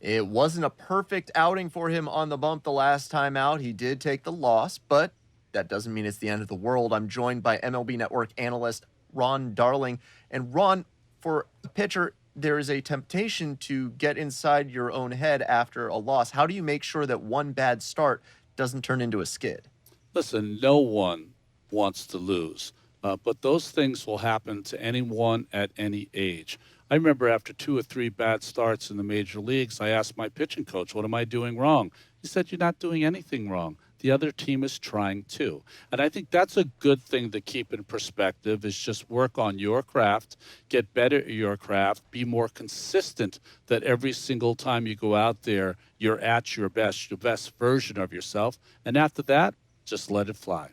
It wasn't a perfect outing for him on the bump the last time out. He did take the loss, but that doesn't mean it's the end of the world. I'm joined by MLB Network analyst Ron Darling. And Ron, for a pitcher, there is a temptation to get inside your own head after a loss. How do you make sure that one bad start doesn't turn into a skid? Listen, no one wants to lose, but those things will happen to anyone at any age. I remember after 2 or 3 bad starts in the major leagues, I asked my pitching coach, what am I doing wrong? He said, you're not doing anything wrong. The other team is trying too. And I think that's a good thing to keep in perspective, is just work on your craft, get better at your craft, be more consistent, that every single time you go out there, you're at your best version of yourself. And after that, just let it fly.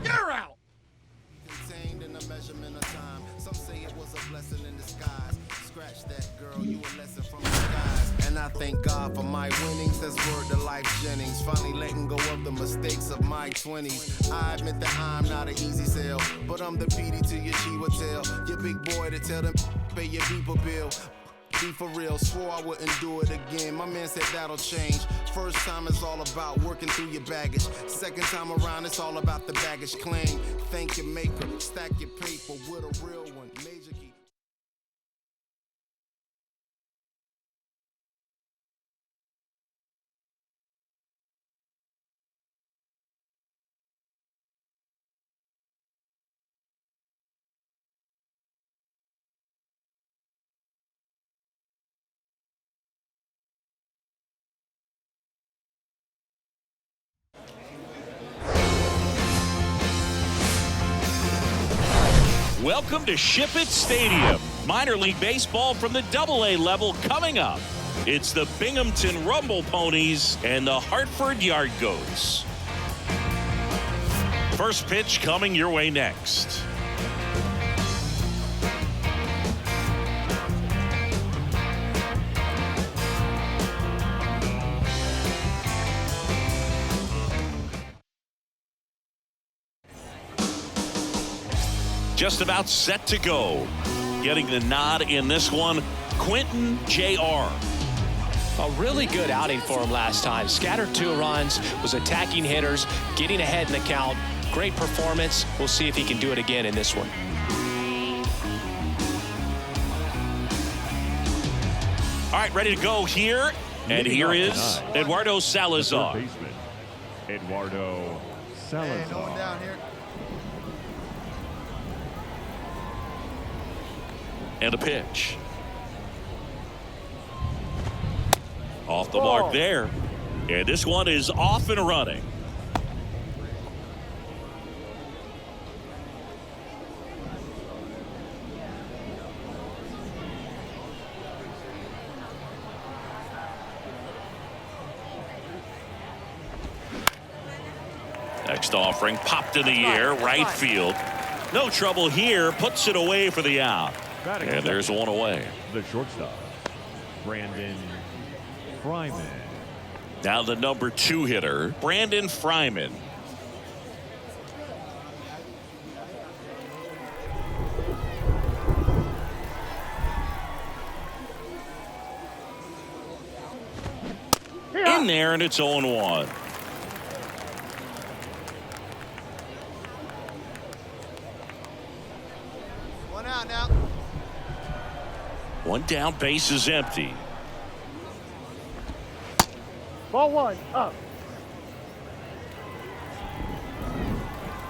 You're out. Contained in a measurement of time. Some say it was a blessing in disguise. Scratch that, girl, you a lesson from the skies. And I thank God for my winnings. That's word to Life Jennings. Finally letting go of the mistakes of my 20s. I admit that I'm not an easy sell, but I'm the PD to your Chiwa tell. Your big boy to tell them pay your people bill. Be for real, swore I wouldn't do it again. My man said that'll change. First time is all about working through your baggage. Second time around, it's all about the baggage claim. Thank your maker, stack your paper with a real one. Major key. Welcome to Ship It Stadium. Minor League Baseball from the AA level coming up. It's the Binghamton Rumble Ponies and the Hartford Yard Goats. First pitch coming your way next. Just about set to go. Getting the nod in this one, Quentin Jr. A really good outing for him last time. Scattered 2 runs, was attacking hitters, getting ahead in the count. Great performance. We'll see if he can do it again in this one. All right, ready to go here. And here is Eduardo Salazar. Eduardo Salazar. Hey, no one down here. And a pitch. Off the mark there. And this one is off and running. Next offering popped in the air, right field. No trouble here, puts it away for the out. And there's one away. The shortstop, Brandon Fryman. Now the number 2 hitter, Brandon Fryman. In there, and it's 0-1. One out now. One down, base is empty. Ball 1, up.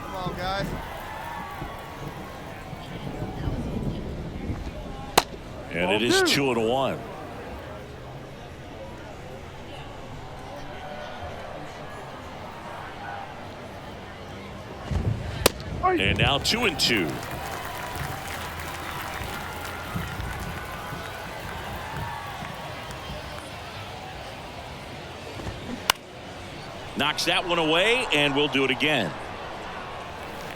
Come on, guys. And it is 2-1. And now 2-2. Knocks that one away, and we'll do it again.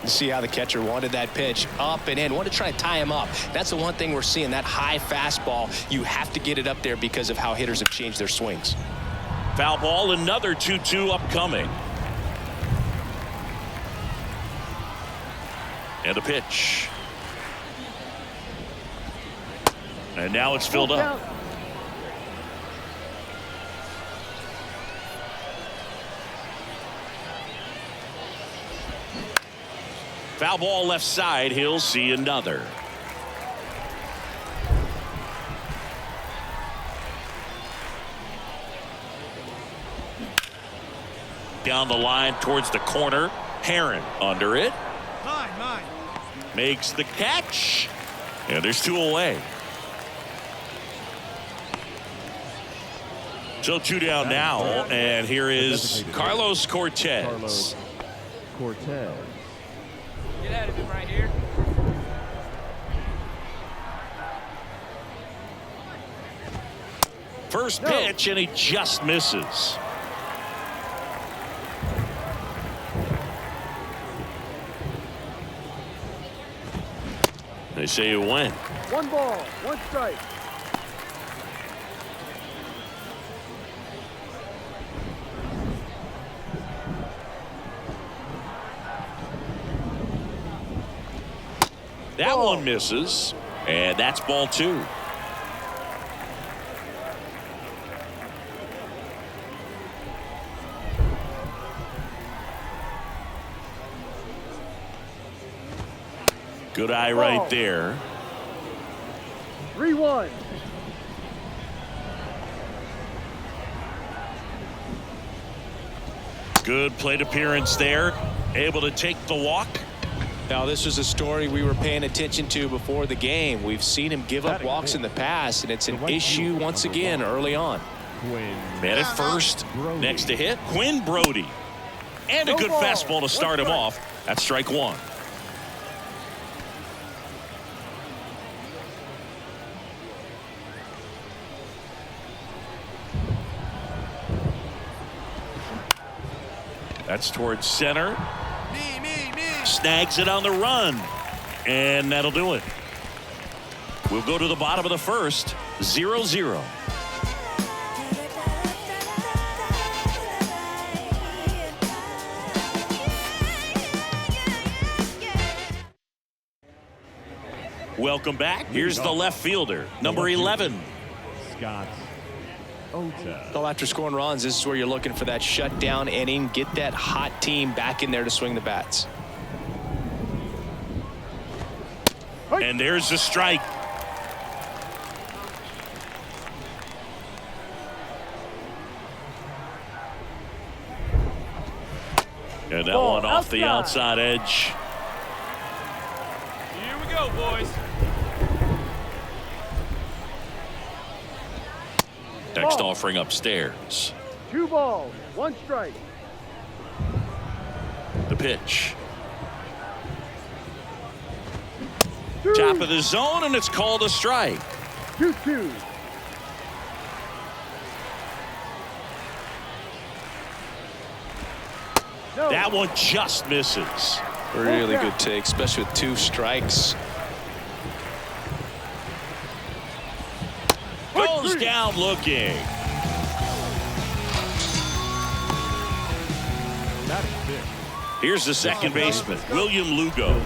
You see how the catcher wanted that pitch up and in. Wanted to try to tie him up. That's the one thing we're seeing, that high fastball. You have to get it up there because of how hitters have changed their swings. Foul ball, another 2-2 upcoming. And a pitch. And now it's filled up. Foul ball left side. He'll see another. Down the line towards the corner. Heron under it. Mine. Makes the catch. And there's 2 away. So 2 down now. And here is Carlos Cortez. Cortez. Get out of him right here. First pitch, and he just misses. They say you win. 1 ball, 1 strike. That one misses, and that's ball 2. Good eye right there. 3-1. Good plate appearance there. Able to take the walk. Now, this was a story we were paying attention to before the game. We've seen him give up walks in the past, and it's an issue once again early on. Man at first. Next to hit, Quinn Brody. And a good fastball to start him off. That's strike 1. That's towards center. Me. Snags it on the run. And that'll do it. We'll go to the bottom of the first. 0-0. Welcome back. Here's the left fielder, number 11. Scott Ota. Well, after scoring runs, this is where you're looking for that shutdown inning. Get that hot team back in there to swing the bats. And there's the strike. And that one off the outside edge. Here we go, boys. Next offering upstairs. 2 balls, 1 strike. The pitch. Top of the zone, and it's called a strike. 2-2. That one just misses. Really good take, especially with 2 strikes. Goes down looking. Here's the second baseman, William Lugo.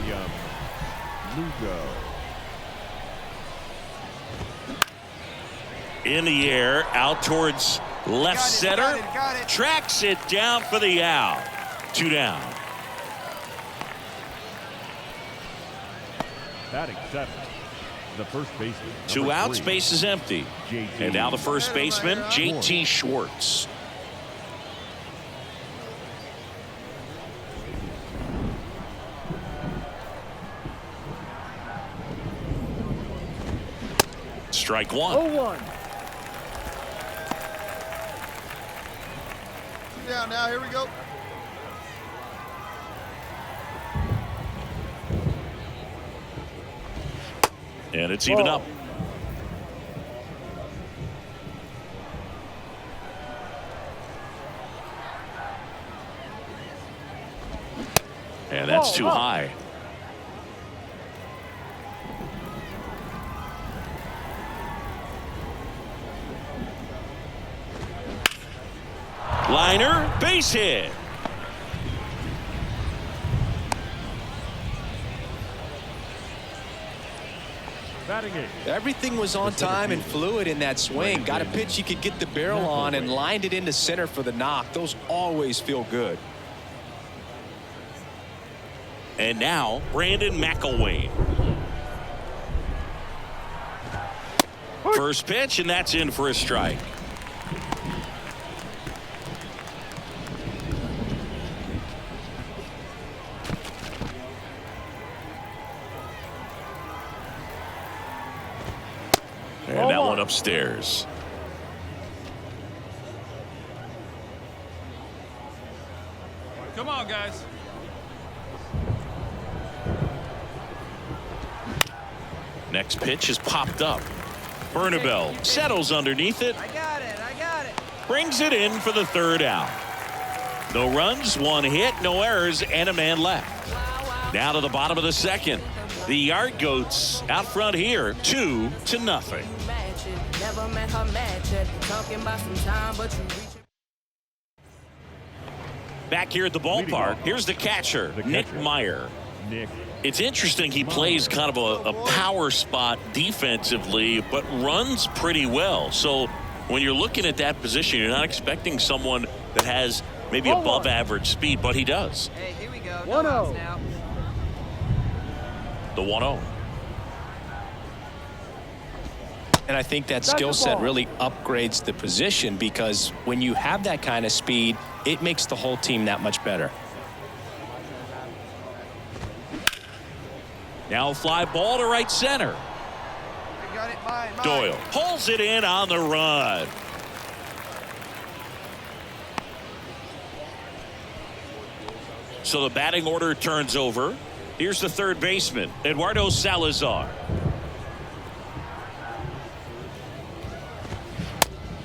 In the air, out towards left center. Tracks it down for the out. 2 down. Batting 7th, the first baseman. 2 outs, base is empty. And now the first baseman, JT Schwartz. Strike 1. 0-1. 2 down now. Here we go. And it's even up. And that's too high. Liner, base hit. Everything was on time and fluid in that swing. Got a pitch you could get the barrel on and lined it into center for the knock. Those always feel good. And now Brandon McElwain. First pitch, and that's in for a strike. And that one upstairs. Come on, guys. Next pitch is popped up. Bernabel settles underneath it. I got it. Brings it in for the third out. No runs, one hit, no errors, and a man left. Now to the bottom of the second. The Yard Goats out front here, 2-0. Never met her match it. Talking about some time, but you reach. Back here at the ballpark, here's the catcher, Nick Meyer. It's interesting, he plays kind of a power spot defensively, but runs pretty well. So when you're looking at that position, you're not expecting someone that has maybe above average speed, but he does. Hey, here we go. 1-0 now. The 1-0. And I think that skill set really upgrades the position, because when you have that kind of speed, it makes the whole team that much better. Now a fly ball to right center. Doyle pulls it in on the run. So the batting order turns over. Here's the third baseman, Eduardo Salazar.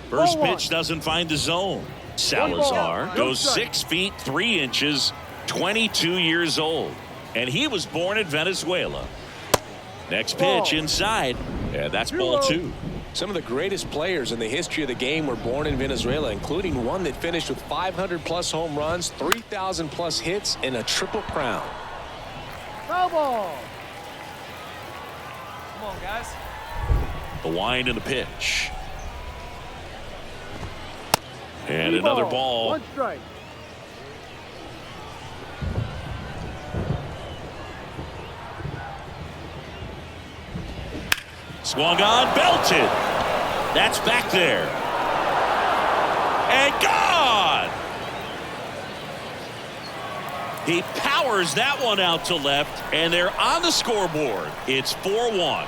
First pitch doesn't find the zone. Salazar goes 6 feet 3 inches, 22 years old. And he was born in Venezuela. Next pitch inside. Yeah, that's ball 2. Some of the greatest players in the history of the game were born in Venezuela, including one that finished with 500+ home runs, 3,000+ hits, and a triple crown. Foul ball. Come on, guys. The wind and the pitch. And another ball. 1 strike. Swung on, belted. That's back there. And gone. He powers that one out to left, and they're on the scoreboard. It's 4-1.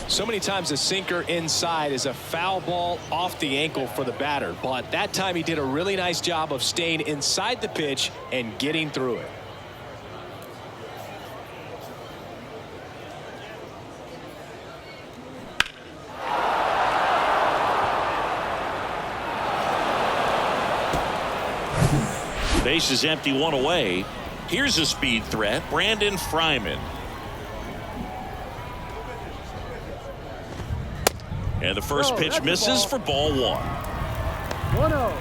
So many times a sinker inside is a foul ball off the ankle for the batter, but that time he did a really nice job of staying inside the pitch and getting through it. Base is empty, 1 away. Here's a speed threat, Brandon Fryman. And the first pitch misses for ball 1. 1-0.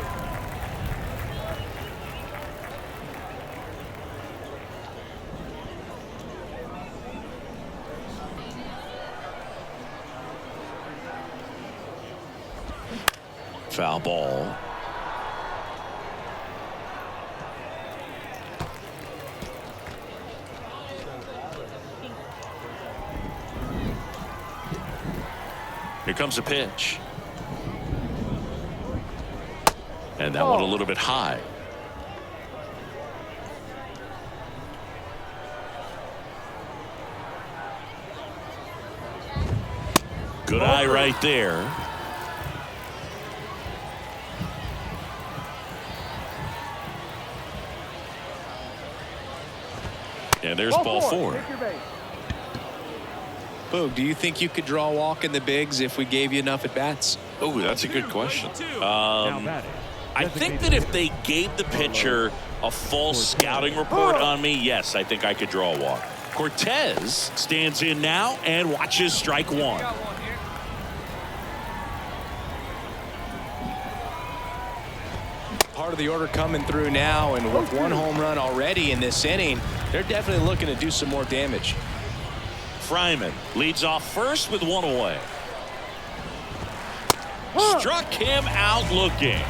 Foul ball. Here comes a pitch. And that one a little bit high. Good eye right there. And there's ball 4. Boog, do you think you could draw a walk in the bigs if we gave you enough at bats? Oh, that's a good question. I think that if they gave the pitcher a full scouting report on me, yes, I think I could draw a walk. Cortez stands in now and watches strike 1. heart of the order coming through now, and with one home run already in this inning, they're definitely looking to do some more damage. Fryman leads off first with one away. Struck him out looking.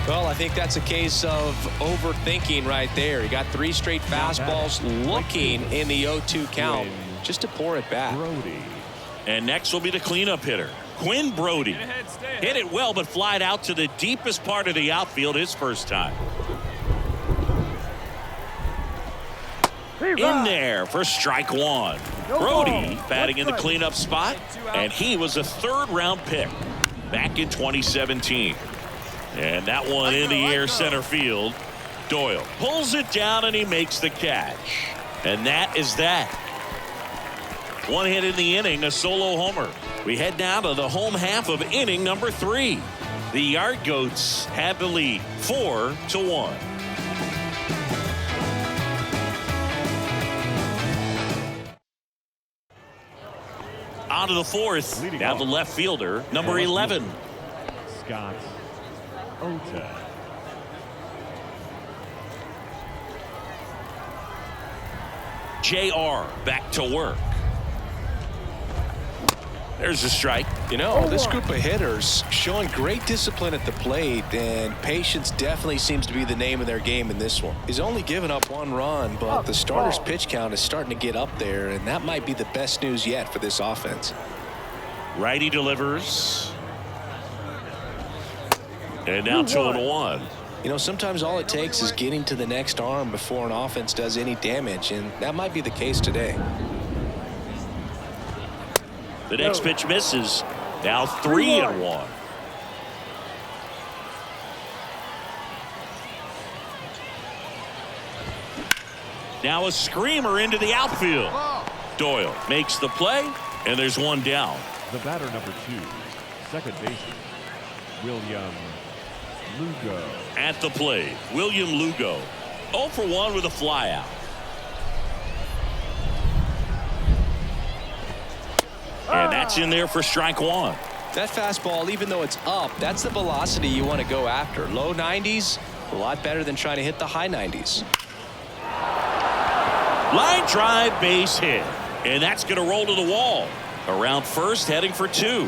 Well, I think that's a case of overthinking right there. He got 3 straight fastballs looking in the 0-2 count just to pour it back. And next will be the cleanup hitter, Quinn Brody. Hit it well, but flied out to the deepest part of the outfield his first time. In there for strike one. Brody batting in the cleanup spot, and he was a 3rd-round pick back in 2017. And that one in the air center field. Doyle pulls it down, and he makes the catch. And that is that. One hit in the inning, a solo homer. We head now to the home half of inning number 3. The Yard Goats have the lead 4-1. On to the 4th. Now the left fielder, number 11. Scott Ota. JR back to work. There's a strike. You know, this group of hitters showing great discipline at the plate, and patience definitely seems to be the name of their game in this one. He's only given up 1 run, but the starter's pitch count is starting to get up there, and that might be the best news yet for this offense. Righty delivers. And now 2-1. You know, sometimes all it takes is getting to the next arm before an offense does any damage, and that might be the case today. The next pitch misses. Now 3-1. Now a screamer into the outfield. Doyle makes the play, and there's one down. The batter number 2, second baseman, William Lugo. At the plate, William Lugo. 0 for 1 with a flyout. And that's in there for strike one. That fastball, even though it's up, that's the velocity you want to go after. Low 90s, a lot better than trying to hit the high 90s. Line drive, base hit. And that's going to roll to the wall. Around first, heading for 2.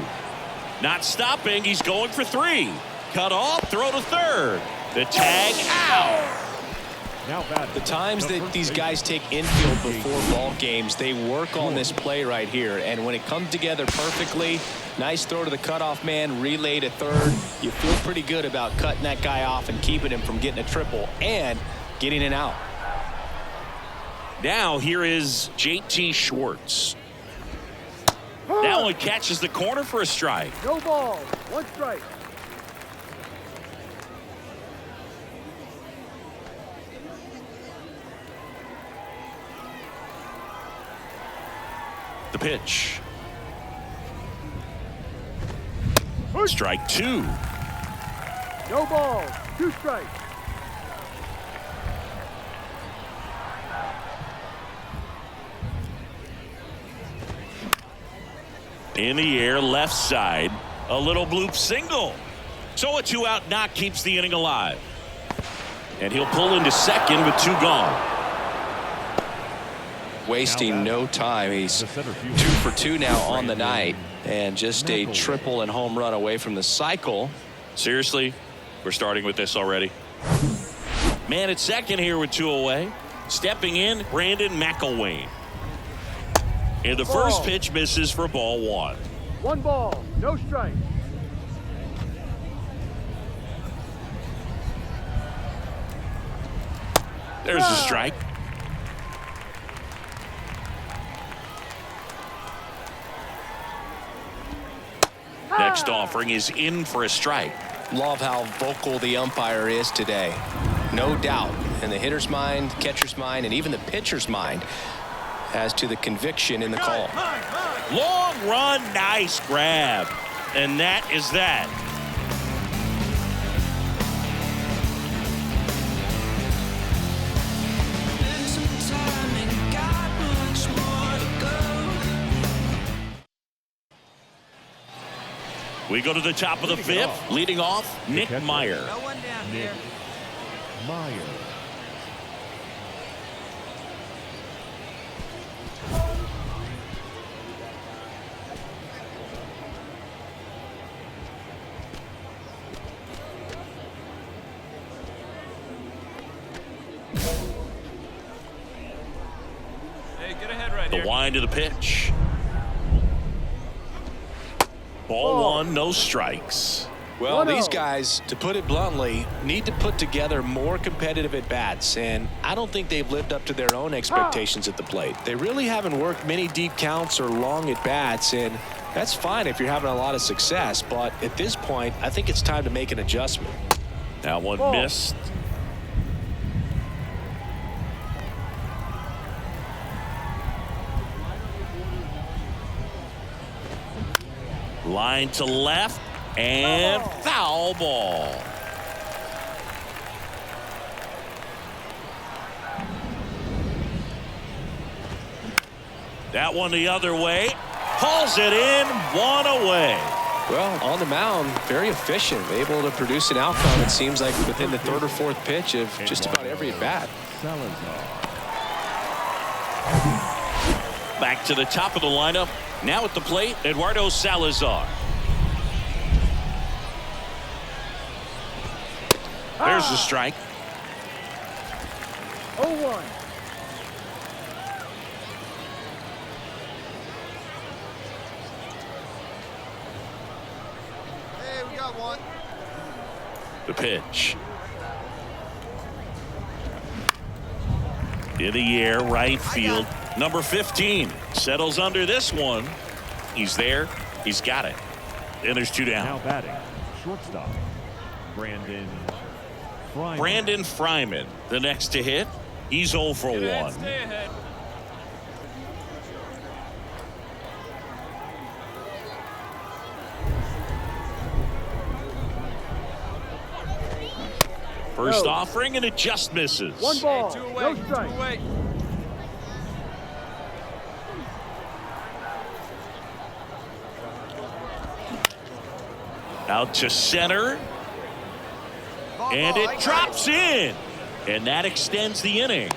Not stopping, he's going for 3. Cut off, throw to third. The tag out. The times that these guys take infield before ball games, they work on this play right here. And when it comes together perfectly, nice throw to the cutoff man, relay to third. You feel pretty good about cutting that guy off and keeping him from getting a triple and getting an out. Now here is JT Schwartz. That one catches the corner for a strike. No ball. 1 strike. The pitch. Strike 2. No ball. 2 strikes. In the air, left side. A little bloop single. So a 2-out knock keeps the inning alive. And he'll pull into second with 2 gone. Wasting no time. He's 2 for 2 now on the night, and just a triple and home run away from the cycle. Seriously, we're starting with this already. Man at second here with 2 away. Stepping in, Brandon McElwain. And the first pitch misses for ball 1. 1 ball, no strike. There's a strike. Next offering is in for a strike. Love how vocal the umpire is today. No doubt in the hitter's mind, catcher's mind, and even the pitcher's mind as to the conviction in the call. Long run, nice grab. And that is that. We go to the top of the fifth. Leading off, Nick Meyer. No one down here. Meyer. Hey, get ahead right The here. wind of the pitch. Ball one, no strikes. Well, these guys, to put it bluntly, need to put together more competitive at-bats, and I don't think they've lived up to their own expectations at the plate. They really haven't worked many deep counts or long at-bats, and that's fine if you're having a lot of success, but at this point, I think it's time to make an adjustment. That one missed. Line to left and foul ball. That one the other way. Pulls it in, one away. Well, on the mound, very efficient, able to produce an outcome, it seems like, within the third or fourth pitch of just about every at-bat. Back to the top of the lineup. Now at the plate, Eduardo Salazar. There's the strike. 0-1. Hey, we got one. The pitch. In the air, right field. Number 15 settles under this one. He's there. He's got it. And there's two down. Now batting, shortstop, Brandon Fryman. Brandon Fryman, the next to hit. He's 0 for 1. Stay ahead. First offering, and it just misses. One ball. Hey, two away. No Two strike. away. Out to center. And it drops in. And that extends the inning.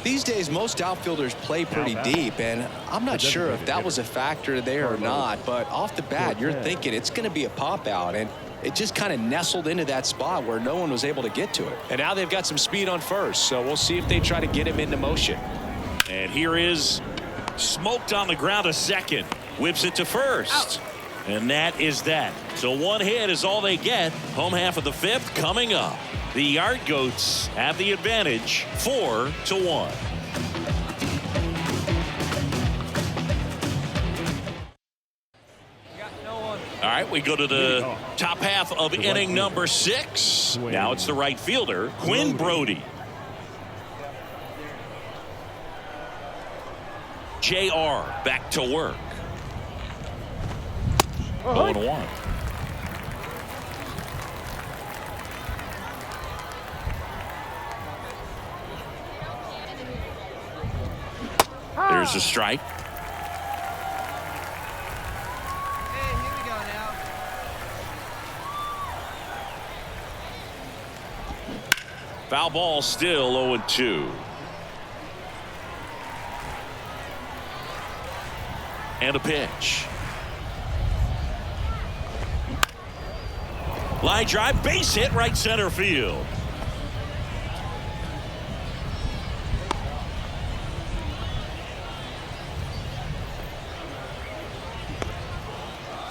These days, most outfielders play pretty deep, and I'm not sure if that was a factor there or not, but off the bat, you're thinking it's going to be a pop-out, and it just kind of nestled into that spot where no one was able to get to it. And now they've got some speed on first, so we'll see if they try to get him into motion. And here is smoked on the ground a second. Whips it to first. Out. And that is that. So one hit is all they get. Home half of the fifth coming up. The Yard Goats have the advantage, 4-1. All right, we go to the top half of inning number 6. Now it's the right fielder, Quinn Brody. JR back to work. 0-1. There's a strike. Hey, here we go now. Foul ball, still 0-2. And a pitch. Line drive, base hit, right center field.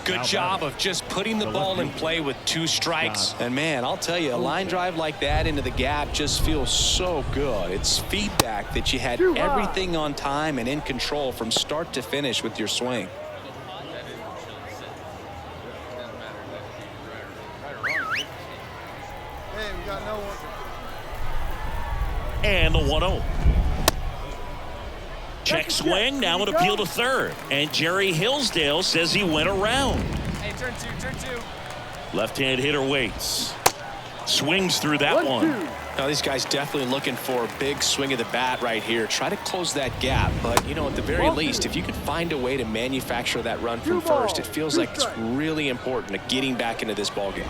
Good job of just putting the ball in play with 2 strikes. And man, I'll tell you, a line drive like that into the gap just feels so good. It's feedback that you had everything on time and in control from start to finish with your swing. Hey, we got no one. And the 1-0. Check swing, now an appeal to third. And Jerry Hillsdale says he went around. Hey, turn two. Left-hand hitter waits. Swings through that one. Now, these guys definitely looking for a big swing of the bat right here. Try to close that gap. But, you know, at the very least, if you can find a way to manufacture that run from first, it feels like it's really important to getting back into this ballgame.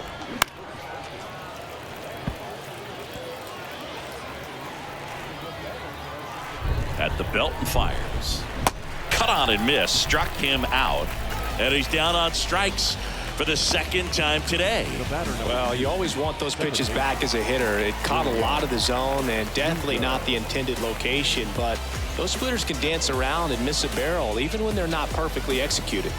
At the belt and fires. Cut on and miss. Struck him out. And he's down on strikes for the second time today. Well, you always want those pitches back as a hitter. It caught a lot of the zone and definitely not the intended location, but those splitters can dance around and miss a barrel even when they're not perfectly executed.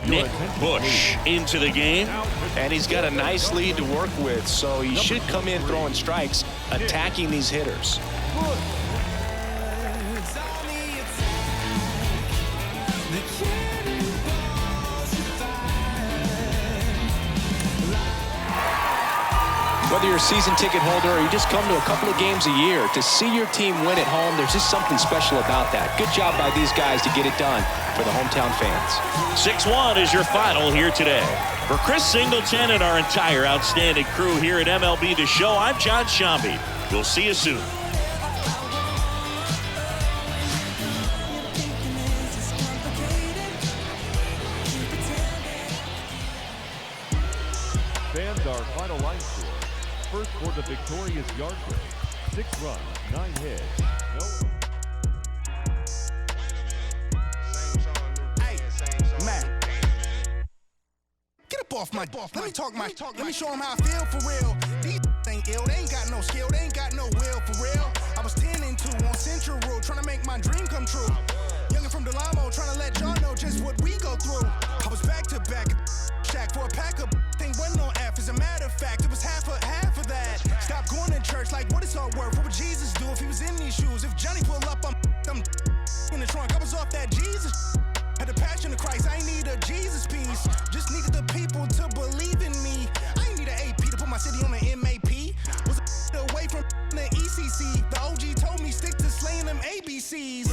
Nick Bush into the game. And he's got a nice lead to work with, so he should come in throwing strikes, attacking these hitters. Whether you're a season ticket holder or you just come to a couple of games a year, to see your team win at home, there's just something special about that. Good job by these guys to get it done for the hometown fans. 6-1 is your final here today. For Chris Singleton and our entire outstanding crew here at MLB The Show, I'm John Shambi. We'll see you soon. Fans, our final line score. First for the victorious Yardley. 6 runs, 9 hits, no. Get up off my. Let me talk my. Let me show them how I feel for real. These ain't ill. They ain't got no skill. They ain't got no will for real. I was 10 and 2 on Central Road, trying to make my dream come true. Youngin' from Delamo, trying to let y'all know just what we go through. I was back to back, shack for a pack of. Thing wasn't on F. As a matter of fact, it was half of that. Stop going to church like what it's all worth. What would Jesus do if he was in these shoes? If Johnny pull up, I'm in the trunk. I was off that Jesus. Had the passion of Christ. I ain't need a Jesus piece. Just needed the people to believe in me. I ain't need an AP to put my city on the MAP. Was away from the ECC. The OG told me stick to slaying them ABCs.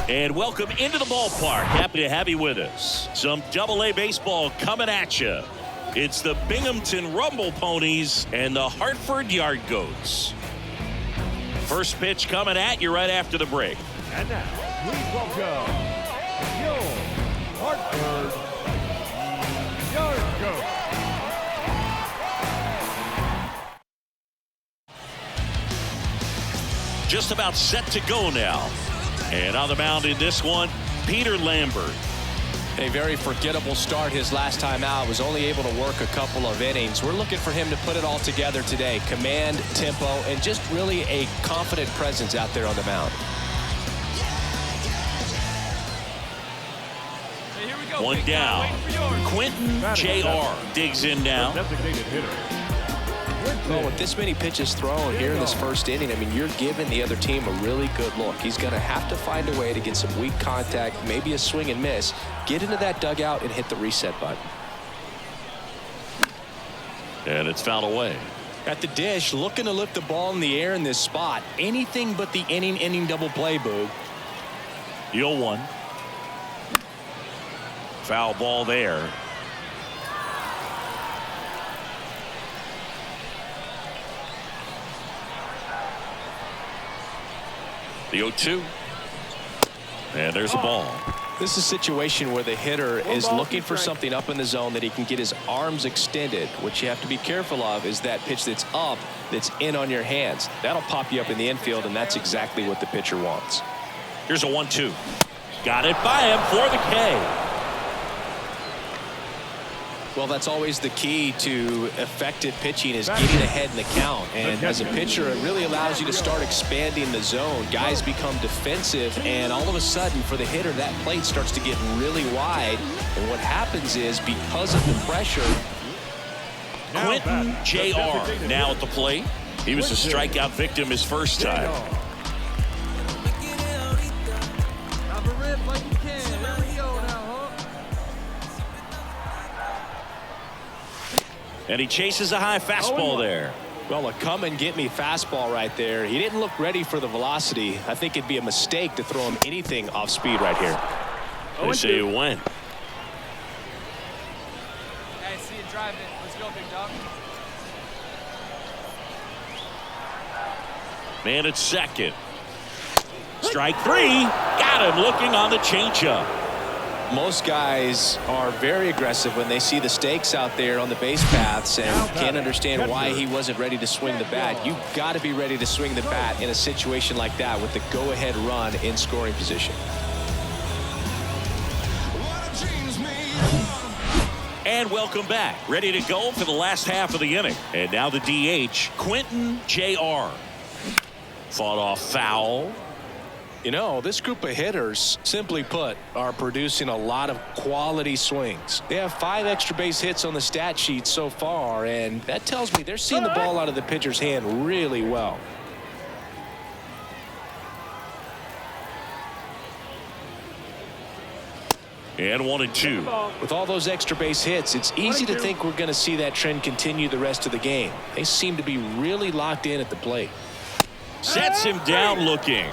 And welcome into the ballpark. Happy to have you with us. Some Double-A baseball coming at you. It's the Binghamton Rumble Ponies and the Hartford Yard Goats. First pitch coming at you right after the break. And now, please welcome your Hartford Yard Goats. Just about set to go now. And on the mound in this one, Peter Lambert. A very forgettable start his last time out. Was only able to work a couple of innings. We're looking for him to put it all together today. Command, tempo, and just really a confident presence out there on the mound. Hey, here we go. One down. Quentin J.R. digs in now. Designated hitter. Well, with this many pitches thrown here in this first inning, I mean, you're giving the other team a really good look. He's going to have to find a way to get some weak contact, maybe a swing and miss, get into that dugout and hit the reset button. And it's fouled away. At the dish, looking to lift the ball in the air in this spot. Anything but the inning double play, Boog. 0-1. Foul ball there. The 0-2. And there's a ball. This is a situation where the hitter is looking for something up in the zone that he can get his arms extended. What you have to be careful of is that pitch that's up, that's in on your hands. That'll pop you up in the infield, and that's exactly what the pitcher wants. Here's a 1-2. Got it by him for the K. Well, that's always the key to effective pitching, is getting ahead in the count. And as a pitcher, it really allows you to start expanding the zone. Guys become defensive, and all of a sudden, for the hitter, that plate starts to get really wide. And what happens is, because of the pressure, Quentin J.R. now at the plate. He was a strikeout victim his first time. Drop a rip like you can. Here we go now, huh? And he chases a high fastball there. well, a come-and-get-me fastball right there. He didn't look ready for the velocity. I think it'd be a mistake to throw him anything off speed right here. They say it went. Hey, see you drive it. Let's go, big dog. Man at second. Strike three. Got him looking on the changeup. Most guys are very aggressive when they see the stakes out there on the base paths and can't understand why he wasn't ready to swing the bat. You've got to be ready to swing the bat in a situation like that with the go-ahead run in scoring position. And welcome back. Ready to go for the last half of the inning. And now the DH, Quentin J.R. Fought off foul. You know, this group of hitters, simply put, are producing a lot of quality swings. They have 5 extra base hits on the stat sheet so far, and that tells me they're seeing the ball out of the pitcher's hand really well. And 1-2. With all those extra base hits, it's easy to think we're going to see that trend continue the rest of the game. They seem to be really locked in at the plate. Sets him down looking.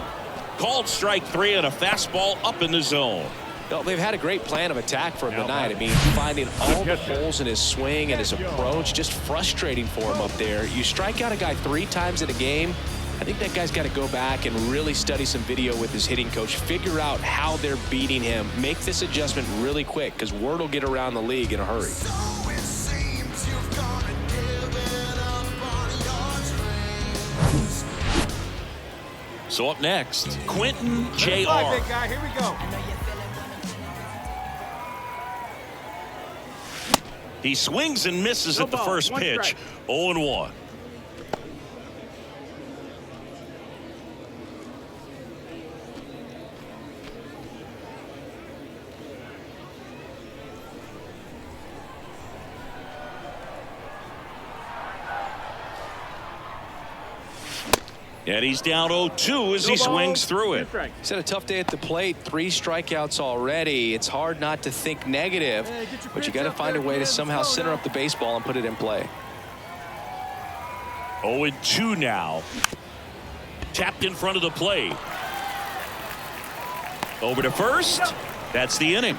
Called strike 3 and a fastball up in the zone. Well, they've had a great plan of attack for him tonight. I mean, finding all the holes in his swing and his approach, just frustrating for him up there. You strike out a guy 3 times in a game, I think that guy's got to go back and really study some video with his hitting coach, figure out how they're beating him, make this adjustment really quick, because word will get around the league in a hurry. So up next, Quentin J.R. Big guy, here we go. He swings and misses at the first pitch. 0-1. And he's down 0-2 as he swings through it. He's had a tough day at the plate. 3 strikeouts already. It's hard not to think negative, but you got to find a way to somehow center up the baseball and put it in play. 0-2 now. Tapped in front of the plate. Over to first. That's the inning.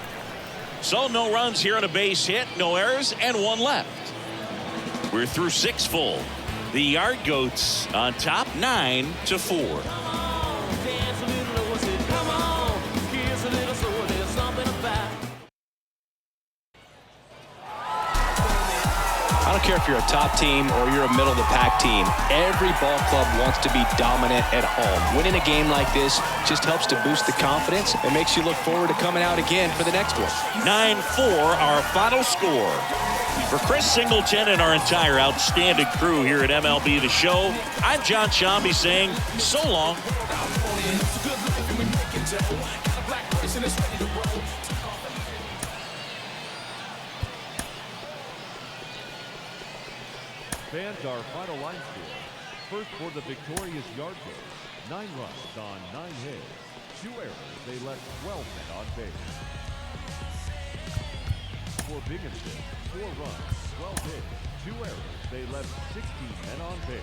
So no runs here on a base hit, no errors, and one left. We're through 6 full. The Yard Goats on top 9-4. I don't care if you're a top team or you're a middle-of-the-pack team. Every ball club wants to be dominant at home. Winning a game like this just helps to boost the confidence and makes you look forward to coming out again for the next one. 9-4, our final score. For Chris Singleton and our entire outstanding crew here at MLB The Show, I'm John Shambi saying so long. Fans, our final line score. First for the victorious Yard Goats. 9 runs on 9 hits. 2 errors. They left 12 men on base. For Binghamton, 4 runs, 12 hits, 2 errors. They left 16 men on base.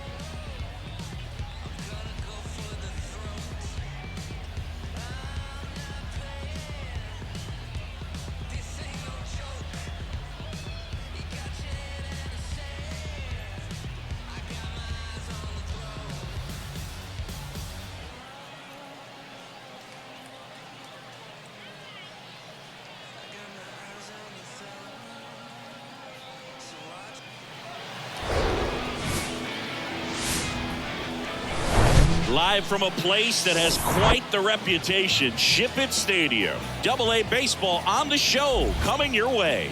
Live from a place that has quite the reputation, Ship It Stadium. AA baseball on the show, coming your way.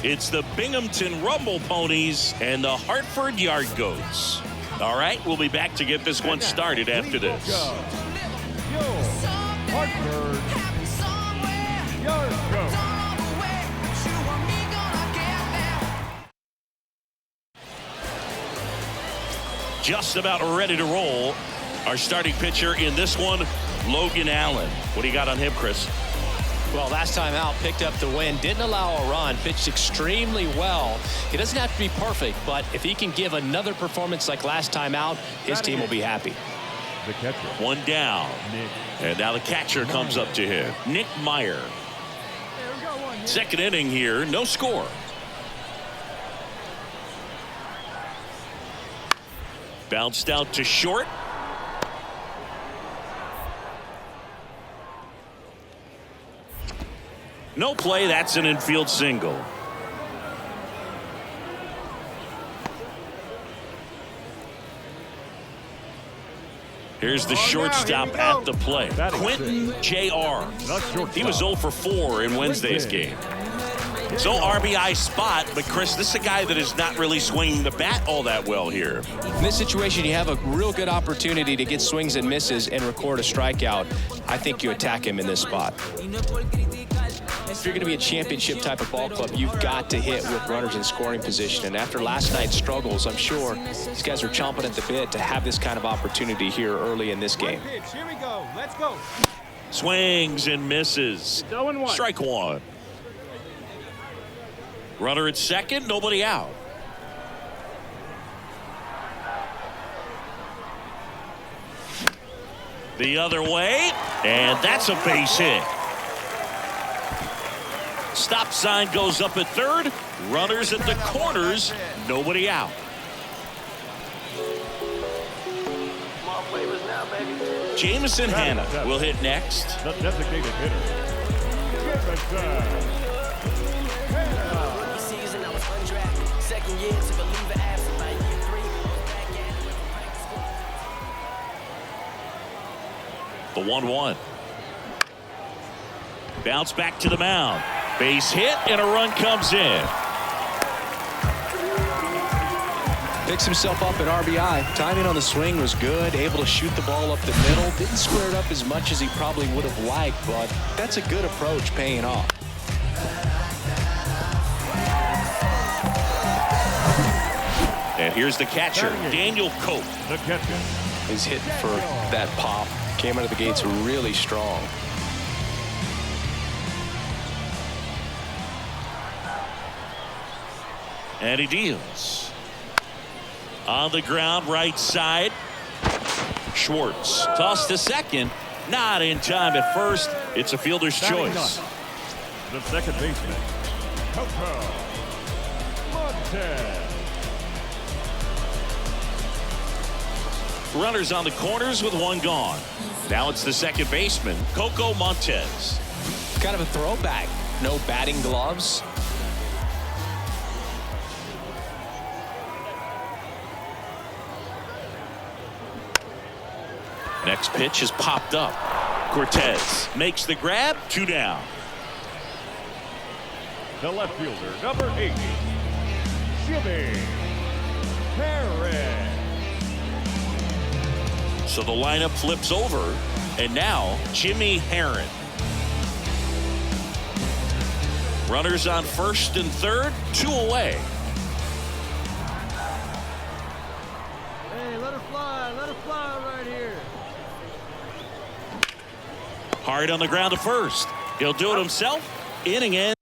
It's the Binghamton Rumble Ponies and the Hartford Yard Goats. All right, we'll be back to get this one started after this. Hartford Yard Goats. Just about ready to roll. Our starting pitcher in this one, Logan Allen. What do you got on him, Chris? Well, last time out, picked up the win, didn't allow a run, pitched extremely well. He doesn't have to be perfect, but if he can give another performance like last time out, his team will be happy. The catcher. One down. And now the catcher comes up to him, Nick Meyer. Second inning here, no score. Bounced out to short. No play, that's an infield single. Here's the shortstop at the plate, Quentin J.R. He was 0 for 4 in Wednesday's game. So RBI spot, but Chris, this is a guy that is not really swinging the bat all that well here. In this situation, you have a real good opportunity to get swings and misses and record a strikeout. I think you attack him in this spot. If you're going to be a championship type of ball club, you've got to hit with runners in scoring position. And after last night's struggles, I'm sure these guys are chomping at the bit to have this kind of opportunity here early in this game. Here we go. Let's go. Swings and misses. 0-1. Strike one. Runner at second, nobody out. The other way, and that's a base hit. Stop sign goes up at third. Runners at the corners, nobody out. Jameson Hanna will hit next. The designated hitter, Jameson. Season I was undrafted. Second year to believe it absent by year 3. The 1-1. Bounce back to the mound. Base hit and a run comes in. Picks himself up at RBI. Timing on the swing was good. Able to shoot the ball up the middle. Didn't square it up as much as he probably would have liked, but that's a good approach paying off. And here's the catcher, Daniel Cope. The catcher. He's hitting for that pop. Came out of the gates really strong. And he deals. On the ground, right side. Schwartz tossed to second. Not in time at first. It's a fielder's Batting choice. ninth, the second baseman, Coco Montez. Runners on the corners with one gone. Now it's the second baseman, Coco Montez. Kind of a throwback. No batting gloves. Next pitch is popped up. Cortez makes the grab. 2 down. The left fielder, number 8, Jimmy Harris. So the lineup flips over, and now Jimmy Herron. Runners on first and third, 2 away. Hey, let her fly right here. Hard on the ground to first. He'll do it himself. Inning end.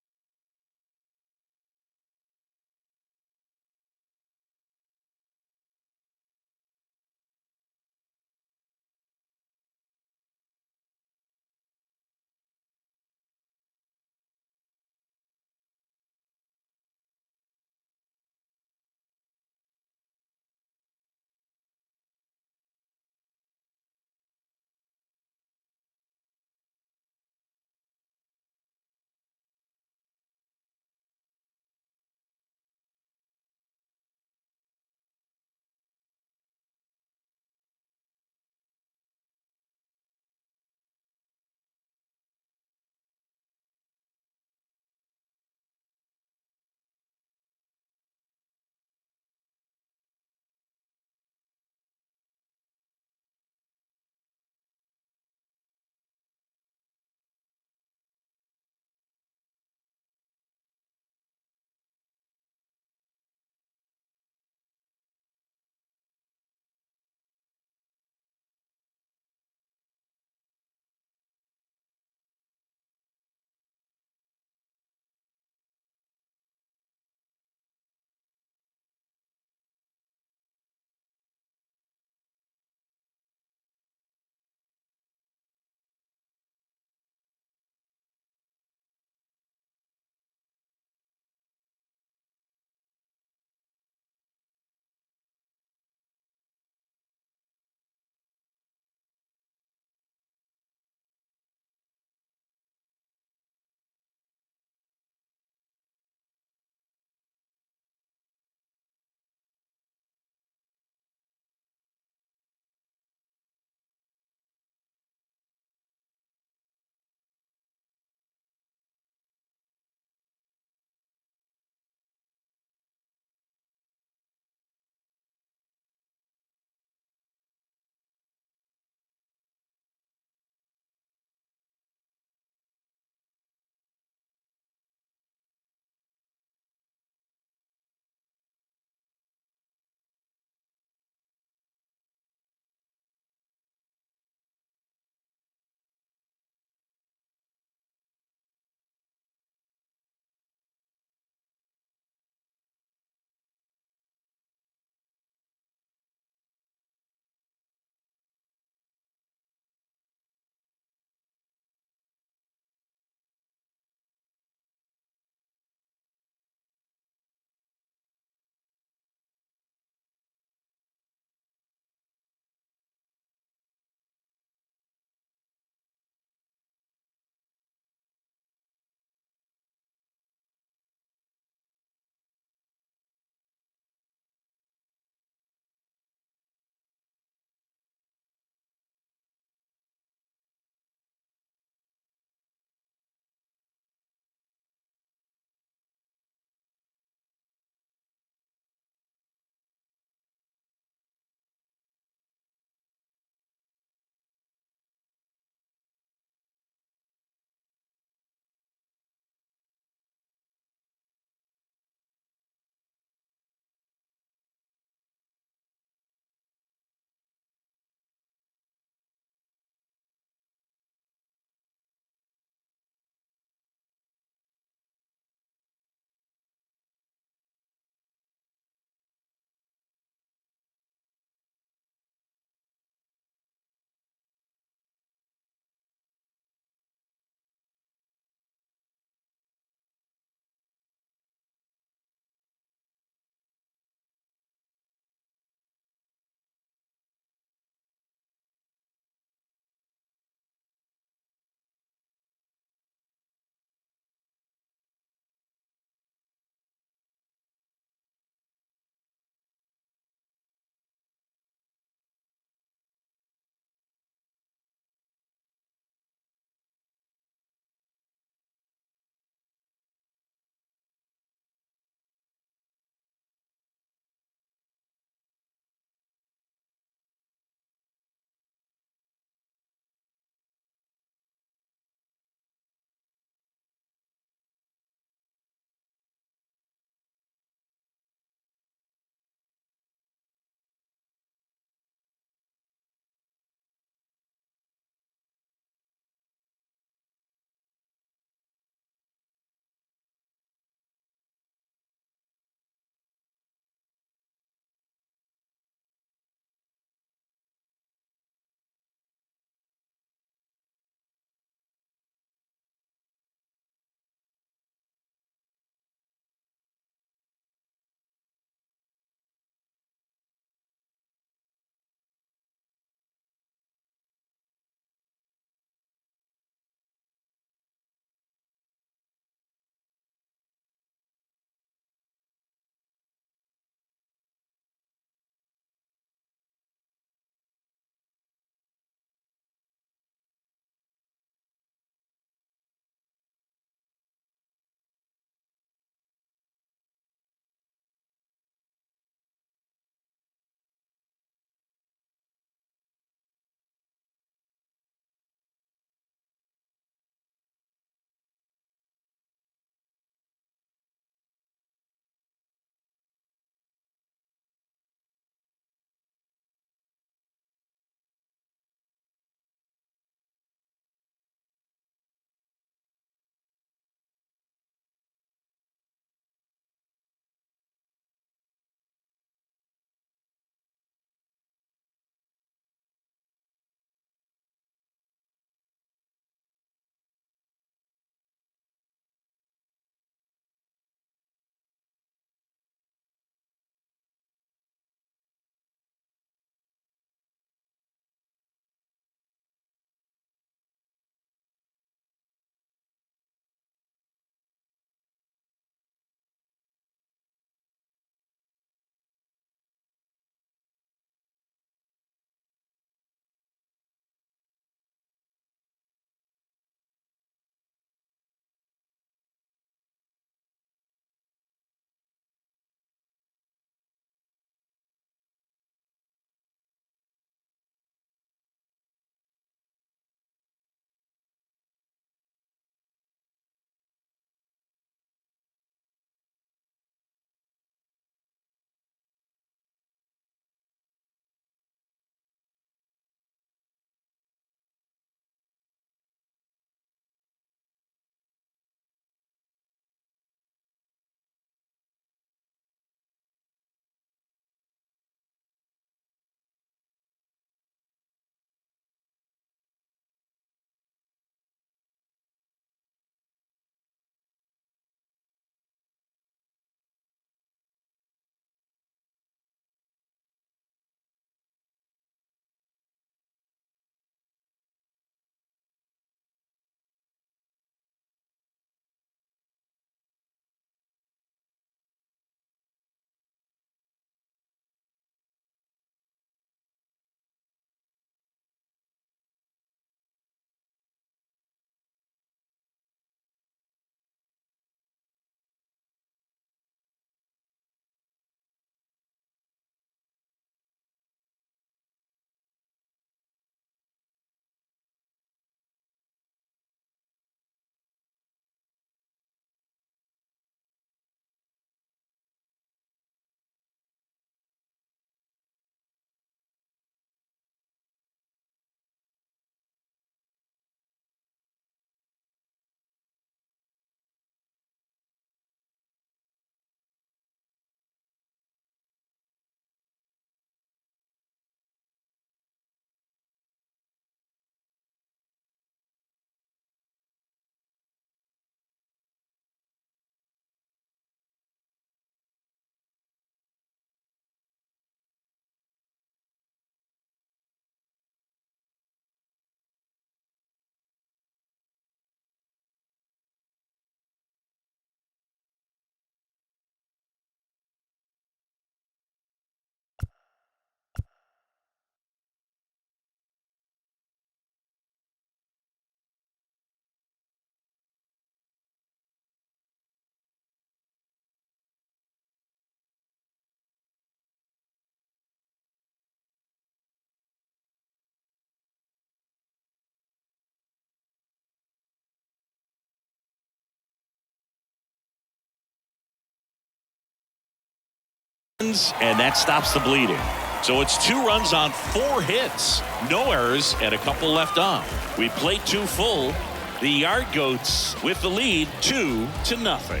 And that stops the bleeding. So it's 2 runs on 4 hits. No errors and a couple left on. We played 2 full. The Yard Goats with the lead 2-0.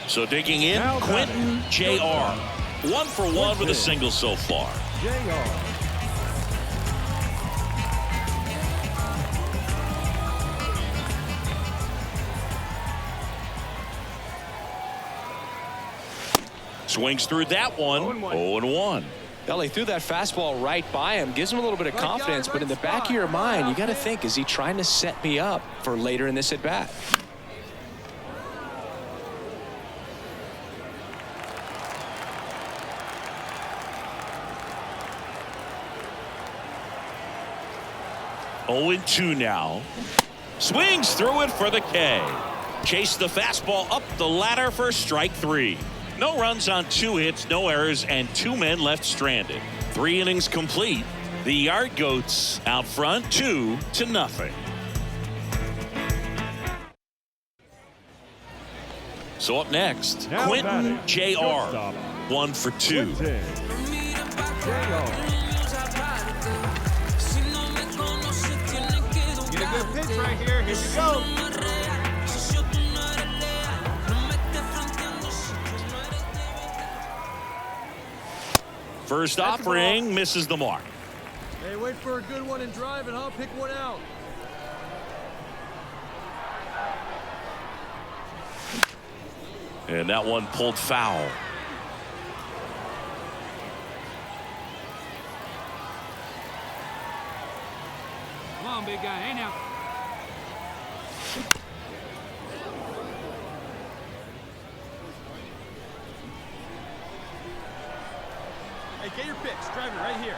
So digging in, Quentin Jr. 1 for 1 with a single so far. Swings through that one. 0-1. Well, he threw that fastball right by him. Gives him a little bit of confidence, but in the back of your mind, you got to think, is he trying to set me up for later in this at-bat? Oh, 2 now. Swings through it for the K. Chase the fastball up the ladder for strike 3. No runs on 2 hits, no errors, and 2 men left stranded. 3 innings complete. The Yard Goats out front 2-0. So up next, Now Quentin Jr. shortstop, 1 for 2. Get a good pitch right here. Here we go. First offering misses the mark. Hey, wait for a good one and drive, and I'll pick one out. And that one pulled foul. Come on, big guy. Hey, now. Hey, get your pitch. Drive it right here.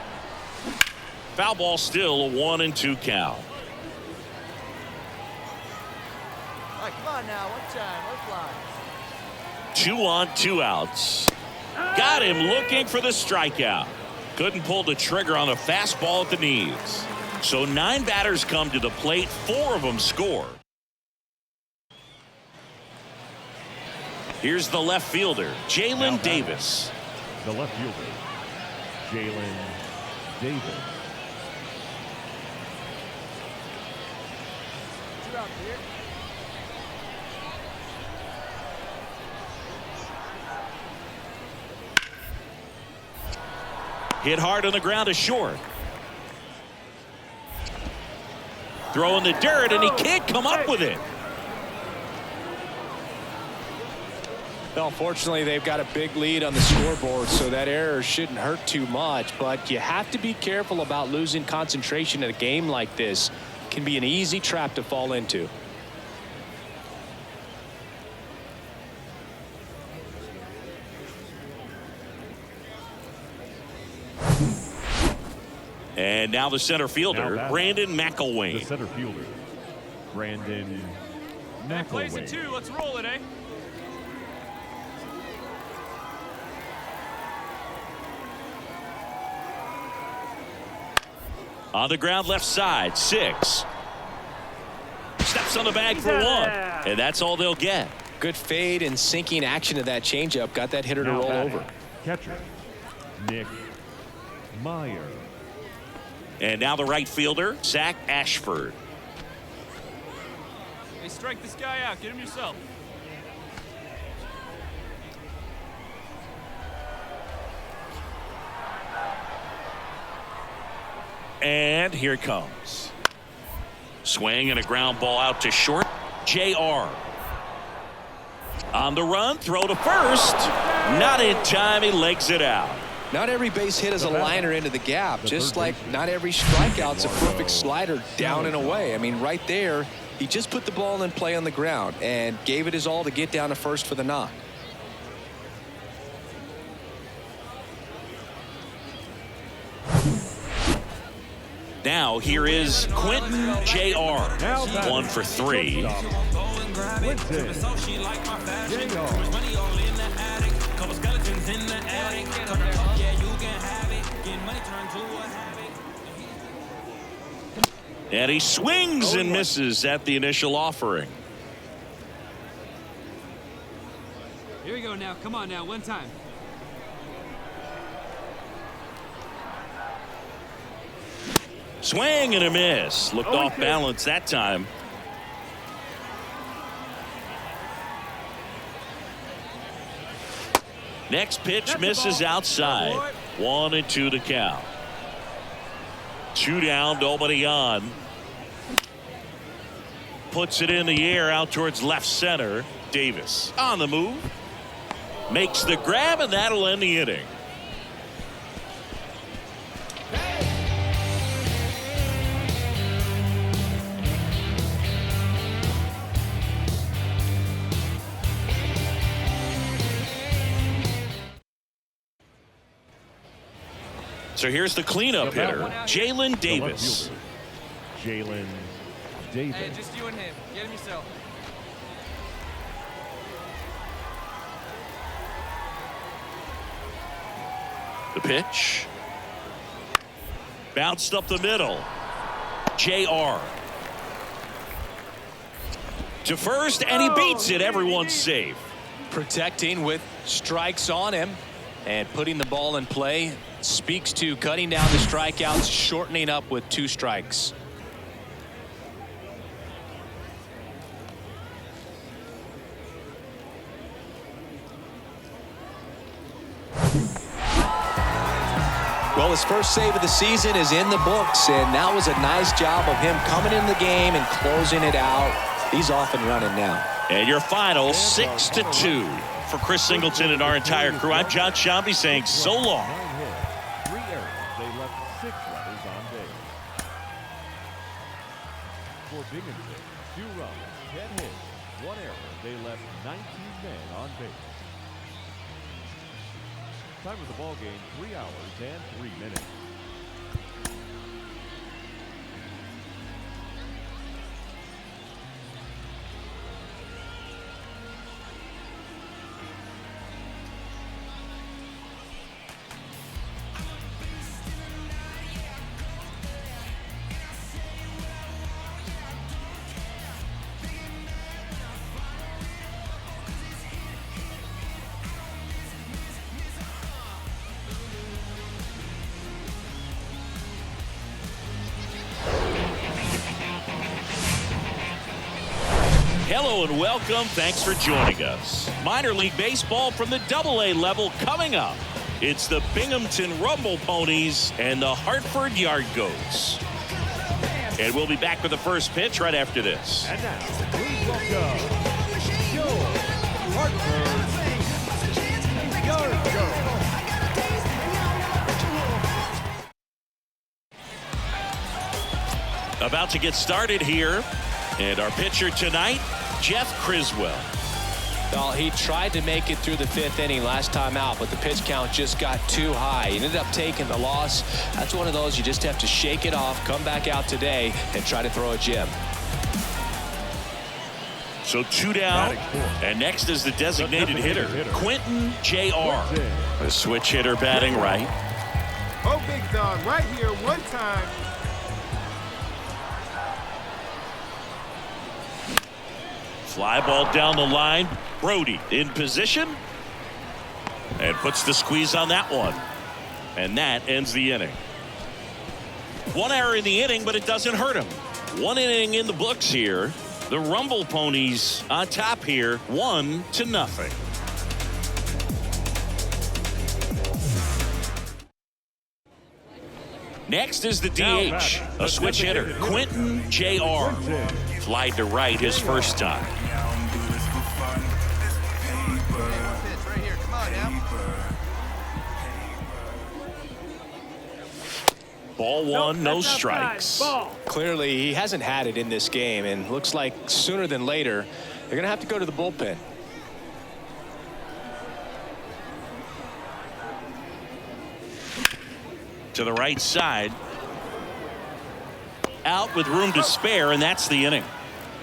Foul ball, still a 1-2 count. All right, come on now. One time. Let's fly. 2 on, 2 outs. Got him looking for the strikeout. Couldn't pull the trigger on a fastball at the knees. So 9 batters come to the plate. 4 of them score. Here's the left fielder, Jalen Davis. The left fielder, Jalen Davis. 2 out here. Hit hard on the ground to short. Throwing the dirt, and he can't come up with it. Well, fortunately, they've got a big lead on the scoreboard, so that error shouldn't hurt too much. But you have to be careful about losing concentration in a game like this. It can be an easy trap to fall into. And now the center fielder, Now Brandon McElwain. The center fielder, Brandon That plays it McElwain. 2. Let's roll it, eh? On the ground left side, 6. Steps on the bag for 1. And that's all they'll get. Good fade and sinking action of that changeup. Got that hitter to Now roll batting, over. Catcher, Nick Meyer. And now the right fielder, Zach Ashford. Hey, strike this guy out. Get him yourself. And here it comes. Swing and a ground ball out to short. JR. On the run, throw to first. Not in time, he legs it out. Not every base hit is a liner into the gap, just like not every strikeout's a perfect slider down and away. I mean, right there, he just put the ball in play on the ground and gave it his all to get down to first for the knock. Now here is Quentin Jr. 1 for 3. Quentin And he swings and misses at the initial offering. we go now. Come on now, one time. Swing and a miss. Looked off balance that time. Next pitch misses outside. 1-2 to count. 2 down, nobody on. Puts it in the air out towards left center. Davis on the move. Makes the grab, and that'll end the inning. So here's the cleanup hitter, Jalen Davis. Jalen Davis. Hey, just you and him. Get him yourself. The pitch. Bounced up the middle. JR. To first, and he beats it. Everyone's safe. Protecting with strikes on him and putting the ball in play. Speaks to cutting down the strikeouts, shortening up with 2 strikes. Well, his first save of the season is in the books, and that was a nice job of him coming in the game and closing it out. He's off and running now. And your final 6-2 for Chris Singleton and our entire crew. I'm John Shambi saying so long. 3 errors. They left 6 runners on base. For Binghamton, 2 runs, 10 hits, 1 error. They left 19 men on base. Time of the ball game, 3 hours and 3 minutes. Hello and welcome. Thanks for joining us. Minor League Baseball from the AA level coming up. It's the Binghamton Rumble Ponies and the Hartford Yard Goats. And we'll be back with the first pitch right after this. And now, please welcome your Hartford Yard Goats. About to get started here. And our pitcher tonight, Jeff Criswell. Well, he tried to make it through the 5th inning last time out, but the pitch count just got too high. He ended up taking the loss. That's one of those you just have to shake it off, come back out today, and try to throw a gem. So 2 down, and next is the designated hitter, Quentin J.R. A switch hitter batting right. Oh, big dog, right here, one time. Fly ball down the line. Brody in position. And puts the squeeze on that one. And that ends the inning. 1 error in the inning, but it doesn't hurt him. 1 inning in the books here. The Rumble Ponies on top here, 1-0. Next is the DH, a switch hitter, Quentin J.R. Flied to right his first time. Ball 1, no strikes. Clearly, he hasn't had it in this game, and looks like sooner than later, they're going to have to go to the bullpen. To the right side. Out with room to spare, and that's the inning.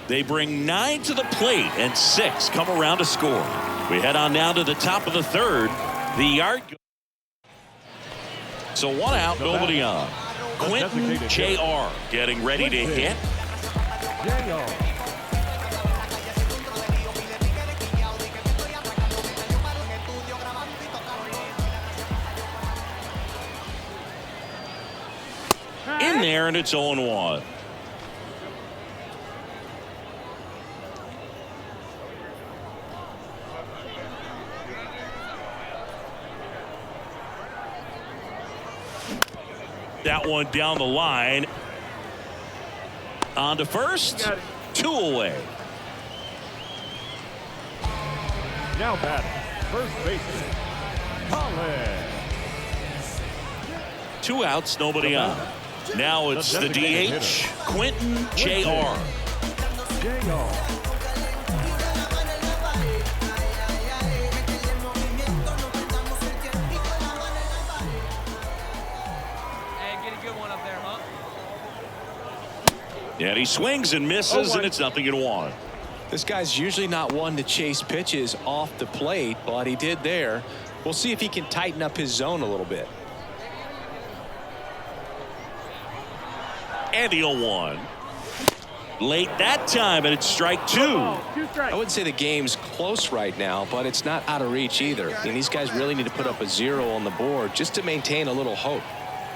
They bring 9 to the plate, and 6 come around to score. We head on now to the top of the 3rd. The yard. So 1 out, nobody on. Quentin J.R. getting ready to hit. in there, and it's 0-1. That one down the line. On to first. 2 away. Now batting, first baseman, Collins. 2 outs, nobody on. Now it's the DH, Quentin Jr. And he swings and misses, and it's 0-1. This guy's usually not one to chase pitches off the plate, but he did there. We'll see if he can tighten up his zone a little bit. And the 0-1. Late that time, and it's strike 2. I wouldn't say the game's close right now, but it's not out of reach either. And these guys really need to put up a 0 on the board just to maintain a little hope.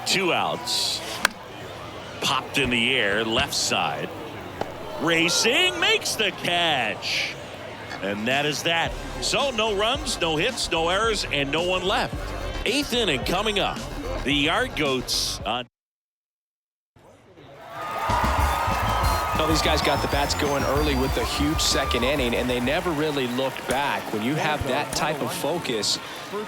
2 outs. Popped in the air, left side. Racing, makes the catch. And that is that. So no runs, no hits, no errors, and no one left. 8th inning coming up. The Yard Goats on. Well, these guys got the bats going early with a huge 2nd inning, and they never really looked back. When you have that type of focus,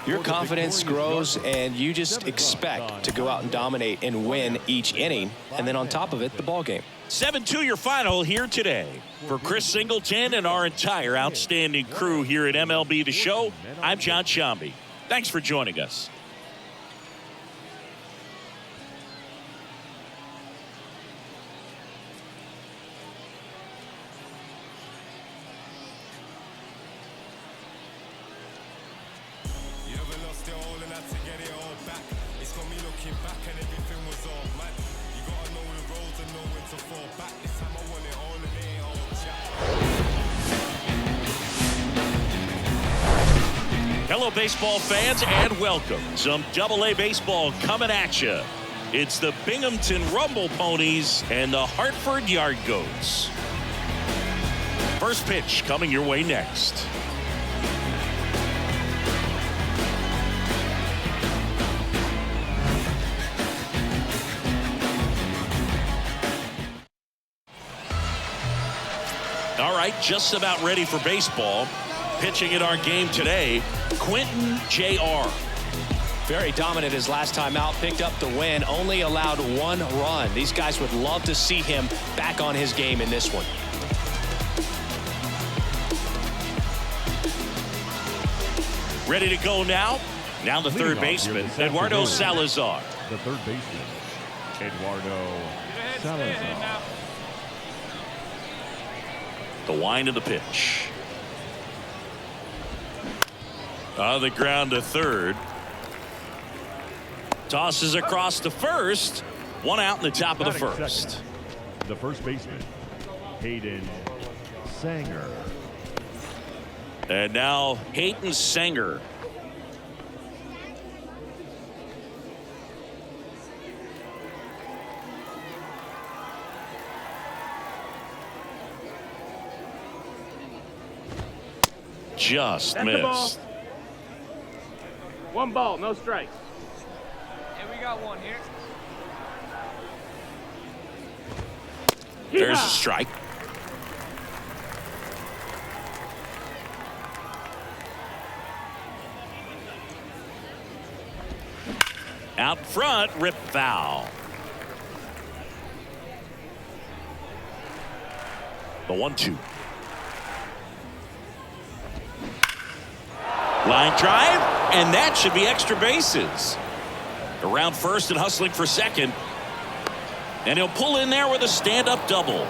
your confidence grows, and you just expect to go out and dominate and win each inning, and then on top of it, the ball game. 7-2 your final here today. For Chris Singleton and our entire outstanding crew here at MLB The Show, I'm John Shambi. Thanks for joining us. Hello, baseball fans, and welcome. Some AA baseball coming at you. It's the Binghamton Rumble Ponies and the Hartford Yard Goats. First pitch coming your way next. All right, just about ready for baseball. Pitching in our game today, Quentin Jr. Very dominant his last time out, picked up the win, only allowed 1 run. These guys would love to see him back on his game in this one. Ready to go now. Now the third baseman, Eduardo Salazar. The third baseman, Eduardo Salazar. The wind of the pitch. On the ground to third. Tosses across to first. 1 out in the top of the first. Second, the first baseman, Hayden Sanger. And now Hayden Sanger. Just missed. 1 ball, no strikes. And we got 1 here. There's a strike. Out front, rip foul. The 1-2. Line drive, and that should be extra bases. Around first and hustling for second. And he'll pull in there with a stand-up double.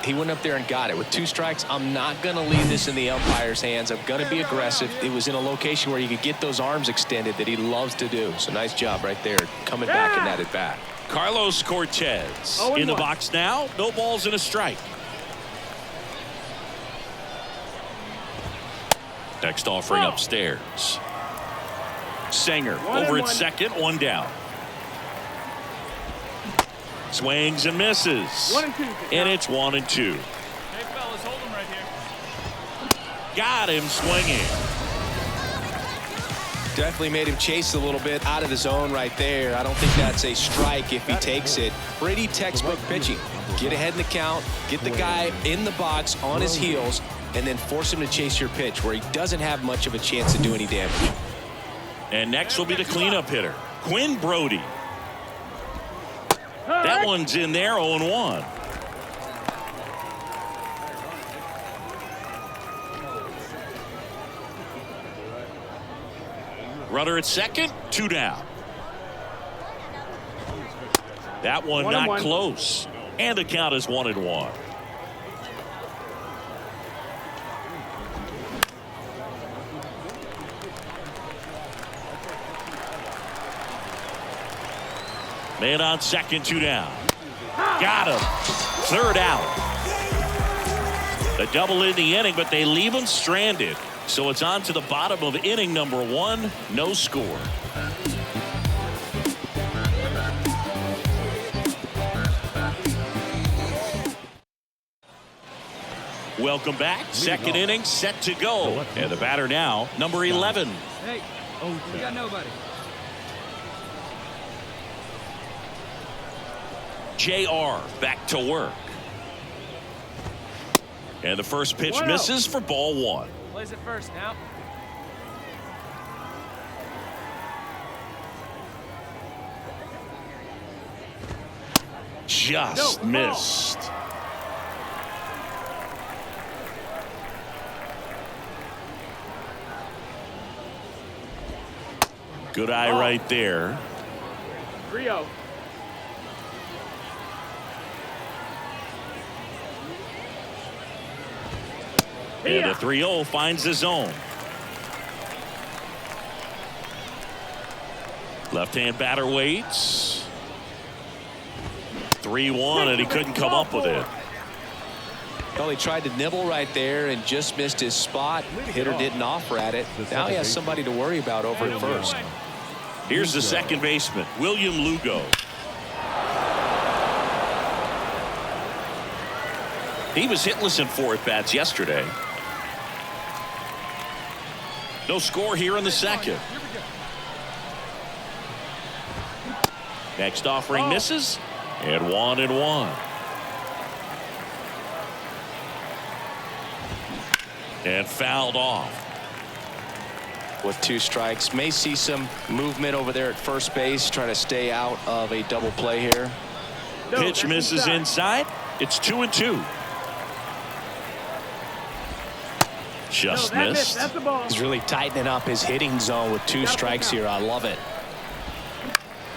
He went up there and got it. With 2 strikes, I'm not going to leave this in the umpire's hands. I'm going to be aggressive. It was in a location where you could get those arms extended that he loves to do. So nice job right there, coming back in that at-bat. Carlos Cortez in the box now. No balls and a strike. Next offering upstairs. Sanger over at second, 1 down. Swings and misses. 1 and 2. And it's 1 and 2. Hey, fellas, hold him right here. Got him swinging. Definitely made him chase a little bit out of the zone right there. I don't think that's a strike if he takes it. Pretty textbook pitching. Get ahead in the count, get the guy in the box on his heels, and then force him to chase your pitch where he doesn't have much of a chance to do any damage. And next will be the cleanup hitter, Quinn Brody. That one's in there, 0-1. Runner at second, 2 down. That one not close. And the count is 1-1. Man on second, 2 down. Got him. 3rd out. A double in the inning, but they leave him stranded. So it's on to the bottom of inning number 1. No score. Welcome back. Second inning set to go. And the batter now, number 11. Hey, we got nobody. JR back to work. And the first pitch misses for ball 1. Plays it first now. Just missed. Good eye right there. 3-0. And the 3-0 finds the zone. Left-hand batter waits. 3-1, and he couldn't come up with it. Well, he tried to nibble right there and just missed his spot. Hitter didn't offer at it. Now he has somebody to worry about over at first. Here's the second baseman, William Lugo. He was hitless in 4 at-bats yesterday. No score here in the second. Next offering misses, and 1-1. And fouled off. With 2 strikes, may see some movement over there at first base, trying to stay out of a double play here. Pitch misses inside. It's 2-2. Just missed. He's really tightening up his hitting zone with 2 strikes here. I love it.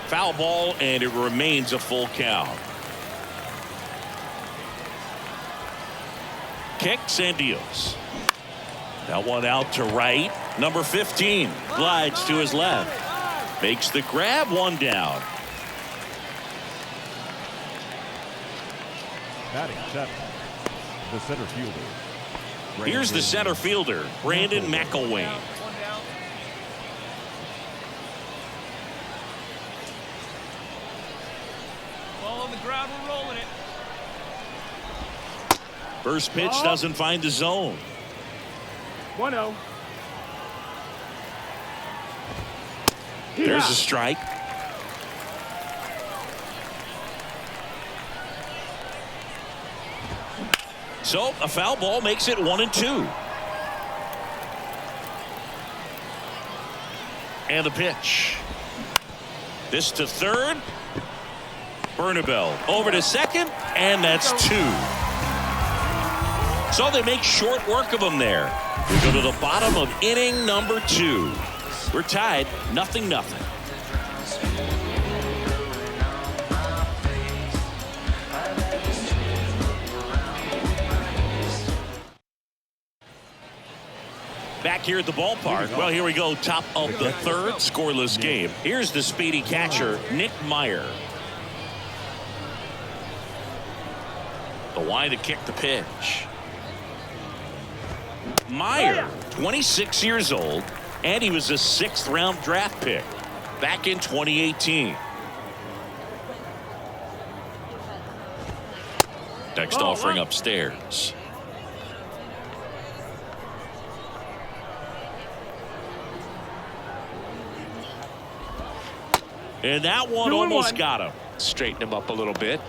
Foul ball, and it remains a full count. Kicks and deals. That one out to right. Number 15 glides to his left. Makes the grab, 1 down. Batting 7. The center fielder. Here's the center fielder, Brandon McElwain. Ball on the ground, we're rolling it. First pitch doesn't find the zone. 1-0. There's a strike. So a foul ball makes it 1-2. And the pitch. This to third. Bernabel over to second, and that's 2. So they make short work of him there. We go to the bottom of inning number 2. We're tied 0-0. Back here at the ballpark. Well, here we go. Top of the 3rd, scoreless game. Here's the speedy catcher, Nick Meyer. The wide to kick the pitch. Meyer, 26 years old, and he was a 6th-round draft pick back in 2018. Next offering upstairs. And that one almost got him. Straighten him up a little bit.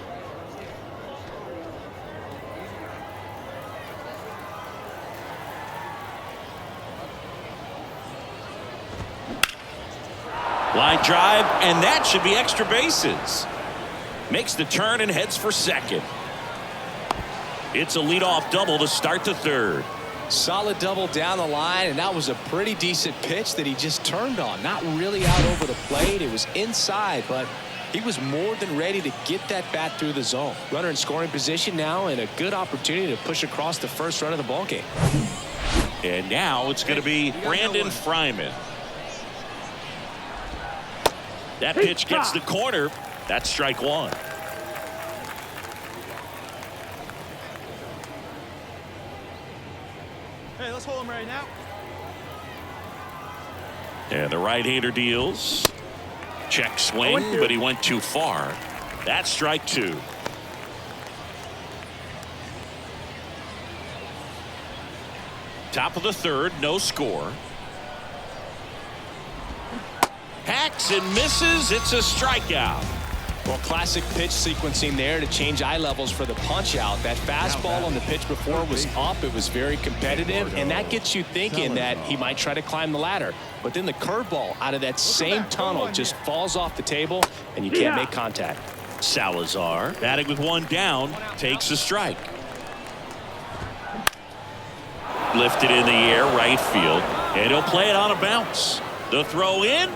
Line drive, and that should be extra bases. Makes the turn and heads for second. It's a leadoff double to start the third. Solid double down the line, and that was a pretty decent pitch that he just turned on. Not really out over the plate. It was inside, but he was more than ready to get that bat through the zone. Runner in scoring position now, and a good opportunity to push across the first run of the ball game. And now it's going to be Brandon Fryman. That pitch gets the corner. That's strike one. Hey, let's hold him right now. And the right-hander deals. Check swing, but he went too far. That's strike two. Top of the third, no score. Hacks and misses. It's a strikeout. Well, classic pitch sequencing there to change eye levels for the punch out. That fastball on the pitch before was up. It was very competitive, and that gets you thinking that he might try to climb the ladder. But then the curveball out of that same tunnel just falls off the table, and you can't make contact. Salazar, batting with one down, takes a strike. Lifted in the air, right field, and he'll play it on a bounce. The throw in.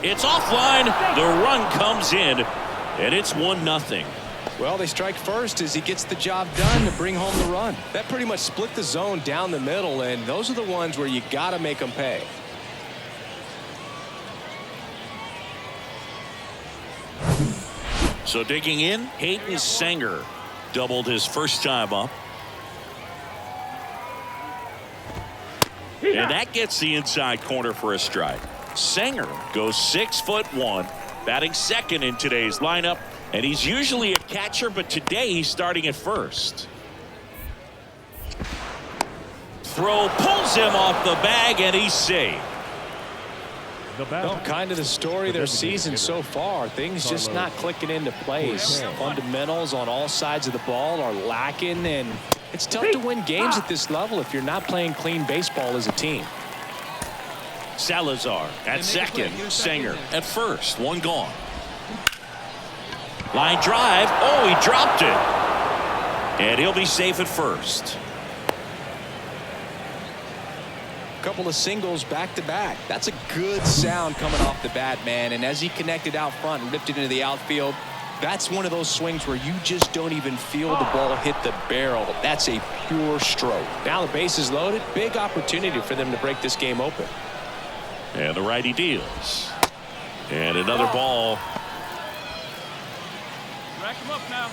It's offline. The run comes in, and it's 1-0. Well, they strike first as he gets the job done to bring home the run. That pretty much split the zone down the middle, and those are the ones where you got to make them pay. So digging in, Hayden Sanger doubled his first time up. And that gets the inside corner for a strike. Sanger goes 6'1", batting second in today's lineup, and he's usually a catcher, but today he's starting at first. Throw pulls him off the bag, and he's safe. Well, kind of the story of their season so far. Things just not clicking into place. Fundamentals on all sides of the ball are lacking, and it's tough to win games at this level if you're not playing clean baseball as a team. Salazar at second, Sanger at first, one gone. Line drive. Oh, he dropped it. And he'll be safe at first. Couple of singles back to back. That's a good sound coming off the bat, man. And as he connected out front and ripped it into the outfield, that's one of those swings where you just don't even feel the ball hit the barrel. That's a pure stroke. Now the base is loaded. Big opportunity for them to break this game open. And the righty deals. And another ball. Rack him up now.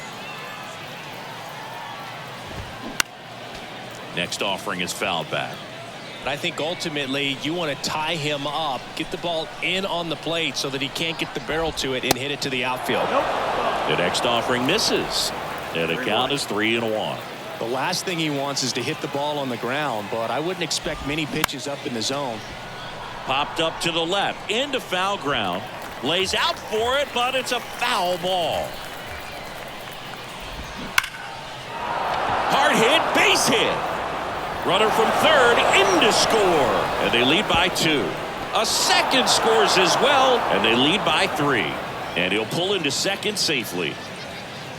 Next offering is fouled back. I think ultimately you want to tie him up, get the ball in on the plate so that he can't get the barrel to it and hit it to the outfield. The next offering misses. And the count is 3-1. The last thing he wants is to hit the ball on the ground, but I wouldn't expect many pitches up in the zone. Popped up to the left, into foul ground. Lays out for it, but it's a foul ball. Hard hit, base hit. Runner from third in to score, and they lead by 2. A second scores as well, and they lead by 3. And he'll pull into second safely.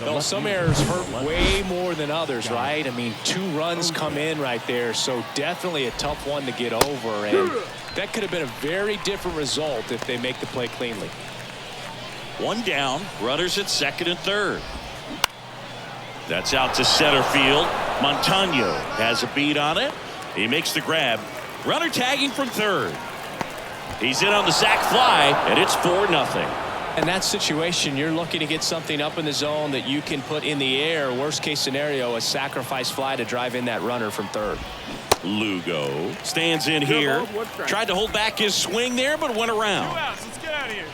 Well, some errors hurt way more than others, right? I mean, 2 runs come in right there, so definitely a tough one to get over, and that could have been a very different result if they make the play cleanly. One down, runners at second and third. That's out to center field. Montano has a beat on it. He makes the grab. Runner tagging from third. He's in on the sac fly, and it's 4-0. In that situation, you're looking to get something up in the zone that you can put in the air. Worst case scenario, a sacrifice fly to drive in that runner from third. Lugo stands in here. Tried to hold back his swing there, but went around. Let's get out of here.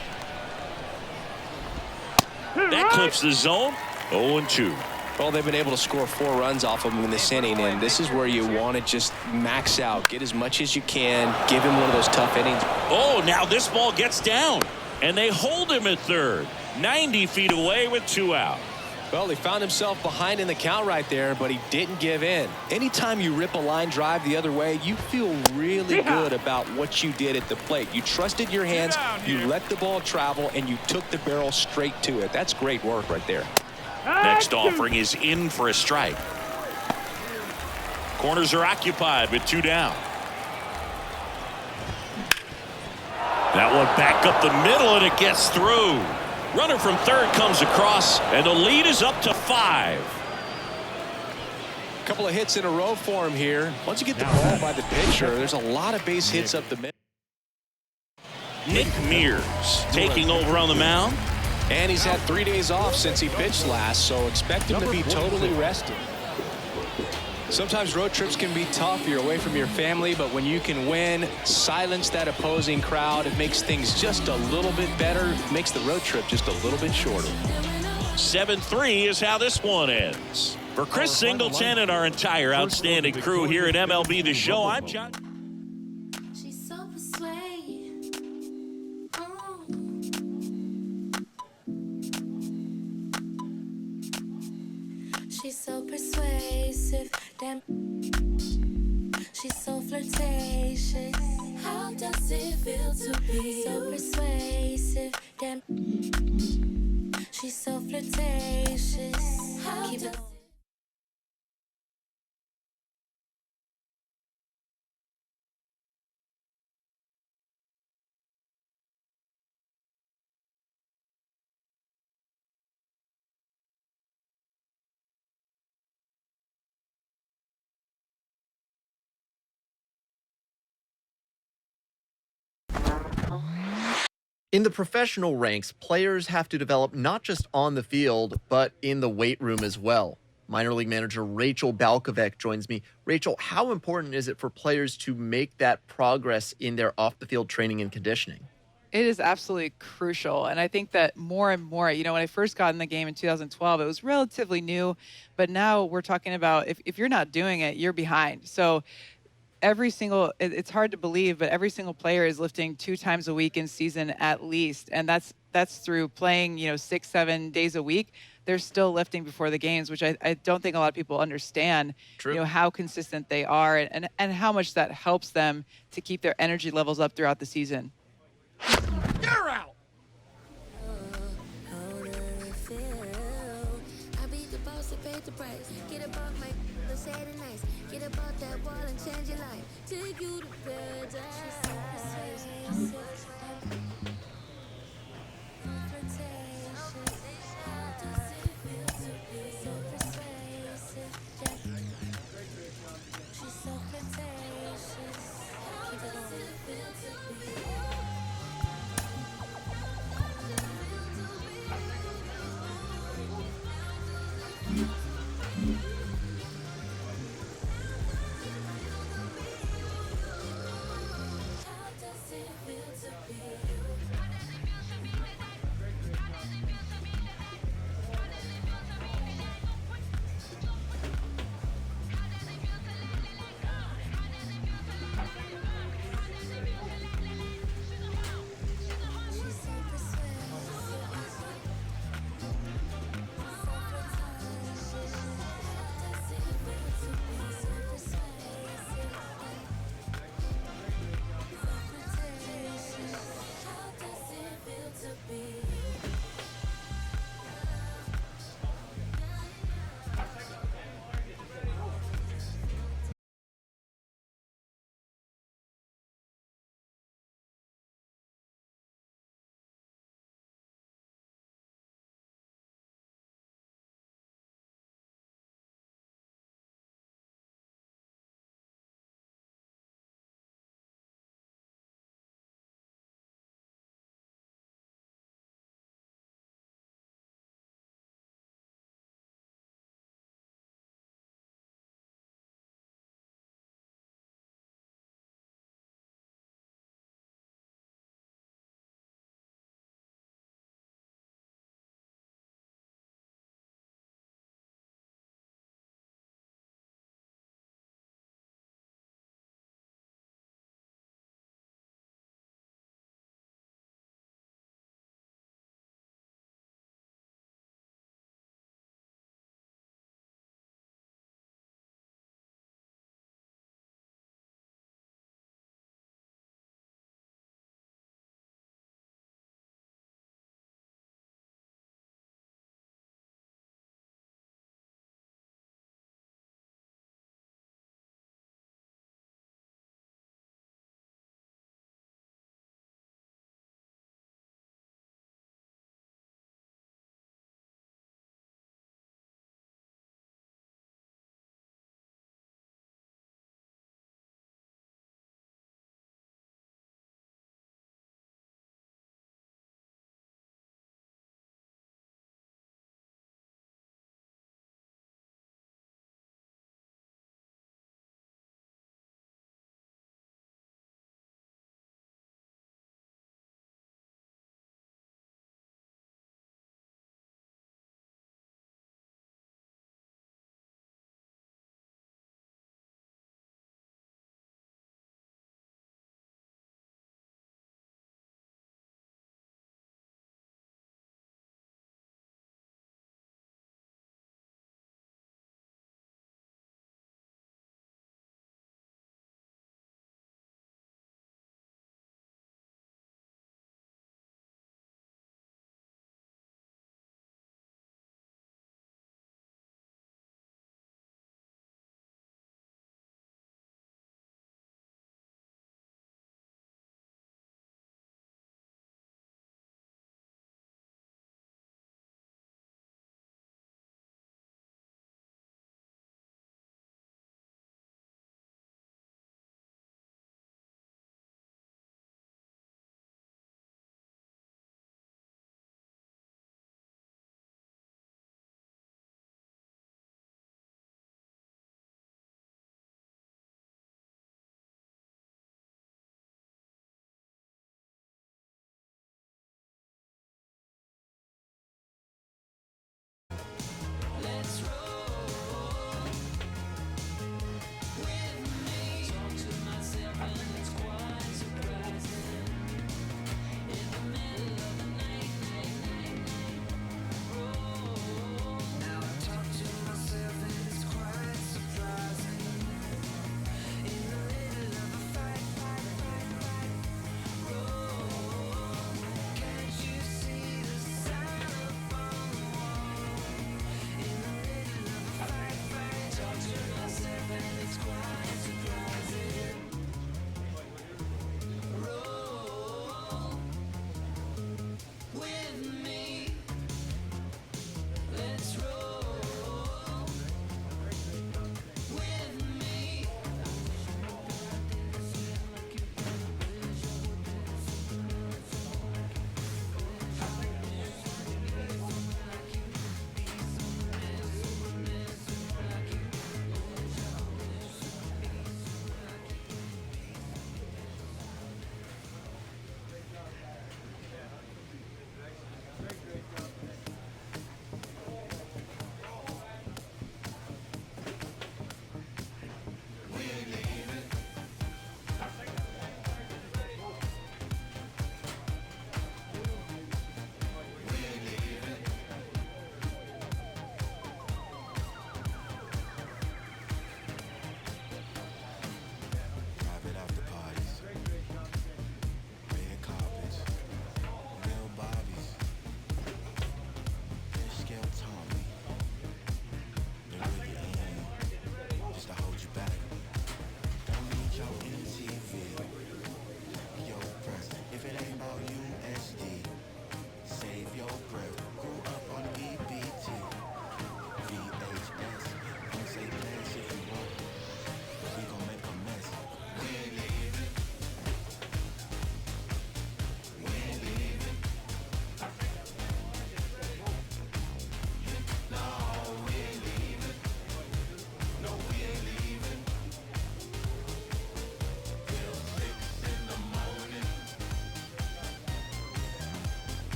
That clips the zone. 0-2. Well, they've been able to score 4 runs off of him in this inning, and this is where you want to just max out, get as much as you can, give him one of those tough innings. Oh, now this ball gets down, and they hold him at third. 90 feet away with 2 out. Well, he found himself behind in the count right there, but he didn't give in. Anytime you rip a line drive the other way, you feel really good about what you did at the plate. You trusted your hands, you let the ball travel, and you took the barrel straight to it. That's great work right there. Next offering is in for a strike. Corners are occupied with 2 down. That one back up the middle, and it gets through. Runner from third comes across, and the lead is up to 5. A couple of hits in a row for him here. Once you get the ball by the pitcher, there's a lot of base hits up the middle. Nick Mears taking over on the mound. And he's had 3 days off since he pitched last, so expect him to be totally rested. Sometimes road trips can be tough. You're away from your family, but when you can win, silence that opposing crowd, it makes things just a little bit better. It makes the road trip just a little bit shorter. 7-3 is how this one ends. For Chris Singleton and our entire outstanding crew here at MLB The Show, I'm John. She's so persuasive. She's so persuasive. Damn. She's so flirtatious. How does it feel to be so persuasive? Damn. She's so flirtatious. Keep it. In the professional ranks, players have to develop not just on the field, but in the weight room as well. Minor league manager Rachel Balkovec joins me. Rachel, how important is it for players to make that progress in their off-the-field training and conditioning? It is absolutely crucial. And I think that more and more, when I first got in the game in 2012, it was relatively new. But now we're talking about if you're not doing it, you're behind. So it's hard to believe, but every single player is lifting 2 times a week in season at least. And that's through playing, 6-7 days a week. They're still lifting before the games, which I don't think a lot of people understand. True. How consistent they are and how much that helps them to keep their energy levels up throughout the season. You're out. I beat the boss that paid the price. Get about my say it nice. Get about that wall and change your life. Take you to paradise.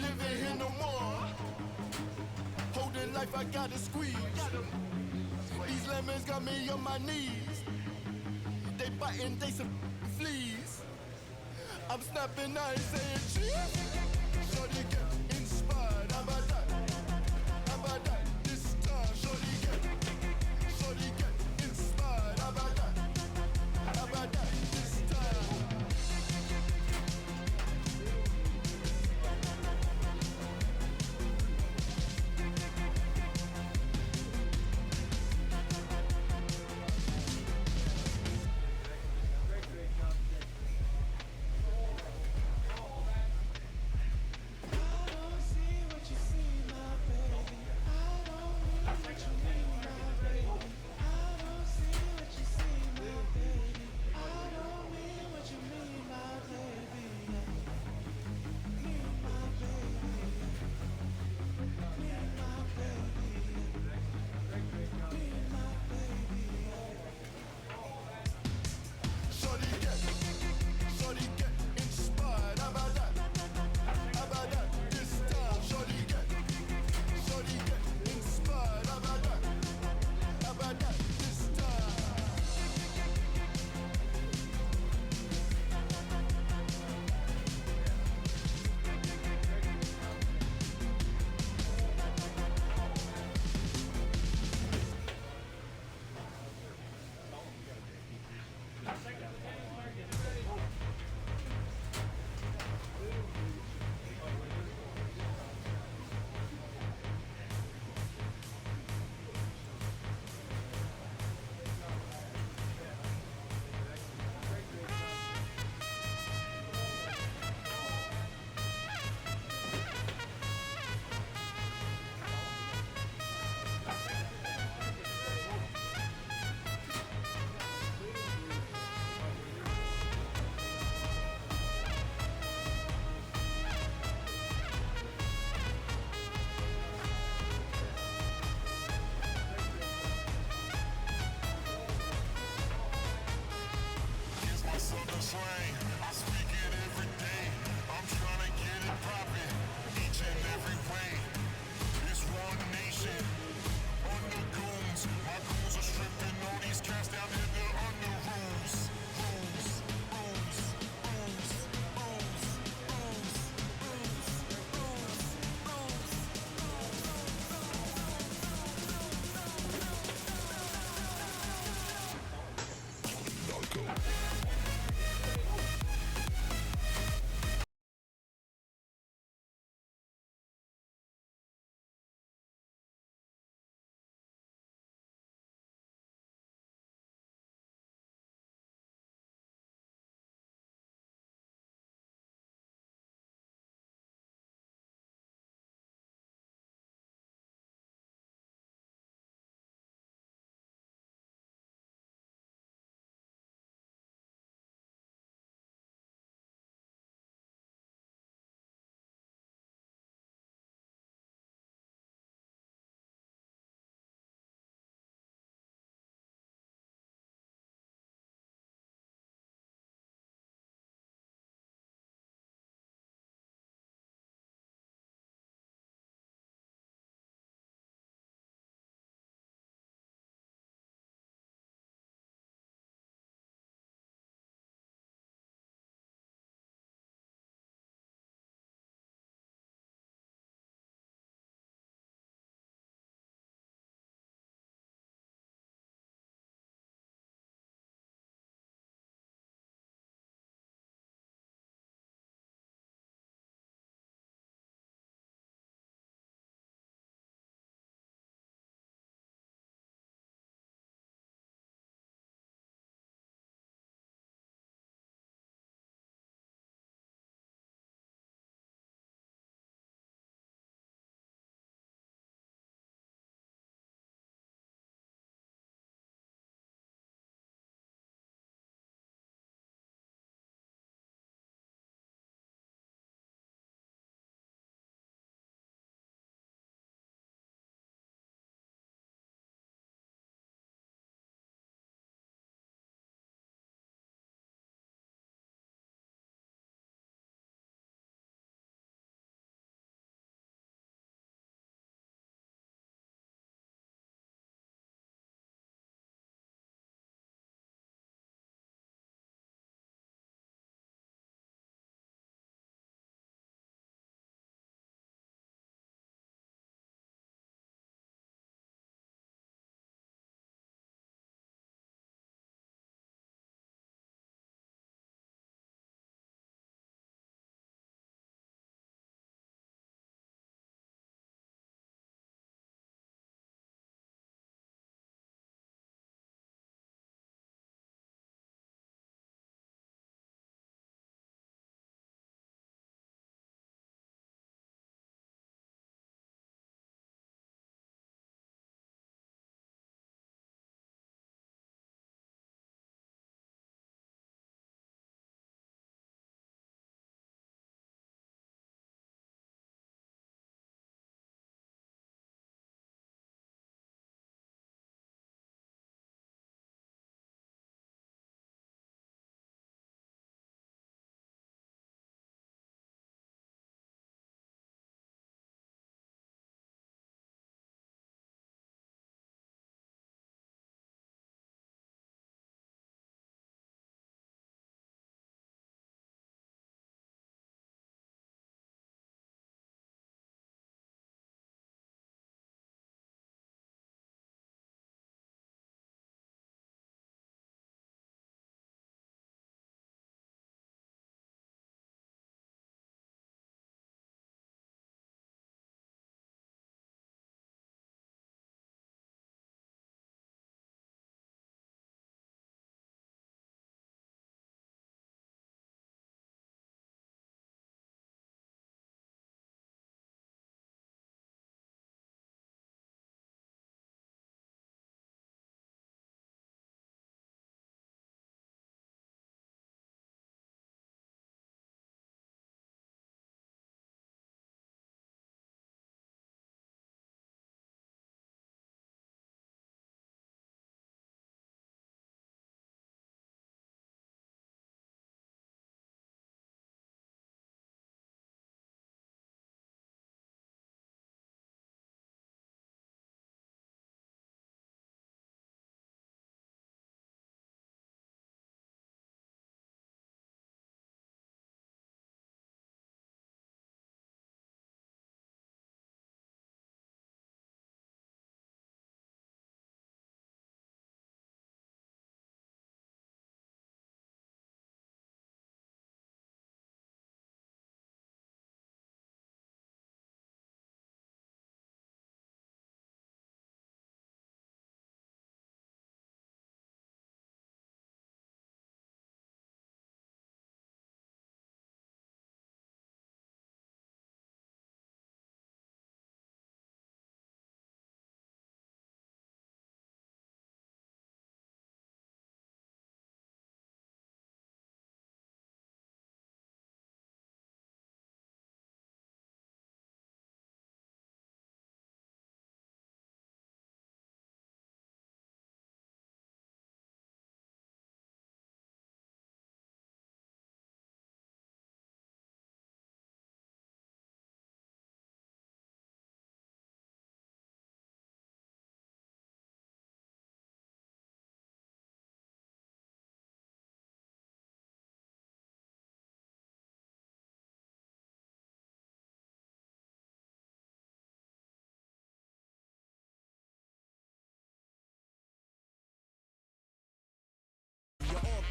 living here no more. Holding life, I gotta squeeze. These lemons got me on my knees. They biting, they some fleas. I'm snapping eyes saying cheese. Shorty get inspired. How about that? How about that? This time, shorty get inspired. How about that? How about that? This time.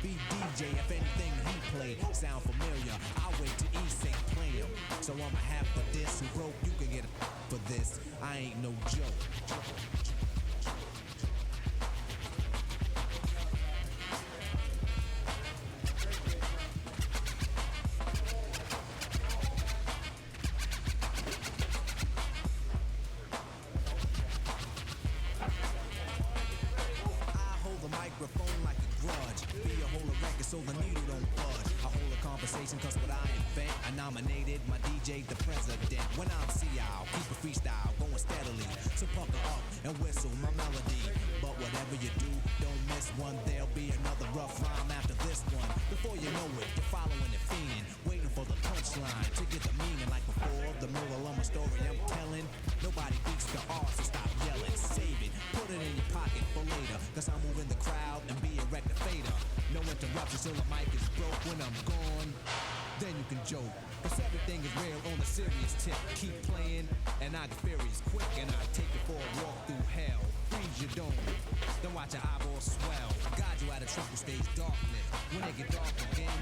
Be DJ if anything he played sound familiar. I'll wait till East ain't play him. So I'ma have for this. Who broke, you can get a for this. I ain't no joke. Microphone like a grudge. Be a whole record so the needle don't budge. I hold a conversation cause what I invent, I nominated my DJ the president. When I'm I'll keep a freestyle going steadily. So pucker up and whistle my melody. But whatever you do, don't miss one. There'll be another rough rhyme after this one. Before you know it, you're following the fiend, waiting for the punchline to get the meaning like before. The moral of my story I'm telling. Nobody beats the art, so stop yelling. Save it, put it in your pocket for later. Cause I'm moving the crowd and be a rectificator. No interruptions till the mic is broke. When I'm gone, then you can joke. Cause everything is real on a serious tip. Keep playing and I get furious quick. And I take it for a walk through hell. Freeze your dome, then watch your eyeballs swell. Guide you out of trouble stage darkness. When it get dark again,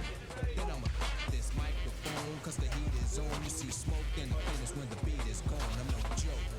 then I'ma this microphone. Cause the heat is on. You see smoke and the finish when the beat is gone. I'm no joke.